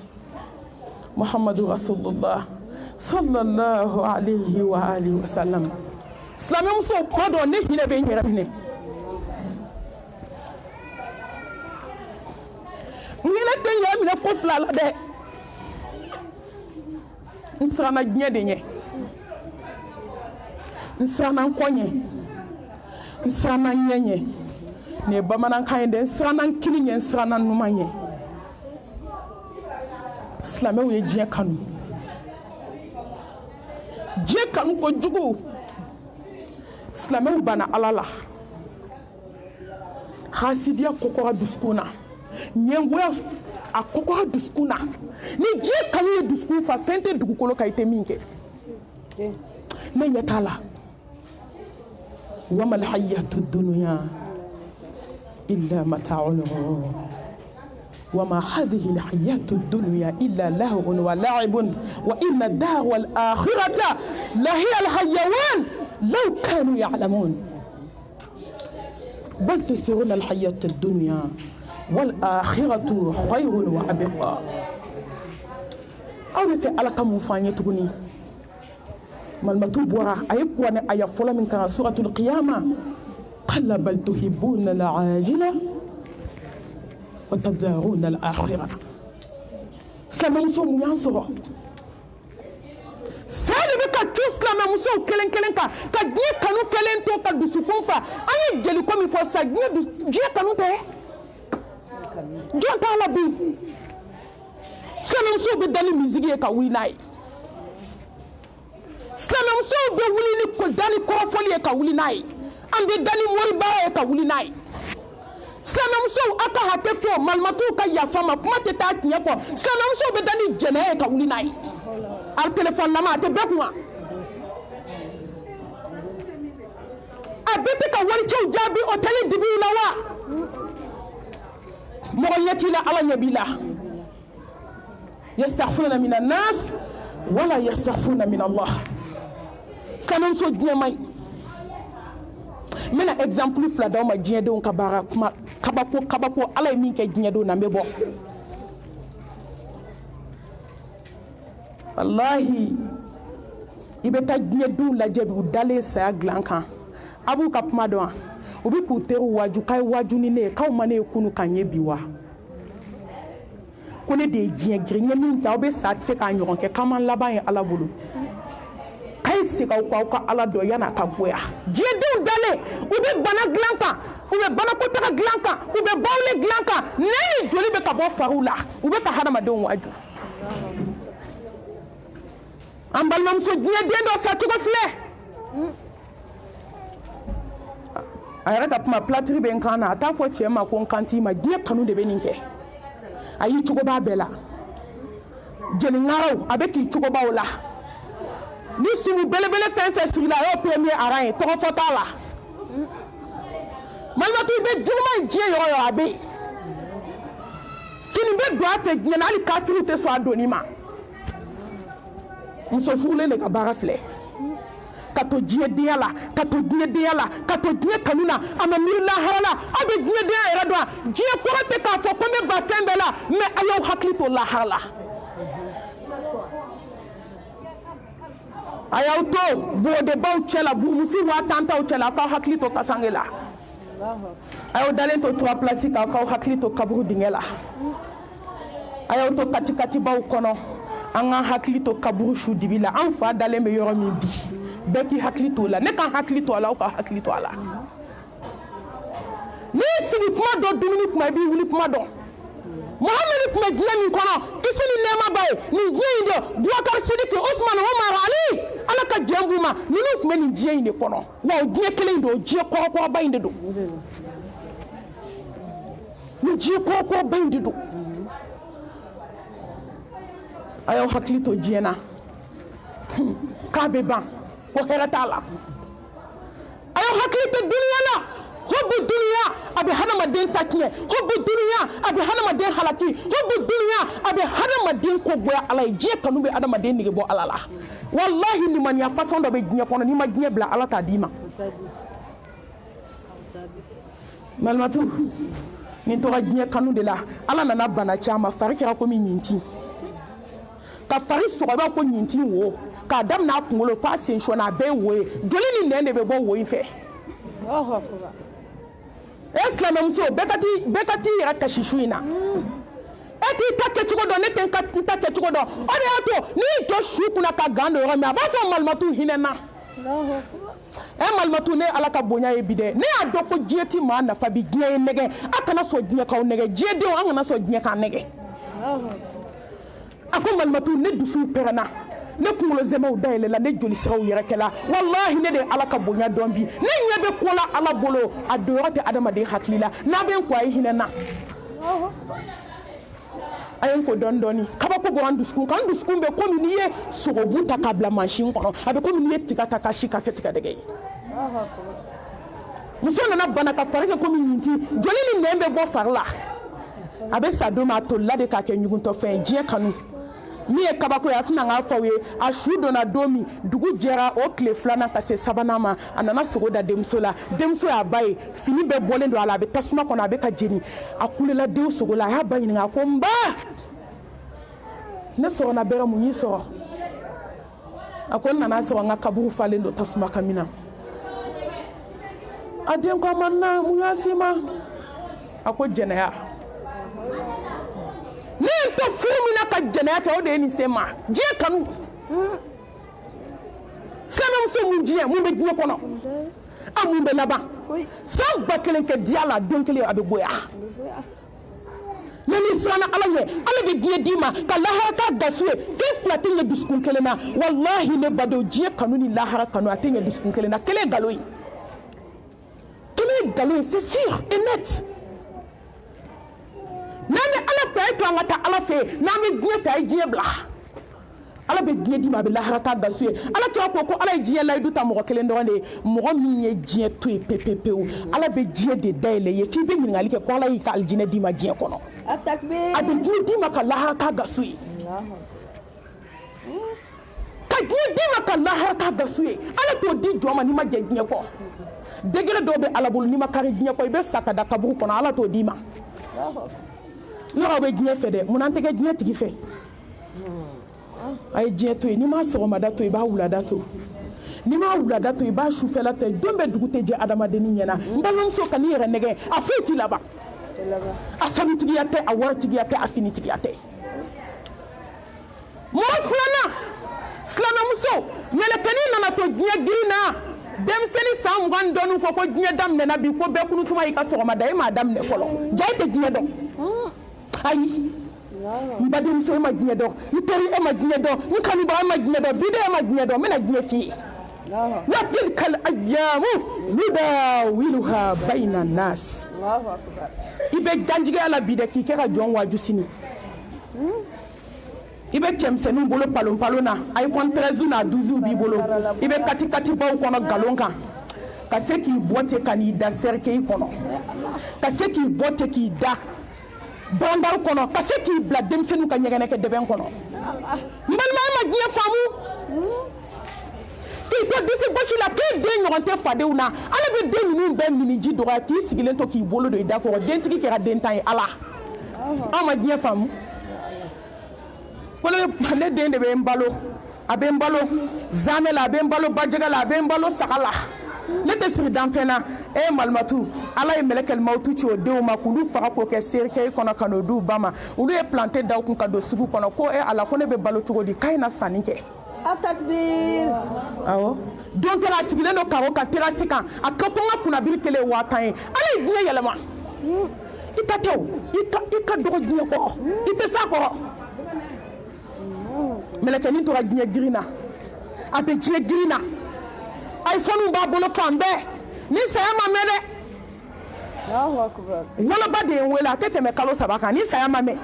Muhammadu Rasulullah sallallahu alayhi wa alihi wa sallam silamɛ muso kuma dɔ ne hinɛ bɛ n yɛrɛ minɛ n hinɛ tɛ n yɛrɛ minɛ ko fila la dɛ n siranna diɲɛ de ɲɛ n siranna n kɔ ɲɛ n siranna n ɲɛ ɲɛ nin ye bamanankan ye dɛ n siranna n kini ɲɛ n siranna n numan ɲɛ silamɛw ye diɲɛ kanu kojugu silamɛw banna Ala la hasidiya kɔkɔra dusukun na ɲɛngoya a kɔkɔra dusukun na ni diɲɛ kanu ye dusukun fa fɛn tɛ dugukolo kan i tɛ min kɛ ne ɲɛ t'a la wamal hayatu dunya illa mata'ul ghurur وما هذه الحياة الدنيا إلا لهو ولعب وإن الدار والآخرة لهي الحيوان لو كانوا يعلمون بل تؤثرون الحياة الدنيا والآخرة خير وأبقى أو في على كم فانية تغني مالمتوب وراء أيقوان أي فلا من كان سورة القيامة قال بل تحبون العاجلة وتذرون الآخرة silamɛ muso mun y'an sɔrɔ saa de bɛ ka tu silamɛ musow kelen kelen kan ka diɲɛ kanu kelen to ka dusukun fa an ye jeliko min fɔ sa diɲɛ kanu tɛ jɔn t'a la bi silamɛ musow bɛ da ni misigi ye ka wuli n'a ye silamɛ musow bɛ wuli ni da ni kɔrɔfɔli ye ka wuli n'a ye an bɛ da ni moribaara ye ka wuli n'a ye silamɛmusow a ka hakɛ to malimatuw ka yafa ma kuma tɛ taa tiɲɛ kɔ silamɛmusow bɛ da ni jɛnɛya ye ka wuli n'a ye hali telefɔni lama a tɛ bɛɛ kun wa a bɛ tɛ ka waricɛw jaabi o tali dibiw la wa mɔgɔ ɲɛ t'i la ala ɲɛ b'i la yastaghfiruna mina nas wala yastaghfiruna min Allah silamɛmuso diɲɛ man ɲi n bɛna exemple fila d'aw ma diɲɛdenw ka baara kuma kabako ala ye min kɛ diɲɛdenw na n bɛ bɔ wallahi i bɛ taa diɲɛdenw lajɛ bi u dalen saya dilan kan a b'u ka kuma dɔn wa u bɛ k'u teriw waju k'a ye waju ni ne ye k'aw ma ne ye kunu ka ɲɛ bi wa ko ne de ye diɲɛ girin n ye min ta aw bɛ sa a tɛ se k'a ɲɔgɔn kɛ k'an ma laban ye ala bolo k'a ye segin aw kɔ aw ka ala dɔn yan'a ka goya diɲɛdenw dalen u bɛ bana dilan kan u bɛ banakotaga dilan kan u bɛ bawule dilan kan nɛn ni joli bɛ ka bɔ fariw la u bɛ ka hadamadenw waju an balimamuso diɲɛden dɔ sacogo filɛ a yɛrɛ ka kuma pilatiri bɛ n kan na a t'a fɔ cɛ ma ko n kan t'i ma diɲɛ kanu de bɛ nin kɛ a y'i cogo b'a bɛɛ la jeliŋaraw a bɛ k'i cogo b'aw la ni sumu belebele fɛn fɛn sigila a y'o premier aran ye tɔgɔ fɔ t'a la malimatu i bɛ juguman in diɲɛ yɔrɔ yɔrɔ a bɛ yen fini bɛ don a fɛ diɲɛ na hali kafiriw tɛ sɔn a donni ma muso furulen de ka baara filɛ ka to diɲɛdenya la ka to diɲɛdenya la ka to diɲɛ kanu na a ma miiri lahara la aw bɛ diɲɛdenya yɛrɛ dɔn diɲɛ kɔrɔ tɛ k'a fɔ ko n bɛ ba fɛn bɛɛ la mais a y'aw hakili to lahara la a y'aw to bɔgɔdenbaw cɛ la burumusi waa tan taw cɛ la a k'aw hakili to kasange la a y'aw dalen to 3 place kan k'aw hakili to kaburu dingɛ la a y'aw to katikatibaw kɔnɔ an ka hakili to kaburu su dibi la an fa dalen bɛ yɔrɔ min bi bɛɛ k'i hakili to la ne ka hakili to a la aw ka hakili to a la n'i sigi kuma dɔn dumuni kuma i b'i wuli kuma dɔn Muhamadu tun bɛ diɲɛ min kɔnɔ kisi ni nɛɛma b'a ye nin diɲɛ in de Bubakari Sidiki Usmani Umaru Ali ala ka jɛn b'u ma ninnu tun bɛ nin diɲɛ in de kɔnɔ wa o diɲɛ kelen in don o diɲɛ kɔrɔkɔrɔba in de don nin diɲɛ kɔrɔkɔrɔba in de don a y'aw hakili to diɲɛ na k'a bɛ ban ko hɛrɛ t'a la a y'aw hakili to duniya la hubbu duniya a bɛ hadamaden ta tiɲɛ hubbu duniya a bɛ hadamaden halaki hubbu duniya a bɛ hadamaden ko goya ala ye diɲɛ kanu bɛ hadamaden nege bɔ ala la wallahi limaniya façon dɔ bɛ diɲɛ kɔnɔ n'i ma diɲɛ bila ala t'a d'i ma malimatu nin tora diɲɛ kanu de la ala nana bana caman fari kɛra komi ɲintin ka fari sɔgɔ i b'a ko ɲintin wo k'a daminɛ a kunkolo f'a sen sɔnna a bɛɛ ye wo ye joli ni nɛn de bɛ bɔ wo in fɛ e silamɛmuso bɛɛ ka t'i yɛrɛ kasi su in na e t'i ta kɛcogo dɔn ne tɛ n ta kɛcogo dɔn o de y'a to n'i jɔ su kunna ka gan don yɔrɔ min a b'a fɔ malimatu hinɛ na malimatu ne ala ka bonya ye bi dɛ ne y'a dɔn ko diɲɛ ti maa nafa bi diɲɛ ye nɛgɛ a kana sɔn diɲɛ k'aw nɛgɛ diɲɛdenw an kana sɔn diɲɛ k'an nɛgɛ a ko malimatu ne dusu pɛrɛnna ne kunkolo zɛmɛw dayɛlɛla ne joli siraw yɛrɛkɛla wallahi ne de ye ala ka bonya dɔn bi ne ɲɛ bɛ ko la ala bolo a donyɔrɔ tɛ adamaden hakili la n'a bɛ n ko a ye hinɛ na a ye n ko dɔɔni dɔɔni kabako bɔra n dusukun kan n dusukun bɛ komi n'i ye sogobu ta k'a bila mansin kɔnɔ a bɛ komi n'i ye tiga ta k'a si k'a kɛ tigadɛgɛ ye muso nana bana ka fari kɛ komi ɲinti joli ni nɛn bɛ bɔ fari la a bɛ sa don min a tolila de k'a kɛ ɲuguntɔfɛn ye diɲɛ kanu min ye kabako ye a tɛna k'a fɔ aw ye a su donna don min dugu jɛra o tile filanan ka se sabanan ma a nana sogo da denmuso la denmuso y'a ba ye fini bɛɛ bɔlen don a la a bɛ tasuma kɔnɔ a bɛ ka jeni a kulela den sogo la a y'a ba ɲininka a ko n ba ne sɔrɔna bɛrɛ mun y'i sɔrɔ a ko n nana sɔrɔ n ka kaburu falen don tasuma kan min na a den ko a ma na mun y'a se ma a ko jɛnɛya ne n tɛ furu min na ka jɛnɛya kɛ o de ye nin se ma diɲɛ kanu silamɛmuso mun diɲɛ mun bɛ diɲɛ kɔnɔ a mun bɛ laban san 1000 kɛ diya la don kelen a bɛ goya mais n'i siranna ala ɲɛ ala bɛ diɲɛ d'i ma ka lahara k'a gasu ye fɛn fila tɛ ɲɛ dusukun kelen na wallahi ne badenw diɲɛ kanu ni lahara kanu a tɛ ɲɛ dusukun kelen na kelen ye nkalon ye kelen ye nkalon ye c'est sûr et net n'an bɛ ala fɛ a ye to an ka taa ala fɛ n'an bɛ diɲɛ fɛ a ye diɲɛ bila ala be diɲɛ di ma a bɛ lahara ka gasu ye ala kira ko ala ye diɲɛ layidu ta mɔgɔ kelen dɔrɔn de ye mɔgɔ min ye diɲɛ to ye pepepewu ala bɛ diɲɛ de dayɛlɛ ye f'i bɛ ɲininkali kɛ ko ala y'i ka alijinɛ d'i ma diɲɛ kɔnɔ a bɛ diɲɛ d'i ma ka lahara ka gasu ye ka diɲɛ d'i ma ka lahara ka gasu ye ala t'o di jɔn ma n'i ma jɛ diɲɛ kɔ degré dɔw bɛ ala bolo n'i ma kari diɲɛ kɔ i bɛ sa ka da kaburu kɔnɔ ala t'o d'i ma yɔrɔ bɛ diɲɛ fɛ dɛ munna an tɛ kɛ diɲɛ tigi fɛ a ye diɲɛ to yen n'i ma sɔgɔmada to i b'a wulada to n'i ma wulada to i b'a sufɛla to don bɛɛ dugu tɛ jɛ adamadennin ɲɛna n balimamuso ka n'i yɛrɛ nɛgɛ a foyi t'i laban a sanutigiya tɛ a waritigiya tɛ a finitigiya tɛ mɔgɔ filanan silamɛmuso mɛlɛkɛnin nana to diɲɛ girin na denmisɛnnin san 20 dɔɔnin ko diɲɛ daminɛna bi ko bɛɛ kunutuma y'i ka sɔgɔmada e m'a daminɛ fɔlɔ ja e tɛ diɲɛ dɔn ayi n badenmuso e ma diɲɛ dɔn n teri e ma diɲɛ dɔn n kanubaga e ma diɲɛ dɔn biden e ma diɲɛ dɔn n bɛna diɲɛ f'i ye wa tilka al-ayyamu nudawiluha bayna nas i bɛ janjigiya la bi dɛ k'i kɛ ka jɔn waaju sini i bɛ cɛmisɛnninw bolo palon na iPhone 13 n'a 12 b'i bolo i bɛ kati baw kɔnɔ galon kan ka se k'i bɔ ten ka n'i da cercueil kɔnɔ ka se k'i bɔ ten k'i da bandaw kɔnɔ ka se k'i bila denmisɛnninw ka ɲɛgɛnɛ kɛ dɛbɛn kɔnɔ n balima e ma diɲɛ faamu k'i to disi gosi la k'e den ɲɔgɔn tɛ fadenw na ala bɛ den ninnu bɛɛ miniji dɔgɔya k'i sigilen to k'i bolo don i da kɔrɔ dentigi kɛra den tan ye ala an ma diɲɛ faamu ne den de bɛ n balo a bɛ n balo zamɛ la a bɛ n balo bajɛgɛ la a bɛ n balo saga la ne tɛ siri danfɛn na e malimatu ala ye mɛlɛkɛl mawutu ci o denw ma k'olu faga k'o kɛ cercueil kɔnɔ ka n'o d'u ba ma olu ye planté da u kun ka don sugu kɔnɔ ko ala ko ne bɛ balo cogo di k'a ye na sanni kɛ atakbir awɔ don kɛra a sigilen don karo ka terrasse kan a ka ko n ka kunnabiri kelen 5000 ye ala ye diɲɛ yɛlɛma i ta tɛ o i ka dɔgɔ diɲɛ kɔrɔ i tɛ s'a kɔrɔ mɛlɛkɛnin tora diɲɛ girin na a bɛ diɲɛ girin na iPhone b'a bolo fan bɛɛ ni saya ma mɛn dɛ woloba de ye n wele a tɛ tɛmɛ kalo 3 kan ni saya ma mɛn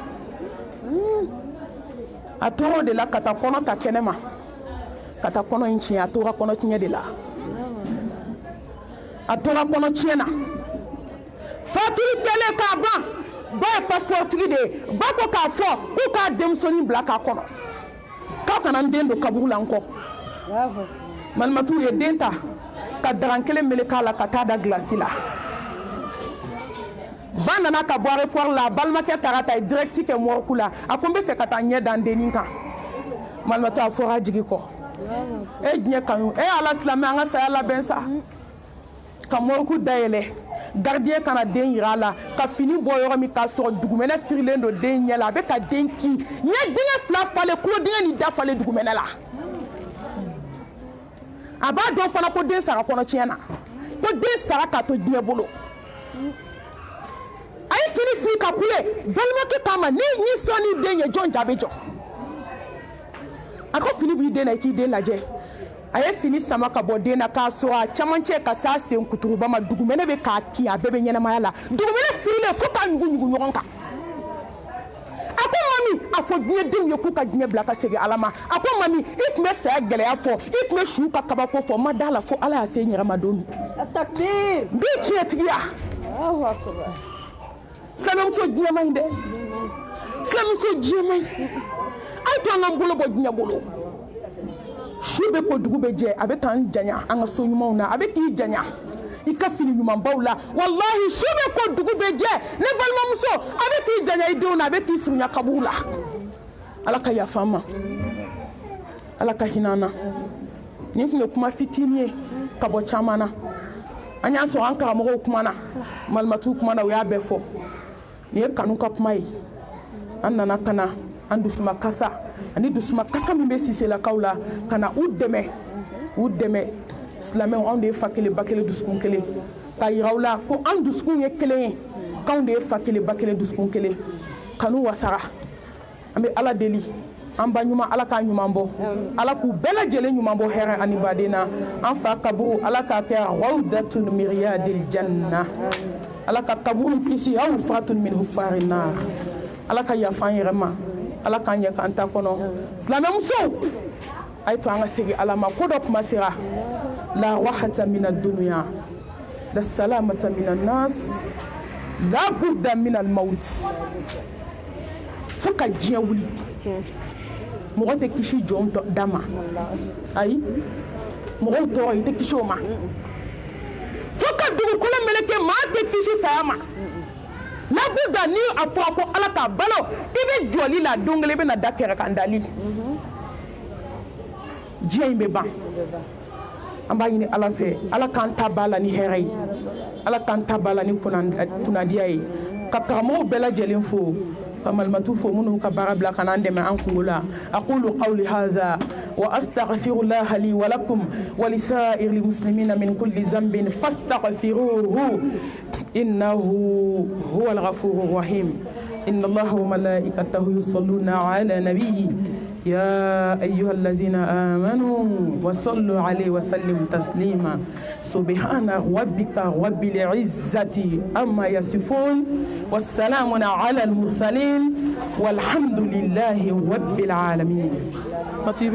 a tora o de la ka taa kɔnɔ ta kɛnɛ ma ka taa kɔnɔ in tiɲɛ a tora kɔnɔ tiɲɛ de la a tora kɔnɔ tiɲɛ na fatiri kɛlen k'a ban ba ye passeport tigi de ye ba ko k'a fɔ k'u k'a denmusonin bila k'a kɔnɔ k'a kana n den don kaburu la n kɔ malimatu ye den ta ka dagan kelen mele k'a la ka taa da glasi la ba nana ka bɔ aéroport la balimakɛ taara ta direct kɛ morgue la a ko n bɛ fɛ ka taa ɲɛ da n dennin kan malimatu a fɔra jigi kɔ e diɲɛ kanu e ala silamɛ an ka saya labɛn sa ka morgue dayɛlɛ gardien kana den yira a la ka fini bɔ yɔrɔ min k'a sɔrɔ dugumɛnɛ firilen don den ɲɛ la a bɛ ka den kin ɲɛ dingɛ 2 falen kulo dingɛ ni da falen dugumɛnɛ la a b'a dɔn fana ko den sara kɔnɔ tiɲɛ na ko den sara k'a to diɲɛ bolo a ye fini fili ka kule balimakɛ k'a ma ni sɔnni den ye jɔn ja bɛ jɔ a ko fini b'i den na i k'i den lajɛ a ye fini sama ka bɔ den na k'a sɔrɔ a camancɛ ka s'a sen kuturuba ma dugumɛnɛ bɛ k'a kin a bɛɛ bɛ ɲɛnamaya la dugumɛnɛ firilen fo k'a ɲugu ɲɔgɔn kan a ko mami a fɔ diɲɛ denw ye k'u ka diɲɛ bila ka segin ala ma a ko mami i tun bɛ saya gɛlɛya fɔ i tun bɛ su ka kabako fɔ ma da la fo ala y'a se n yɛrɛ ma don min takbir n b'i tiɲɛtigiya silamɛmuso diɲɛ man ɲi dɛ silamɛmuso diɲɛ man ɲi a ye to an ka bolo bɔ diɲɛ bolo su bɛ ko dugu bɛ jɛ a bɛ k'an janya an ka so ɲumanw na a bɛ k'i janya i ka fini ɲumanbaw la wallahi su bɛ ko dugu bɛ jɛ ne balimamuso a bɛ k'i janya i denw na a bɛ k'i surunya kaburu la ala ka yafa an ma ala ka hinɛ an na nin tun ye kuma fitinin ye ka bɔ caman na an y'a sɔrɔ an karamɔgɔw kumana malimatu kumana o y'a bɛɛ fɔ nin ye kanu ka kuma ye an nana ka na an dusuma kasa ani dusuma kasa min bɛ siselakaw la ka na u dɛmɛ silamɛw anw de ye fa kelen ba kelen dusukun kelen ka yira u la ko an dusukun ye kelen ye k'anw de ye fa kelen ba kelen dusukun kelen kanu wasara an bɛ ala deli an ba ɲuman ala k'a ɲuman bɔ ala k'u bɛɛ lajɛlen ɲuman bɔ hɛrɛ ani baden na an fa kaburu ala k'a kɛ rawdatun min riyadil janna ala ka kaburu kisi aw fatun min hufarin nar ala ka yafa an yɛrɛ ma ala k'an ɲɛ k'an ta kɔnɔ silamɛmusow a ye to an ka segin ala ma ko dɔ kuma sera la wahata mina dunuya la salamata mina nas la budda mina almaut fo ka diɲɛ wuli mɔgɔ tɛ kisi jɔn da ma ayi mɔgɔw tɔɔrɔ i tɛ kisi o ma fo ka dugukolo meleke maa tɛ kisi saya ma labuda ni a fɔra ko ala t'a balo i bɛ jɔli la don kelen i bɛ na da kɛrɛ kan dali diɲɛ in bɛ ban an b'a ɲini ala fɛ ala k'an ta ba la ni hɛrɛ ye ala k'an ta ba la ni kunnadiya ye ka karamɔgɔw bɛɛ lajɛlen fo ka malimatu fo minnu ka baara bila ka n'an dɛmɛ an kungo la aqulu qawli hadha wa astaghfirullaha li wa lakum wa lisa'iril muslimina min kulli dhanbin fastaghfiruhu innahu huwal ghafurur rahim inna allaha wa malaikatahu yusalluna ala nabiyyi يا أيها الذين آمنوا وصلوا عليه وسلموا تسليما سبحان ربك رب العزة أما يصفون والسلام على المرسلين والحمد لله رب العالمين.